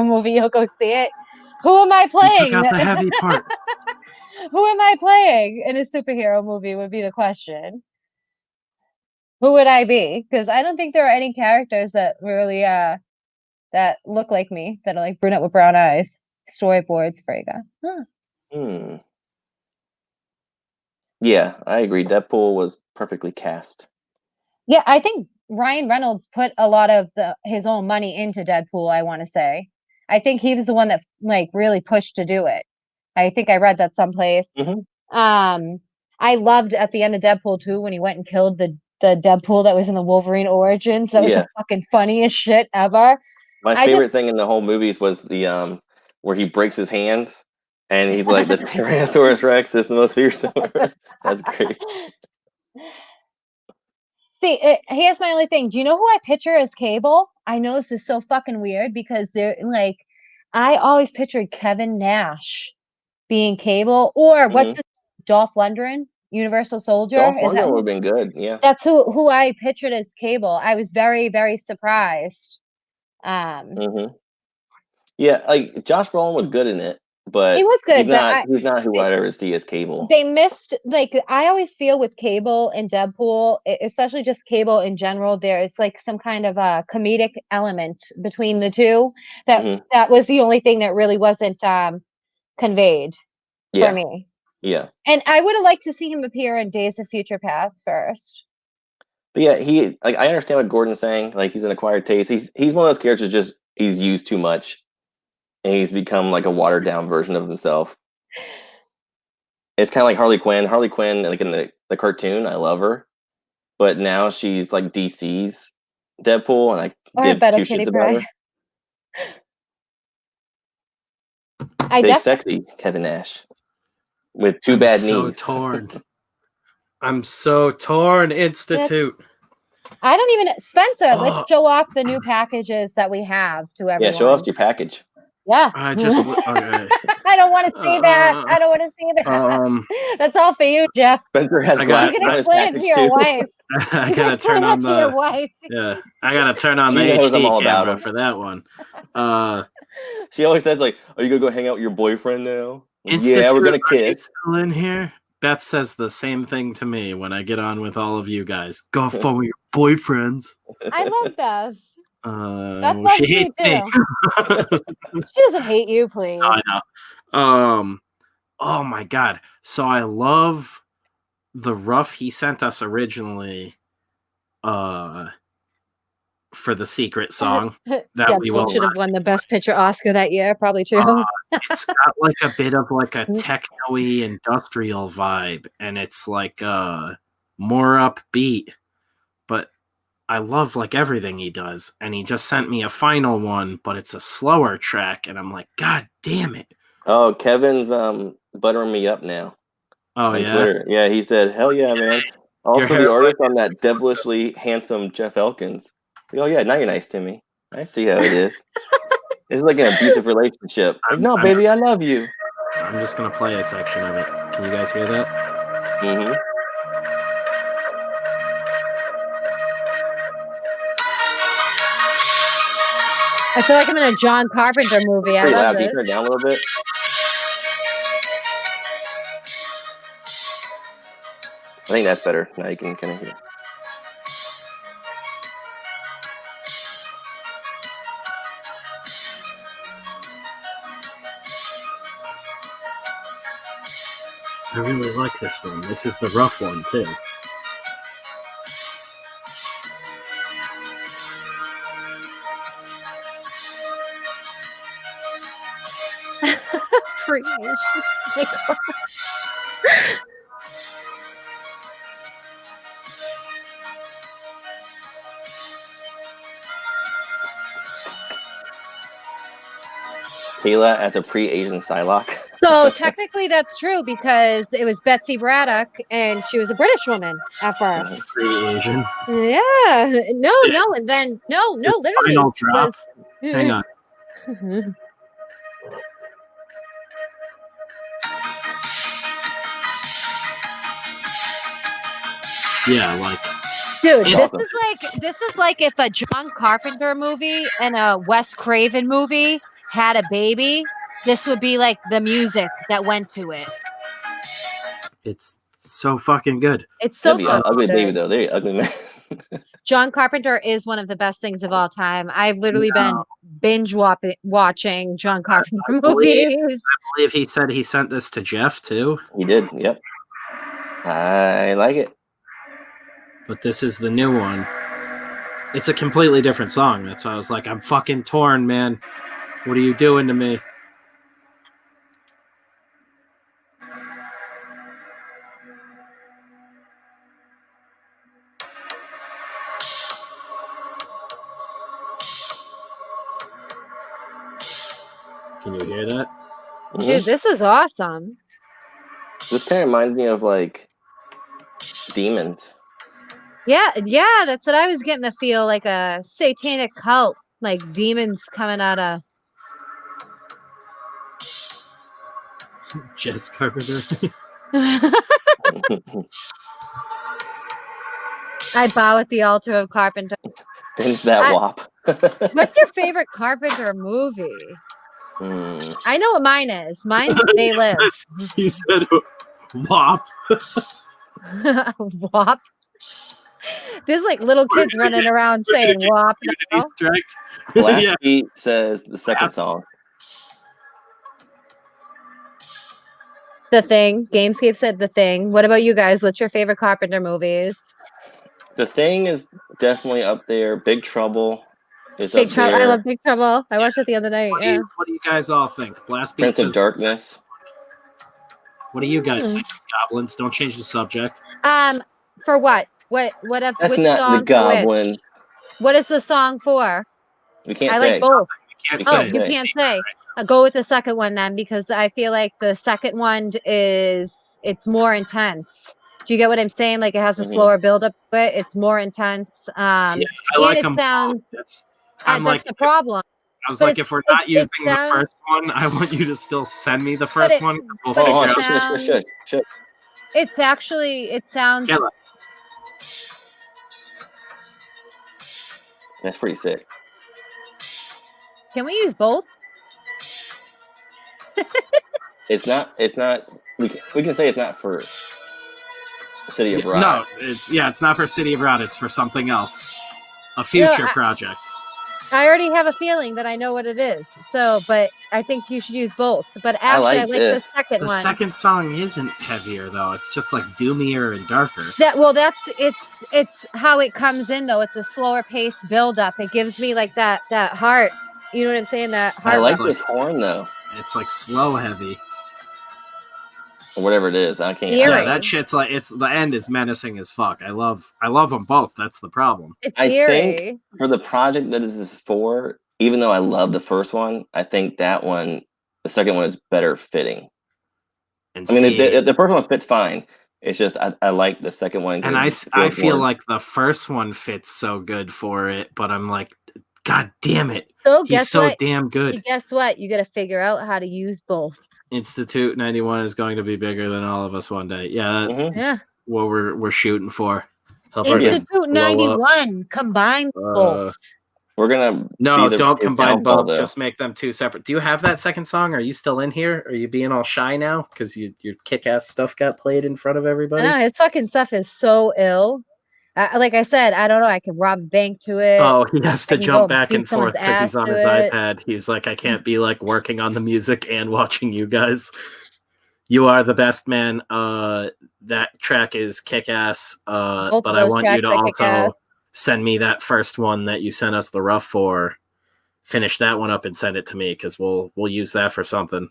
movie, you'll go see it. Who am I playing? You took out the heavy part. Who am I playing in a superhero movie would be the question. Who would I be? Because I don't think there are any characters that really that look like me, that are like brunette with brown eyes. Storyboards, Frege. Yeah, I agree. Deadpool was perfectly cast. Yeah, I think Ryan Reynolds put a lot of his own money into Deadpool, I want to say. I think he was the one that like really pushed to do it. I think I read that someplace. I loved at the end of Deadpool 2 when he went and killed the Deadpool that was in the Wolverine Origins. That was the fucking funniest shit ever. My favorite thing in the whole movies was the where he breaks his hands and he's like, the Tyrannosaurus Rex is the most fearsome. That's great. See, here's my only thing. Do you know who I picture as Cable? I know this is so fucking weird because they're like, I always pictured Kevin Nash being Cable, or what's Dolph Lundgren, Universal Soldier. Dolph Lundgren would have been good. Yeah, that's who I pictured as Cable. I was very, very surprised. Yeah, like Josh Brolin was good in it, but he was good. He's not who I'd ever see as Cable. They missed, like, I always feel with Cable and Deadpool, especially just Cable in general, there's like some kind of a comedic element between the two that was the only thing that really wasn't conveyed for me. Yeah, and I would have liked to see him appear in Days of Future Past first. But yeah, I understand what Gordon's saying. Like, he's an acquired taste. He's one of those characters he's used too much. And he's become like a watered down version of himself. It's kind of like Harley Quinn. Harley Quinn, like in the cartoon, I love her, but now she's like DC's Deadpool, and I give two shits about her. Big sexy Kevin Nash with two bad knees. So torn. I'm so torn. Institute. I don't even Spencer. Let's show off the new packages that we have to everyone. Yeah, show us your package. Yeah. I just okay. I don't want to see that. I don't want to see that. That's all for you, Jeff. Spencer has You can explain it to your wife. I gotta turn on your wife. Yeah, I gotta turn on She the knows I'm all HD about camera him. for that one. She always says like, "Are you gonna go hang out with your boyfriend now?" Institute, yeah, we're gonna kiss. Still in here? Beth says the same thing to me when I get on with all of you guys. Go have fun with your boyfriends. I love Beth. Beth Well, she hates me. She doesn't hate you, please. I know. Oh my god. So I love the rough he sent us originally for the secret song that we should have won the best picture Oscar that year. Probably true. It's got like a bit of like a techno-y industrial vibe, and it's like more upbeat, but I love like everything he does. And he just sent me a final one, but it's a slower track, and I'm like, God damn it. Oh, Kevin's buttering me up now. Oh, on yeah? Twitter. Yeah, he said, hell yeah, man. Also, the artist on that devilishly handsome Jeff Elkins. Oh, yeah, now you're nice to me. I see how it is. It's like an abusive relationship. Like, no, baby, I love you. I'm just going to play a section of it. Can you guys hear that? Mm-hmm. I feel like I'm in a John Carpenter movie. I love this. Can you turn it down a little bit? I think that's better. Now you can kind of hear. I really like this one. This is the rough one, too. Kayla as a pre-Asian Psylocke. So technically that's true because it was Betsy Braddock and she was a British woman at first. Pre-Asian. Yeah. No, and then literally. Final drop. Hang on. Yeah, like. Dude, this is like if a John Carpenter movie and a Wes Craven movie had a baby, this would be like the music that went to it. It's so fucking good. It's so good. Ugly baby though. They're ugly man. John Carpenter is one of the best things of all time. I've literally been binge watching John Carpenter movies. I believe he said he sent this to Jeff too. He did. Yep. I like it. But this is the new one. It's a completely different song. That's why I was like, I'm fucking torn, man. What are you doing to me? Can you hear that? Dude, this is awesome. This kind of reminds me of like Demons. Yeah, that's what I was getting to feel, like a satanic cult, like demons coming out of Jess Carpenter. I bow at the altar of Carpenter. Binge that WAP. What's your favorite Carpenter movie? I know what mine is. Mine's They Live. You said WAP. WAP. There's like little kids running around saying WAP. Last beat says the second song. The Thing. Gamescape said The Thing. What about you guys? What's your favorite Carpenter movies? The Thing is definitely up there. Big Trouble is Big up Trouble. there. I love Big Trouble. I watched it the other night. What do you guys all think? Blast Beat Prince of Darkness. What do you guys think? Goblins? Don't change the subject. For what? That's which not song the Goblin. What is the song for? We can't say. I like both. You can't say. You can't say. I'll go with the second one then, because I feel like the second one it's more intense. Do you get what I'm saying? Like it has a slower build up to it. It's more intense. I like them. Sounds. That's the problem. I was like, if we're not using the first one, I want you to still send me the first one. We'll figure out. It's actually, it sounds. Kayla. That's pretty sick. Can we use both? It's not. We can say it's not for City of Rod. No, it's not for City of Rod. It's for something else, a future project. I already have a feeling that I know what it is. So, but I think you should use both. But actually, I like the second one. The second song isn't heavier though. It's just like doomier and darker. It's how it comes in though. It's a slower pace build up. It gives me like that heart. You know what I'm saying? That heart. I like this horn though. It's like slow heavy. Or whatever it is, I can't. Yeah, that shit's like the end is menacing as fuck. I love them both. That's the problem. I think for the project that this is for, even though I love the first one, I think that one, the second one, is better fitting. And I mean, the first one fits fine. It's just I like the second one. And I feel like the first one fits so good for it, but I'm like, God damn it, he's so damn good. Guess what? You got to figure out how to use both. Institute 91 is going to be bigger than all of us one day. Yeah, that's what we're shooting for. Institute 91 combine both. We're gonna don't combine both. Though. Just make them two separate. Do you have that second song? Are you still in here? Are you being all shy now because your kick-ass stuff got played in front of everybody? No, his fucking stuff is so ill. Like I said, I don't know. I can rob a bank to it. Oh, he has to jump back and forth because he's on his iPad. He's like, I can't be like working on the music and watching you guys. You are the best, man. That track is kick-ass. But I want you to also send me that first one that you sent us the rough for. Finish that one up and send it to me because we'll use that for something.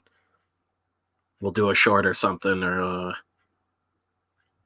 We'll do a short or something or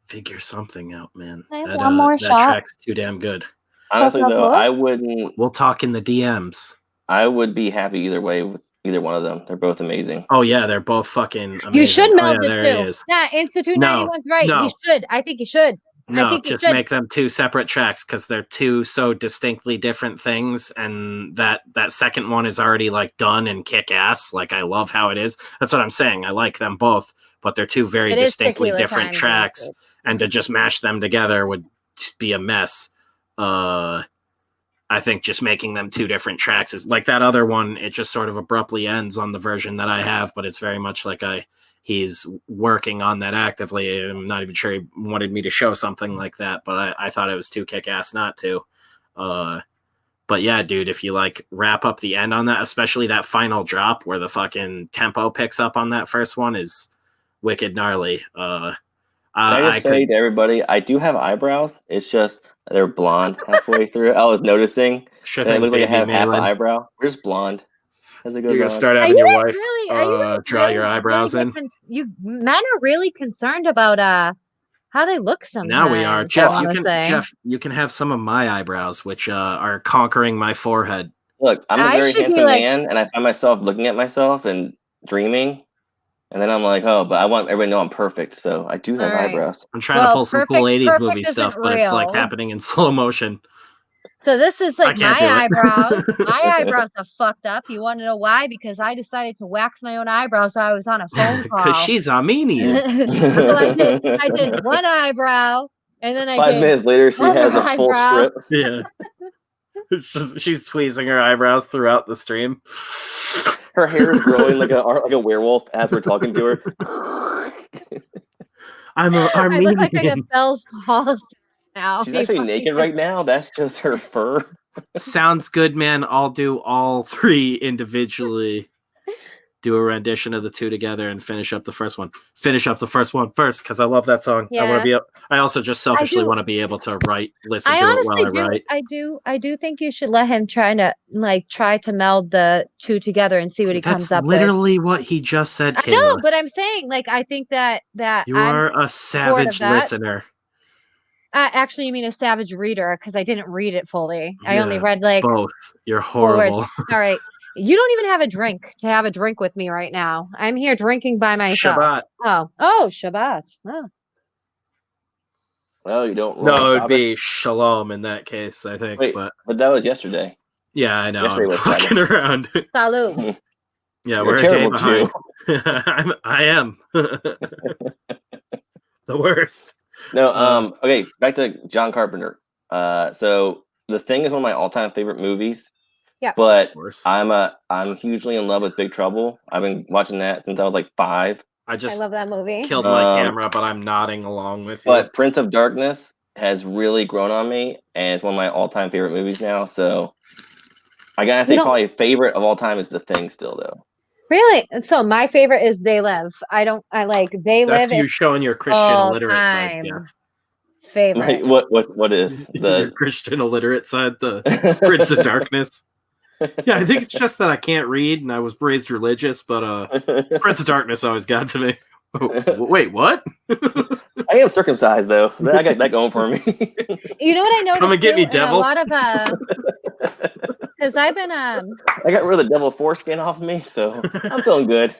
figure something out, man. That track's too damn good. Honestly, though, I wouldn't. We'll talk in the DMs. I would be happy either way with either one of them. They're both amazing. Oh yeah, they're both fucking amazing. You should meld it too. Yeah, Institute 91's right. You should. I think you should. No, just make them two separate tracks because they're two so distinctly different things, and that second one is already like done and kick ass. Like I love how it is. That's what I'm saying. I like them both, but they're two very distinctly different tracks. And to just mash them together would be a mess. I think just making them two different tracks is like that other one. It just sort of abruptly ends on the version that I have, but it's very much like he's working on that actively. I'm not even sure he wanted me to show something like that, but I thought it was too kick-ass not to. But yeah, dude, if you like wrap up the end on that, especially that final drop where the fucking tempo picks up on that first one is wicked gnarly. I say to everybody, I do have eyebrows. It's just they're blonde halfway through. I was noticing. It looks like I have half an eyebrow. We're just blonde. You're gonna start having your wife draw your eyebrows in. Men are really concerned about how they look sometimes. Now we are. Jeff, you can have some of my eyebrows, which are conquering my forehead. Look, I'm a very handsome man, and I find myself looking at myself and dreaming. And then I'm like, oh, but I want everybody to know I'm perfect, so I do have eyebrows. I'm trying to pull some cool 80s movie stuff, but it's like happening in slow motion. So this is like my eyebrows. My eyebrows are fucked up. You want to know why? Because I decided to wax my own eyebrows while I was on a phone call. Because she's Armenian. So I did one eyebrow, and then 5 minutes later, she has a full strip. Yeah. She's tweezing her eyebrows throughout the stream. Her hair is growing like a werewolf as we're talking to her. I'm an Armenian. I look like I got Bell's Halls now. She's actually naked right now. That's just her fur. Sounds good, man. I'll do all three individually. Do a rendition of the two together and finish up the first one. Finish up the first one first because I love that song. Yeah. I also just selfishly want to be able to listen to it while I write. I do think you should let him try to meld the two together and see what he comes up with. That's literally what he just said, Kayla. I know, but I'm saying I think that you are a savage listener. Actually, you mean a savage reader because I didn't read it fully. I only read both. You're horrible. All right. You don't even have a drink to have a drink with me right now. I'm here drinking by myself. Shabbat. Oh, Shabbat. Oh. Well, you don't. No, it would be Shalom in that case, I think. Wait, but that was yesterday. Yeah, I know. I'm fucking around. Salud. Yeah, we're a day behind. I am. The worst. No, okay, back to John Carpenter. So The Thing is one of my all-time favorite movies. Yeah. But I'm hugely in love with Big Trouble. I've been watching that since I was like 5. I love that movie. Killed my camera, but I'm nodding along with you. But Prince of Darkness has really grown on me, and it's one of my all-time favorite movies now. So I gotta say, probably favorite of all time is The Thing still, though. Really? So my favorite is They Live. I like They Live. That's you showing your Christian illiterate side. Yeah. Favorite. What is the Christian illiterate side? The Prince of Darkness. Yeah, I think it's just that I can't read and I was raised religious, but Prince of Darkness always got to me. Oh, wait, what? I am circumcised though. So I got that going for me. You know what I noticed? Come and get me, devil. A lot of because I've been I got rid of the devil foreskin off of me, so I'm feeling good.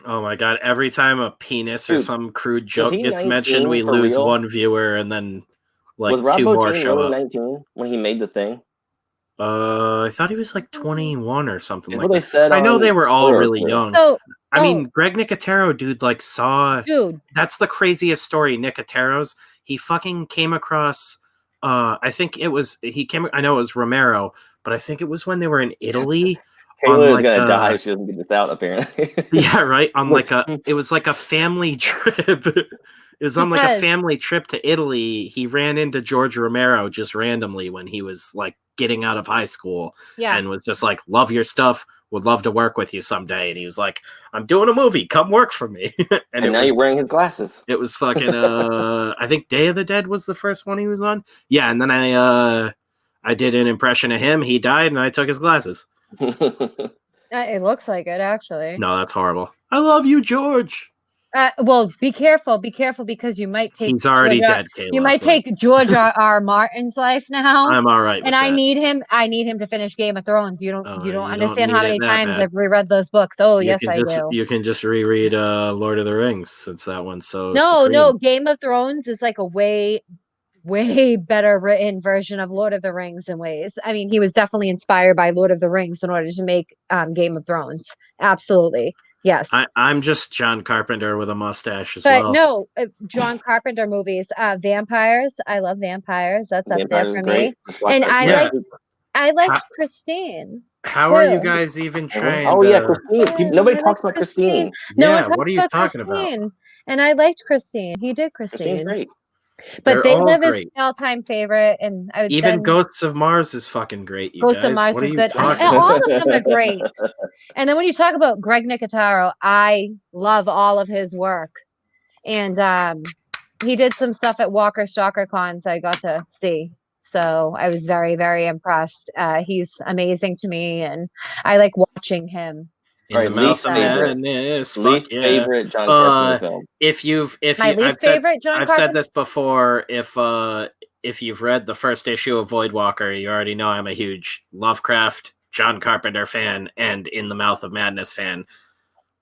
Oh my god! Every time a penis or some crude joke gets mentioned, we lose one viewer, and then like was 2 more show really up. 19 when he made The Thing? I thought he was like 21 or something like that. They said I know they were all really young. So, I mean, Greg Nicotero, dude, like that's the craziest story. Nicotero's. He fucking came across. I think it was I know it was Romero, but I think it was when they were in Italy. Kayla is gonna die if she doesn't get this out, apparently. Yeah, right. On it was like a family trip. It was on like a family trip to Italy. He ran into George Romero just randomly when he was like getting out of high school, and was just like, "Love your stuff. Would love to work with you someday." And he was like, "I'm doing a movie. Come work for me." and now you're wearing his glasses. It was fucking. I think Day of the Dead was the first one he was on. Yeah, and then I did an impression of him. He died, and I took his glasses. It looks like it, actually. No, that's horrible. I love you, George. Well, be careful, because you might take. He's already dead, Kayla. You might take George R. Martin's life now. I'm all right. And I need him. I need him to finish Game of Thrones. You don't understand how many times bad. I've reread those books. Oh, yes, I do. You can just reread Lord of the Rings since that one's so. No. Game of Thrones is like a way better written version of Lord of the Rings in ways. I mean, he was definitely inspired by Lord of the Rings in order to make Game of Thrones. Absolutely. Yes. I'm just John Carpenter with a mustache well. But no, John Carpenter movies, vampires. I love vampires. That's up there for me. And I like Christine. How are you guys even trying? Oh yeah, Christine. Nobody talks about Christine. Yeah, what are you talking about? And I liked Christine. He did Christine. Christine's great. But They Live is my all-time favorite, and I would even Ghosts of Mars is fucking great. Ghosts of Mars is good. All of them are great. And then when you talk about Greg Nicotero, I love all of his work, and he did some stuff at Walker Stalker Cons I got to see. So I was very, very impressed. He's amazing to me, and I like watching him. In the mouth of madness. Least favorite John Carpenter film. I've said this before. If you've read the first issue of Voidwalker, you already know I'm a huge Lovecraft, John Carpenter fan, and In the Mouth of Madness fan.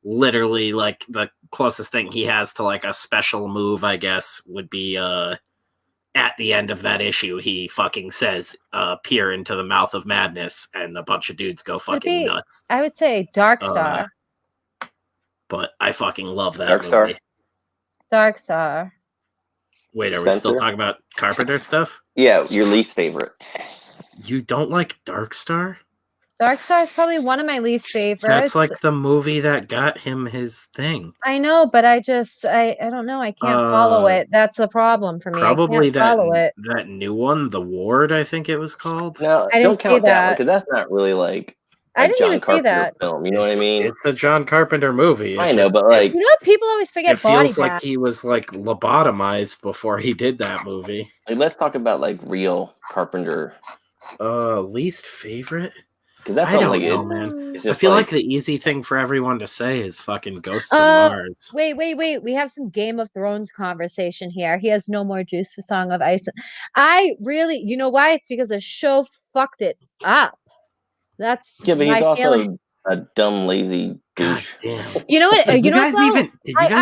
Literally, like the closest thing he has to like a special move, I guess, would be at the end of that issue, he fucking says, peer into the mouth of madness, and a bunch of dudes go fucking nuts. I would say Dark Star. But I fucking love that Dark movie. Dark Star. Wait, are we still talking about Carpenter stuff? Yeah, your least favorite. You don't like Dark Star? Dark Star is probably one of my least favorites. That's like the movie that got him his thing. I know, but I don't know. I can't follow it. That's a problem for me. Probably I can't follow it. That new one, The Ward, I think it was called. No, I don't count that one because that's not really like I didn't John even Carpenter see that film. You know what I mean? It's a John Carpenter movie. I know, but like people always forget. It feels like he was like lobotomized before he did that movie. Like, let's talk about like real Carpenter. Least favorite. Because that I don't know, man. I feel like the easy thing for everyone to say is fucking Ghosts of Mars. Wait. We have some Game of Thrones conversation here. He has no more juice for Song of Ice. I really, you know why? It's because the show fucked it up. That's but he's also a dumb, lazy douche. Damn. You know what? Did you guys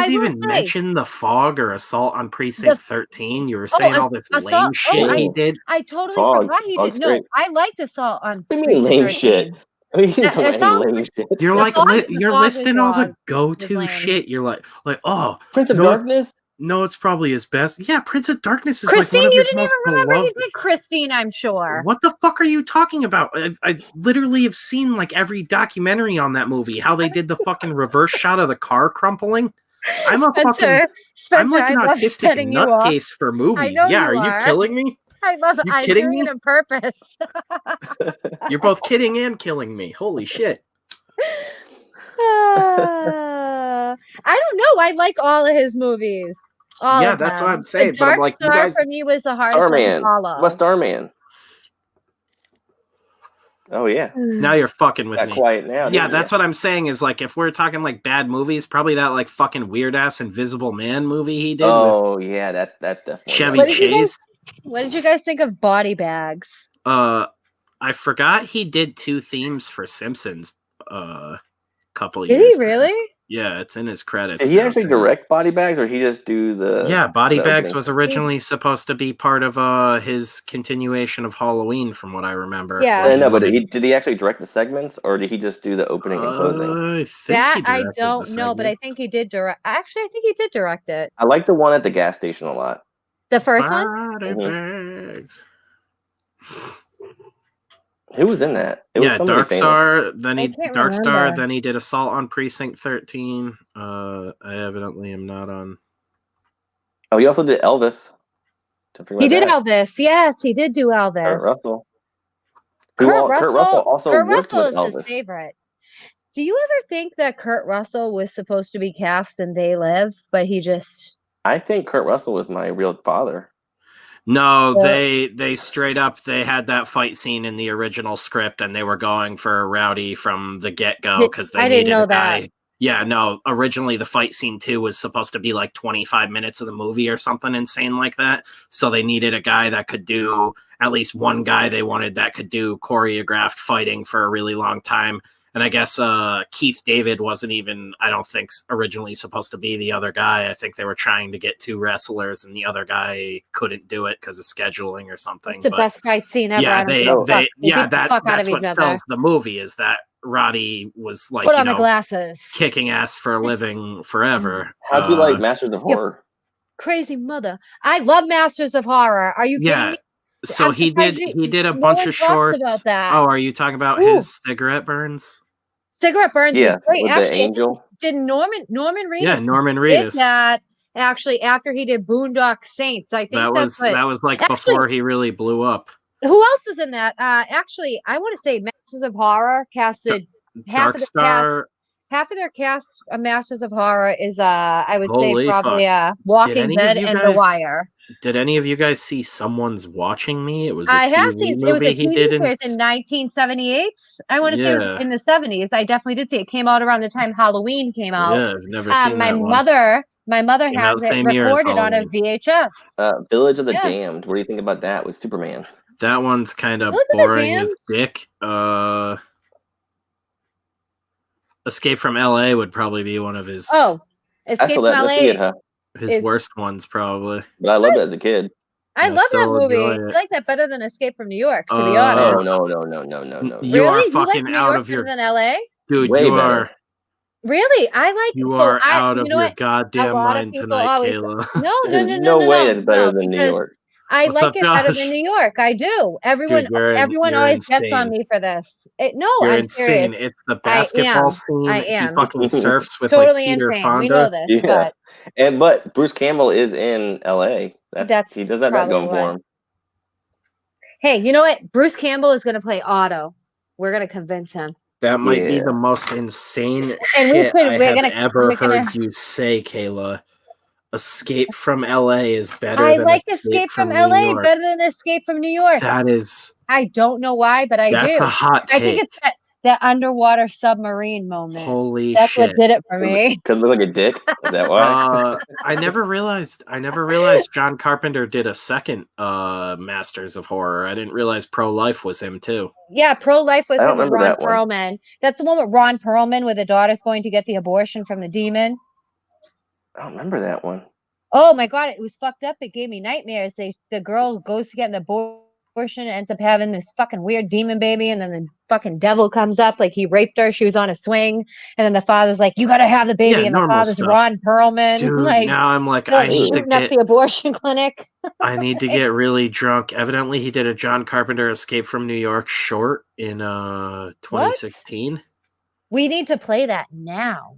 even mention The Fog or Assault on Precinct 13? You were saying all this lame shit he did. I totally Fog. forgot he Fog's did. No, great. I liked Assault on What do you mean lame shit? I mean, you can talk about any lame shit. You're like you're listing all the go-to lame. shit. You're like oh, Prince of Darkness. No, it's probably his best. Yeah, Prince of Darkness is Christine, like one of you his didn't most even remember beloved. he did Christine, I'm sure. What the fuck are you talking about? I literally have seen like every documentary on that movie. How they did the fucking reverse shot of the car crumpling. I'm like an autistic nutcase for movies. Yeah, are you killing me? I love it. I'm doing it on purpose. You're both kidding and killing me. Holy shit. I don't know. I like all of his movies. Yeah, that's what I'm saying. But I'm like, Star you guys... for me was the hardest one to follow. What's Starman? Oh yeah. Now you're fucking with me. Quiet now. Yeah, that's what I'm saying. Is like if we're talking like bad movies, probably that like fucking weird ass Invisible Man movie he did. Oh yeah, that's definitely Chevy Chase. What did you guys think of Body Bags? I forgot he did 2 themes for Simpsons. Couple years. Did he really? Yeah, it's in his credits. Did he actually direct Body Bags, or he just do the? Yeah, Body Bags was originally supposed to be part of his continuation of Halloween, from what I remember. Yeah, no, but did he actually direct the segments, or did he just do the opening and closing? I don't know, but I think he did direct. Actually, I think he did direct it. I like the one at the gas station a lot. The first Body Bags. Who was in that? Dark Star. Then he did Assault on Precinct 13. I evidently am not on. Oh, he also did Elvis. He did Elvis. Yes, he did do Elvis. Kurt Russell. Kurt Russell is Elvis. His favorite. Do you ever think that Kurt Russell was supposed to be cast in They Live, but he just... I think Kurt Russell was my real father. No, they straight up, they had that fight scene in the original script, and they were going for Rowdy from the get-go because they needed a guy. Yeah, no, originally the fight scene too was supposed to be like 25 minutes of the movie or something insane like that. So they needed a guy that could do, at least one guy they wanted that could do choreographed fighting for a really long time. And I guess Keith David wasn't even, I don't think, originally supposed to be the other guy. I think they were trying to get 2 wrestlers, and the other guy couldn't do it because of scheduling or something. It's the best fight scene ever. Yeah, that's what sells the movie, is that Roddy was like, put on the glasses, kicking ass for a living forever. How'd you like Masters of Horror? Crazy mother. I love Masters of Horror. Are you kidding me? So he did a bunch of shorts. About that. Oh, are you talking about his Cigarette Burns? Cigarette Burns is great. With actually, the angel. Did Norman Reedus? Yeah, Norman Reedus did that actually after he did Boondock Saints. I think that was like before he really blew up. Who else was in that? Actually, I want to say Masters of Horror casted half of their cast of Masters of Horror is I would say probably Walking Dead and The Wire. Did any of you guys see Someone's Watching Me? It was a I have TV seen movie it was a he TV did series in 1978. I want to say it was in the 70s. I definitely did see it. It came out around the time Halloween came out. Yeah, I've never seen my that one. My mother has it recorded on a VHS. Village of the Damned. What do you think about that with Superman? That one's kind of boring as dick. Escape from LA would probably be one of his. Oh, Escape from LA. His worst ones, probably. But I loved it as a kid. I love that movie. I like that better than Escape from New York, to be honest. No. You really? are fucking you like out of your... than LA? Dude, way you better. Are... Really? I like... You are out of your goddamn mind tonight, Kayla. No way that's better than New York. I like it better than New York. I do. Everyone always gets on me for this. You're insane. It's the basketball scene. I am. He fucking surfs with totally like Peter insane. Fonda. We know this, but Bruce Campbell is in LA. He does have that going for him. Hey, you know what? Bruce Campbell is going to play Otto. We're going to convince him. That might be the most insane shit I have ever heard you say, Kayla. Escape from LA is better than Escape from LA better than Escape from New York. That is... I don't know why, but I do. That's a hot take. That underwater submarine moment. Holy That's shit. what did it for me. Because it looked like a dick? Is that why? I never realized John Carpenter did a second Masters of Horror. I didn't realize Pro-Life was him too. Yeah, Pro-Life was I don't him with remember Ron that one. Perlman. That's the one with Ron Perlman where the daughter's going to get the abortion from the demon. I don't remember that one. Oh my god, it was fucked up. It gave me nightmares. The girl goes to get an abortion and ends up having this fucking weird demon baby, and then the fucking devil comes up like he raped her. She was on a swing, and then the father's like, "You gotta have the baby," and the father's stuff. Ron Perlman. Dude, like, now I'm like, I need to get up the abortion clinic. I need to get really drunk. Evidently, he did a John Carpenter Escape from New York short in 2016. What? We need to play that now.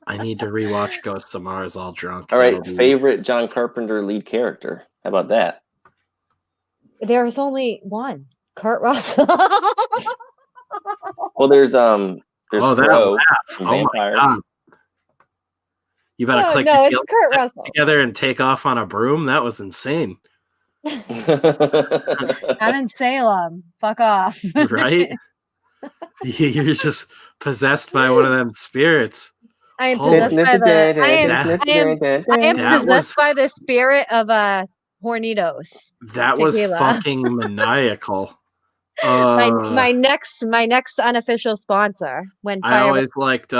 I need to rewatch Ghosts of Mars all drunk. All right, favorite John Carpenter lead character. How about that? There's only one, Kurt Russell. Well, there's Crow from Vampire. You better click it's Kurt Russell together and take off on a broom. That was insane. I'm in Salem. Fuck off. Right? You're just possessed by one of them spirits. I am possessed by the spirit of Hornitos. That was fucking maniacal. My next unofficial sponsor. I always liked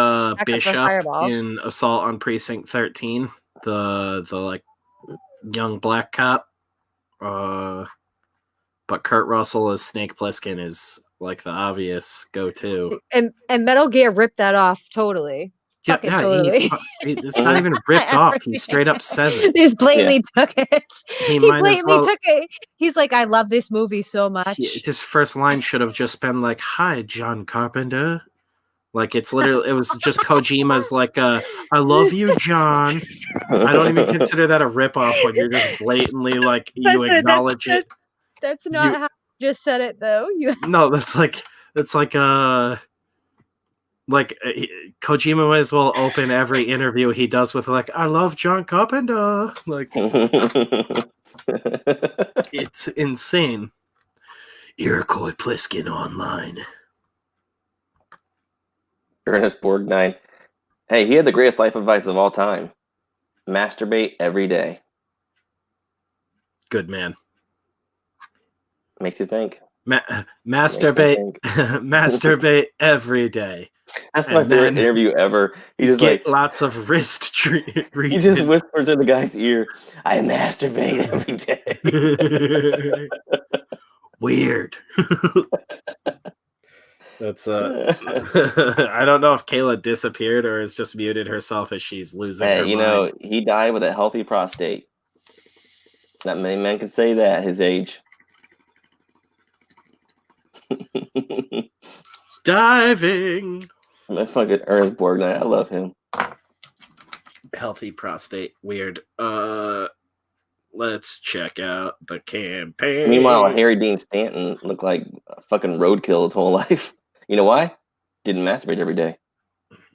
Bishop in Assault on Precinct 13, the like young black cop. But Kurt Russell as Snake Plissken is like the obvious go-to. And Metal Gear ripped that off totally. Yeah, totally. It's not even ripped off. He straight up says it. He blatantly took it. He blatantly took it. He's like, I love this movie so much. His first line should have just been like, "Hi, John Carpenter." Like it was just Kojima's like, "I love you, John." I don't even consider that a ripoff when you're just blatantly like you acknowledge it. That's not how you just said it though. No, that's like Kojima might as well open every interview he does with like, "I love John Carpenter." Like it's insane. Iroquois Pliskin online. Ernest Borgnine. Hey, he had the greatest life advice of all time. Masturbate every day. Good man. Makes you think. Masturbate every day. That's my favorite interview ever. He just get lots of wrist treatment. He just whispers in the guy's ear, "I masturbate every day." Weird. That's I don't know if Kayla disappeared or has just muted herself as she's losing her mind. He died with a healthy prostate. Not many men can say that at his age. Diving. My fucking Ernest Borgnine, I love him. Healthy prostate. Weird. Let's check out the campaign. Meanwhile, Harry Dean Stanton looked like a fucking roadkill his whole life. You know why? Didn't masturbate every day.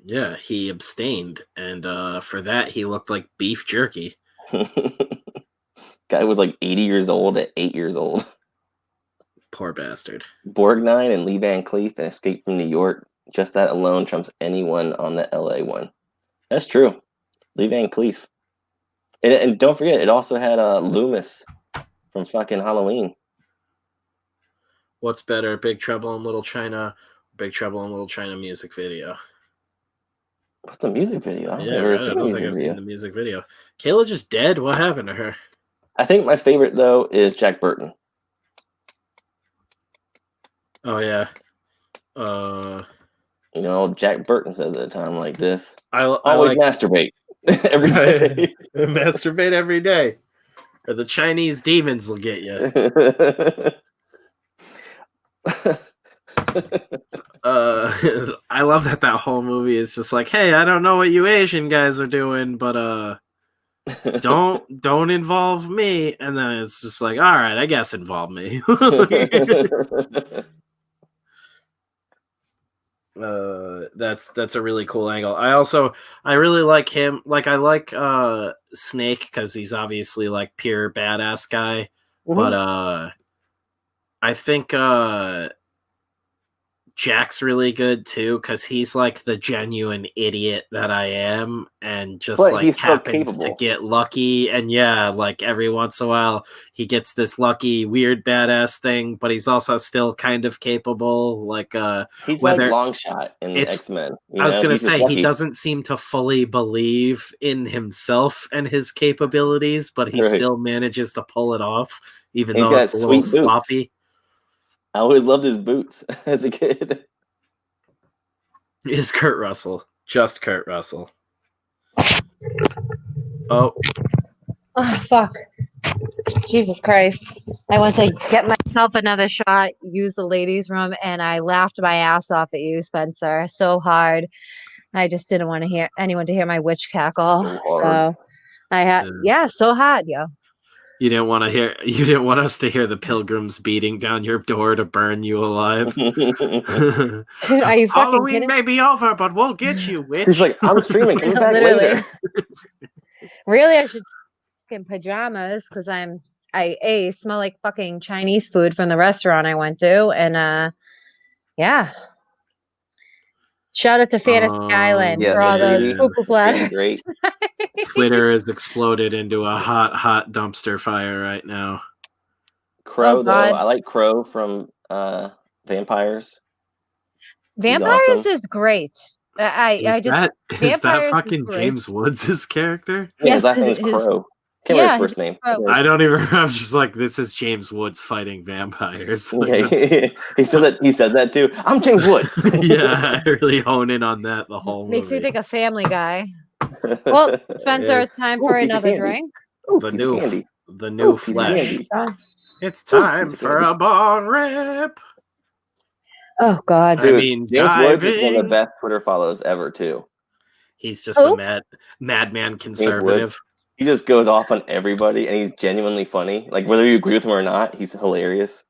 Yeah, he abstained, and for that he looked like beef jerky. Guy was like 80 years old at 8 years old. Poor bastard. Borgnine and Lee Van Cleef and Escape from New York. Just that alone trumps anyone on the LA one. That's true. Lee Van Cleef. And don't forget, it also had Loomis from fucking Halloween. What's better, Big Trouble in Little China, Big Trouble in Little China music video? What's the music video? I don't think I've seen the music video. Kayla just dead? What happened to her? I think my favorite, though, is Jack Burton. Oh, yeah. Jack Burton says at a time like this, I always masturbate every day. Masturbate every day. Or the Chinese demons will get you. I love that whole movie is just like, hey, I don't know what you Asian guys are doing, but don't involve me. And then it's just like, all right, I guess involve me. That's a really cool angle. I really like him. Like I like Snake because he's obviously like pure badass guy, but I think Jack's really good too, because he's like the genuine idiot that I am, and just But like he's still happens to capable. get lucky. And yeah, like every once in a while he gets this lucky, weird, badass thing, but he's also still kind of capable. Like He's like whether Longshot in X-Men. I was gonna He's just say he lucky. doesn't seem to fully believe in himself and his capabilities, but he still manages to pull it off, even though it's a little sloppy. I always loved his boots as a kid. Is Kurt Russell. Just Kurt Russell. Oh, fuck. Jesus Christ. I went to get myself another shot, use the ladies' room, and I laughed my ass off at you, Spencer, so hard. I just didn't want to hear anyone to hear my witch cackle. So I had, so hard, yo. You didn't want us to hear the pilgrims beating down your door to burn you alive. Dude, are you fucking Halloween kidding? may be over, but we'll get you, witch. He's like, I'm streaming. Come back later. Really, I should in pajamas because I smell like fucking Chinese food from the restaurant I went to, and yeah. Shout out to Fantasy Island for all those poo-poo bladders. Great. Twitter has exploded into a hot dumpster fire right now. Crow, though. I like Crow from Vampires. Vampires is great. Is that fucking James Woods' character? Yeah, his last name is Crow. Can't remember his first name. I don't even remember. I'm just like, this is James Woods fighting vampires. Okay. he said that too. I'm James Woods. Yeah, I really hone in on that the whole Makes movie. me think of Family Guy. Well, Spencer, it's time for another drink. The new flesh. It's time for a bong rip. Oh God, dude! I mean, James Woods is one of the best Twitter follows ever too. He's just a madman conservative. He just goes off on everybody, and he's genuinely funny. Like whether you agree with him or not, he's hilarious.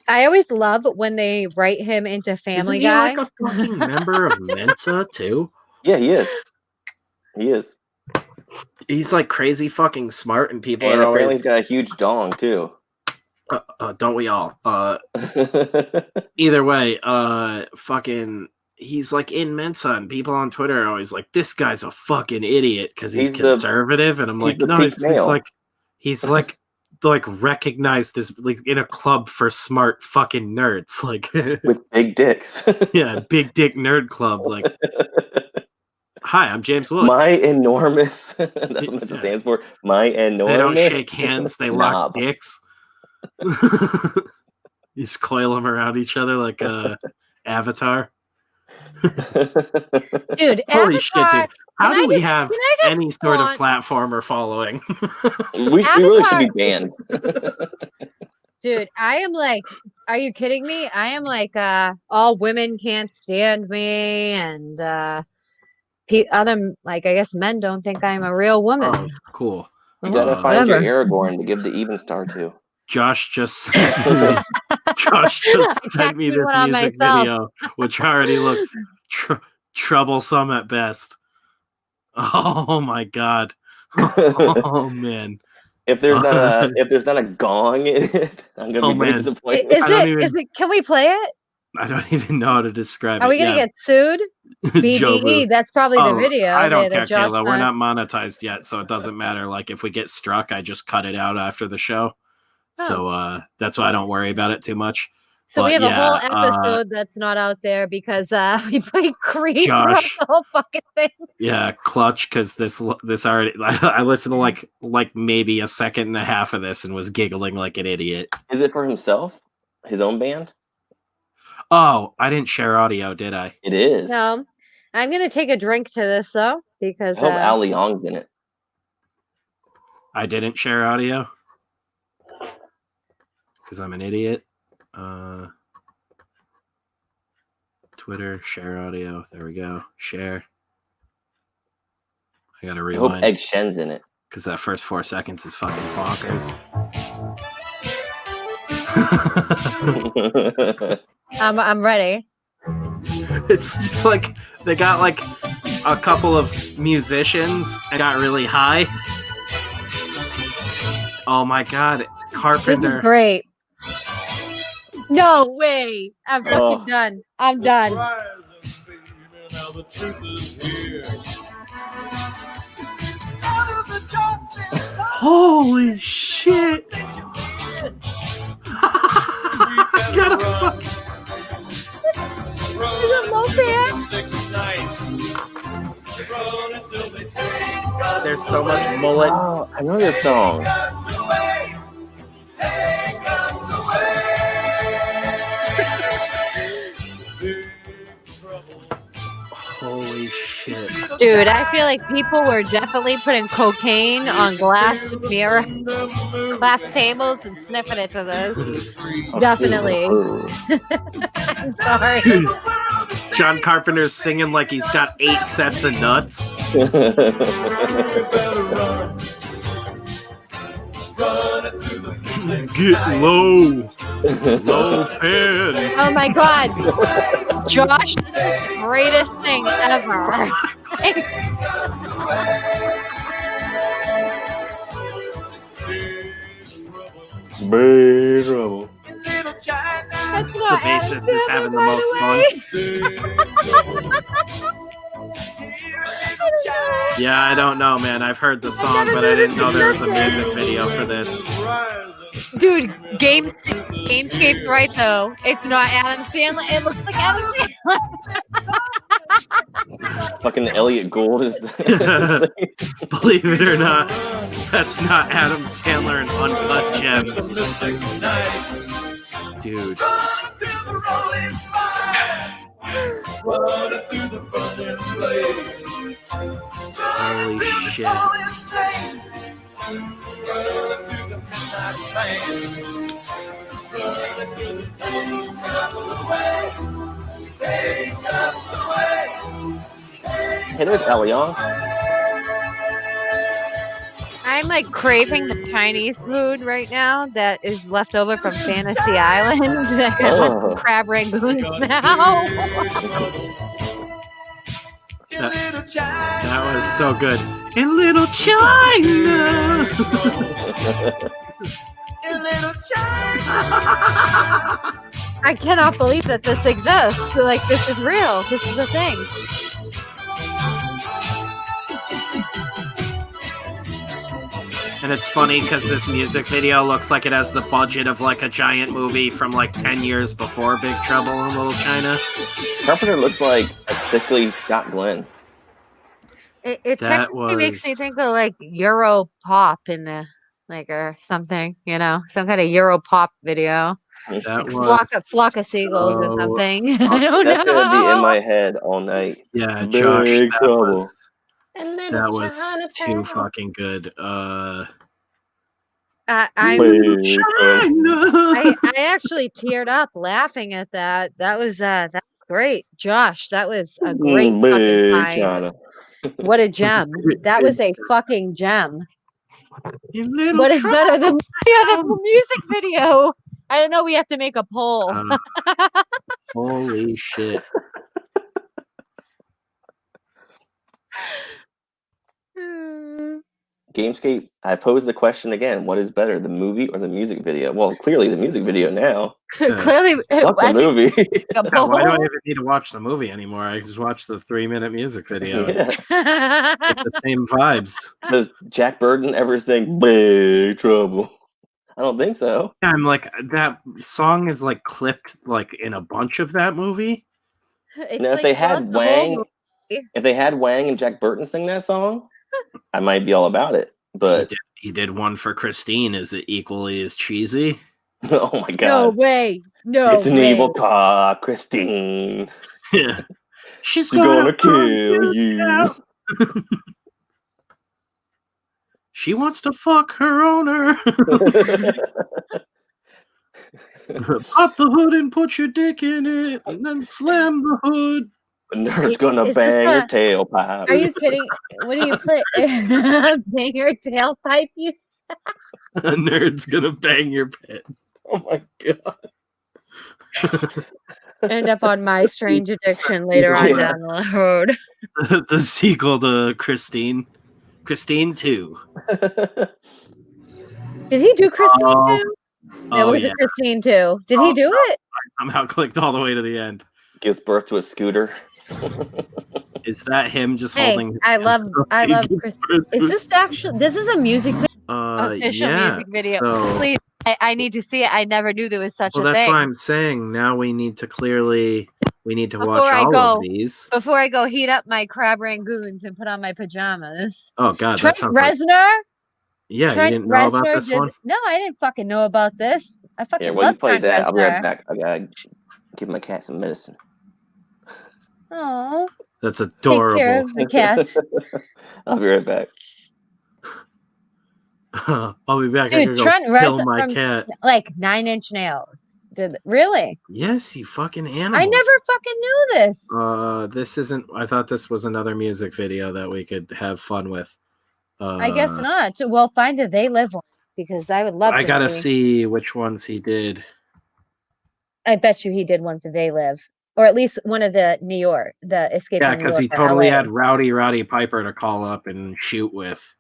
I always love when they write him into Family Guy. Isn't he like a fucking member of Mensa too? Yeah, he is. He is. He's like crazy fucking smart, and people and are apparently always... he's got a huge dong too. Don't we all? Either way, fucking, he's like in Mensa, and people on Twitter are always like, "This guy's a fucking idiot because he's conservative," and I'm like, no, it's like he's like recognized as like in a club for smart fucking nerds, like with big dicks. Yeah, big dick nerd club. Like, hi, I'm James Woods. My enormous. That's what it stands for. My enormous. They don't shake hands. They lock dicks. You just coil them around each other like a Avatar. Dude, holy shit, dude. How do we have any sort of platformer following? we really should be banned. Dude, I am like, are you kidding me? I am like, all women can't stand me, and other, like, I guess men don't think I'm a real woman. Oh, cool. You gotta find your Aragorn to give the even star to. Josh just sent me this music video, which already looks troublesome at best. Oh my god! Oh man! If there's not a gong in it, I'm gonna be very disappointed. Is it? Can we play it? I don't even know how to describe it. Are we gonna get sued? BDE. That's probably the video. I don't care, Kayla. We're not monetized yet, so it doesn't matter. Like if we get struck, I just cut it out after the show. So that's why I don't worry about it too much. So we have a whole episode that's not out there because we played Creed throughout the whole fucking thing. Yeah, clutch, because this already I listened to like maybe a second and a half of this and was giggling like an idiot. Is it for himself? His own band? Oh, I didn't share audio, did I? It is. No. I'm gonna take a drink to this though, because I hope Ali Yong's in it. I didn't share audio. Because I'm an idiot. Twitter, share audio. There we go. Share. I gotta rewind. I hope Egg Shen's in it. Because that first 4 seconds is fucking bonkers. I'm ready. It's just like they got like a couple of musicians and got really high. Oh my god, Carpenter. This is great. No way. I'm fucking done. I'm done. Now the truth is here. Holy shit! Gotta fuck. Is it Lopan? There's so much mullet. Oh, I know this song. Holy shit. Dude, I feel like people were definitely putting cocaine on glass tables and sniffing it to this. Definitely. I'm sorry. Dude, John Carpenter's singing like he's got 8 sets of nuts. Get low. Low pen. Oh my god. Josh, this is the greatest thing ever. Big trouble. The bassist is having the most fun. Yeah, I don't know, man. I've heard the song, but I didn't know there was a music video for this. Dude, Gamescape's right though. It's not Adam Sandler. It looks like Adam Sandler. Fucking Elliot Gould is the Believe it or not, that's not Adam Sandler in Uncut Gems. Dude. Holy shit. Hey, there's Elion. I'm like craving the Chinese food right now that is left over from Fantasy Island. I want some crab rangoons now. That was so good. In Little China. In Little China. I cannot believe that this exists. Like, this is real. This is a thing. And it's funny because this music video looks like it has the budget of like a giant movie from like 10 years before Big Trouble in Little China. Carpenter looks like a sickly Scott Glenn. It technically makes me think of like Euro pop in the like or something, you know, some kind of Euro pop video. That like flock of seagulls or something. I don't That's know. gonna be in my head all night. Yeah, Big Josh, trouble. that was too fucking good. I actually teared up laughing at that. That was great, Josh. That was a great fucking find. What a gem! That was a fucking gem. What is better than the music video? I don't know. We have to make a poll. Holy shit! Gamescape, I pose the question again. What is better, the movie or the music video? Well, clearly the music video now. Clearly, fuck the movie. Why do I even need to watch the movie anymore? I just watch the 3-minute music video. Yeah. It's the same vibes. Does Jack Burton ever sing Big Trouble? I don't think so. Yeah, I'm like, that song is like clipped like in a bunch of that movie. Now, if they had Wang and Jack Burton sing that song, I might be all about it. But he did one for Christine. Is it equally as cheesy? Oh my god! No way! No, it's an evil car, Christine. Yeah, she's gonna kill you. She wants to fuck her owner. Pop the hood and put your dick in it, and then slam the hood. A nerd's gonna bang her tailpipe. Are you kidding? What do you put? Bang your tailpipe, you said? A nerd's gonna bang your pet. Oh my god. End up on My Strange Addiction later on down the road. The sequel to Christine. Christine 2. Did he do Christine 2? It was a Christine too. Did he do it? I somehow clicked all the way to the end. Gives birth to a scooter. Is that him just holding? I love Christine. Is this actually? This is a music video. Official music video. So, Please, I need to see it. I never knew there was such a thing. Well, that's why I'm saying now we need to watch all of these. Before I go heat up my crab rangoons and put on my pajamas. Oh God, Trent that sounds Reznor? Yeah, Trent you didn't know Reznor about this one? No, I didn't fucking know about this. I fucking while you love play Trent that, Reznor. I'll be right back. I gotta give my cat some medicine. Oh, that's adorable. Take care of the cat. I'll be right back. I'll be back. Dude, I gotta Trent go kill Reznor my from, cat. Like 9 Inch Nails. Really? Yes, you fucking animal. I never fucking knew this. This isn't. I thought this was another music video that we could have fun with. I guess not. Well, find a They Live one because I would love. I gotta see which ones he did. I bet you he did one for They Live, or at least one of the New York, the Escape. Yeah, because he totally had Roddy Piper to call up and shoot with.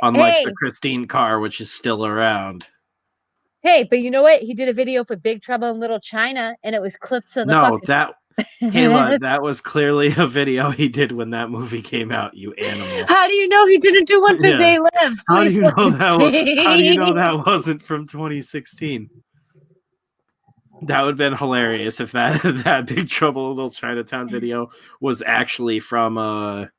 Unlike the Christine car, which is still around. Hey, but you know what? He did a video for Big Trouble in Little China, and it was clips of the. Kayla, that was clearly a video he did when that movie came out. You animal! How do you know he didn't do one for They Live? How do you know that? How do you know that wasn't from 2016? That would have been hilarious if that Big Trouble in Little Chinatown video was actually from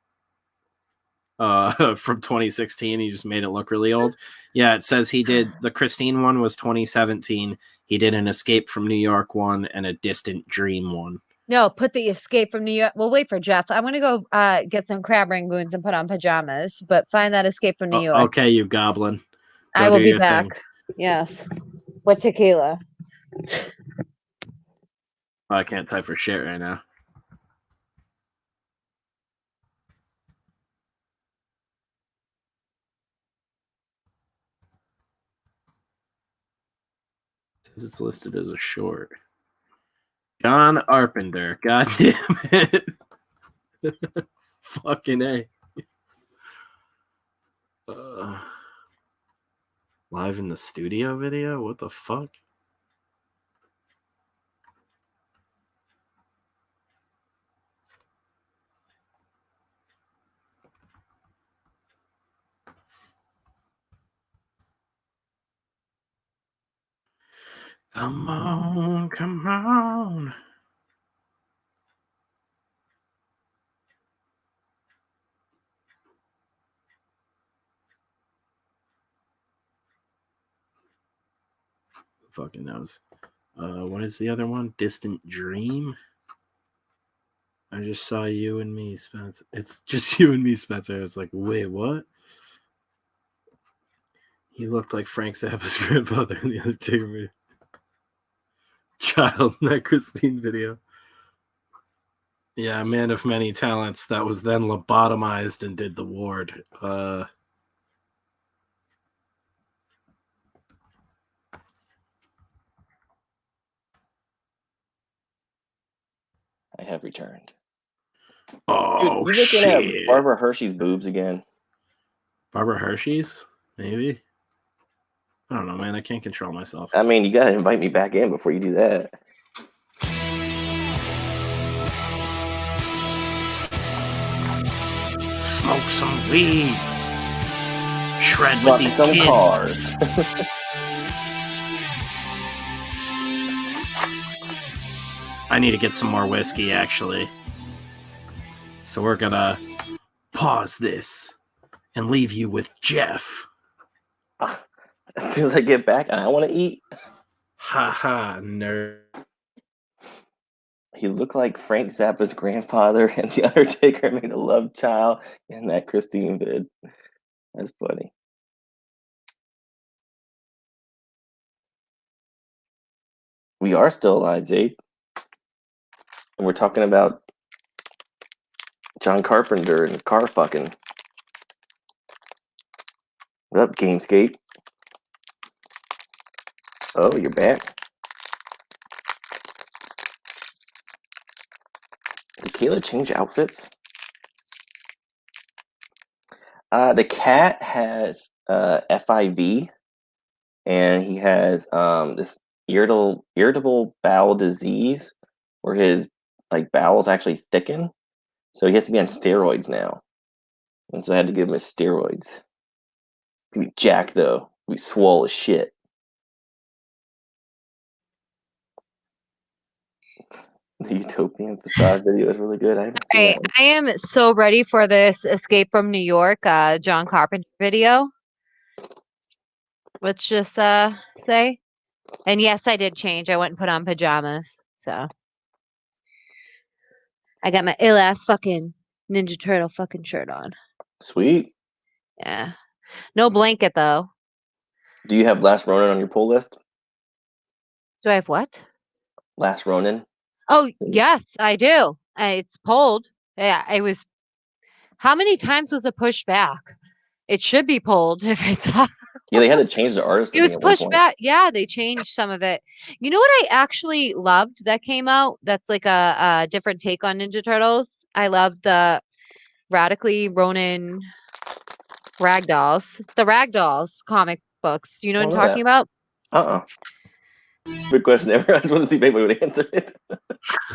2016. He just made it look really old. Yeah, it says he did the Christine one was 2017. He did an Escape from New York one and a Distant Dream one. No, put the Escape from New York. We'll wait for Jeff. I'm gonna go get some crab rangoons and put on pajamas. But find that Escape from New York. Okay, you goblin. I will be back. Yes. With tequila. I can't type for shit right now. It's listed as a short. John Arpenter. God damn it. Fucking A. Live in the studio video? What the fuck? Come on, come on. Who fucking knows? What is the other one? Distant Dream? I just saw You and Me, Spencer. It's just You and Me, Spencer. I was like, wait, what? He looked like Frank Zappa's grandfather in the Undertaker child in that Christine video. Yeah, man of many talents that was then lobotomized and did the ward. I have returned. Oh, dude, you looking at Barbara Hershey's boobs again? Barbara Hershey's? Maybe. I don't know, man. I can't control myself. I mean, you gotta invite me back in before you do that. Smoke some weed. Shred with these some kids. Cars. I need to get some more whiskey, actually. So we're gonna pause this and leave you with Jeff. As soon as I get back, I want to eat. Ha ha, nerd. He looked like Frank Zappa's grandfather, and the Undertaker made a love child in that Christine vid. That's funny. We are still alive, Zaid. And we're talking about John Carpenter and car fucking. What up, Gamescape? Oh, you're back. Did Kayla change outfits? The cat has FIV, and he has this irritable bowel disease, where his like bowels actually thicken, so he has to be on steroids now. And so I had to give him his steroids. He's gonna be jacked though. We swole as shit. The Utopian Facade video is really good. I am so ready for this Escape from New York, John Carpenter video. Let's just say. And yes, I did change. I went and put on pajamas. So I got my ill ass fucking Ninja Turtle fucking shirt on. Sweet. Yeah. No blanket though. Do you have Last Ronin on your pull list? Do I have what? Last Ronin. Oh, yes, I do. It's pulled. Yeah, it was. How many times was it pushed back? It should be pulled if it's. Yeah, they had to change the artist. It was pushed back. Yeah, they changed some of it. You know what I actually loved that came out? That's like a different take on Ninja Turtles. I love the Radically Ronin Ragdolls. The Ragdolls comic books. You know what I'm talking about? Good question ever. I just want to see if anybody would answer it.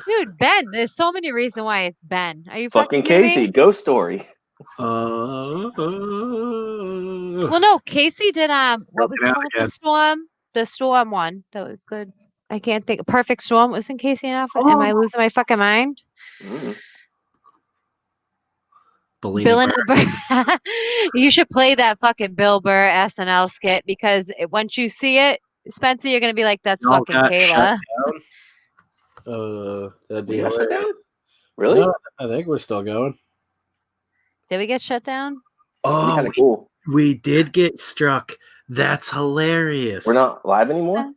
Dude, Ben. There's so many reasons why it's Ben. Are you fucking Casey? Ghost Story. Well, no, Casey did what was the one with the storm? The storm one. That was good. I can't think. Perfect Storm. Wasn't Casey enough? Am I losing my fucking mind? Bill and Burr. You should play that fucking Bill Burr SNL skit, because once you see it, Spencer, you're gonna be like, "That's fucking Kayla." That'd be shut down? Really? No, I think we're still going. Did we get shut down? Oh, kind of cool. We did get struck. That's hilarious. We're not live anymore?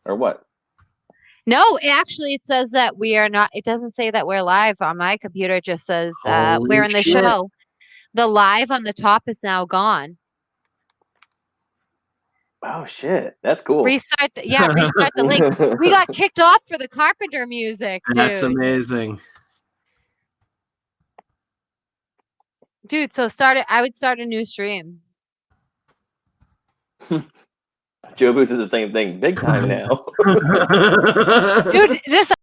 Or what? No, actually, it says that we are not. It doesn't say that we're live on my computer. It just says we're in the show. The live on the top is now gone. Oh, shit. That's cool. Restart the link. We got kicked off for the Carpenter music, dude. That's amazing. Dude, so I would start a new stream. Joe Boost is the same thing. Big time now. Dude, this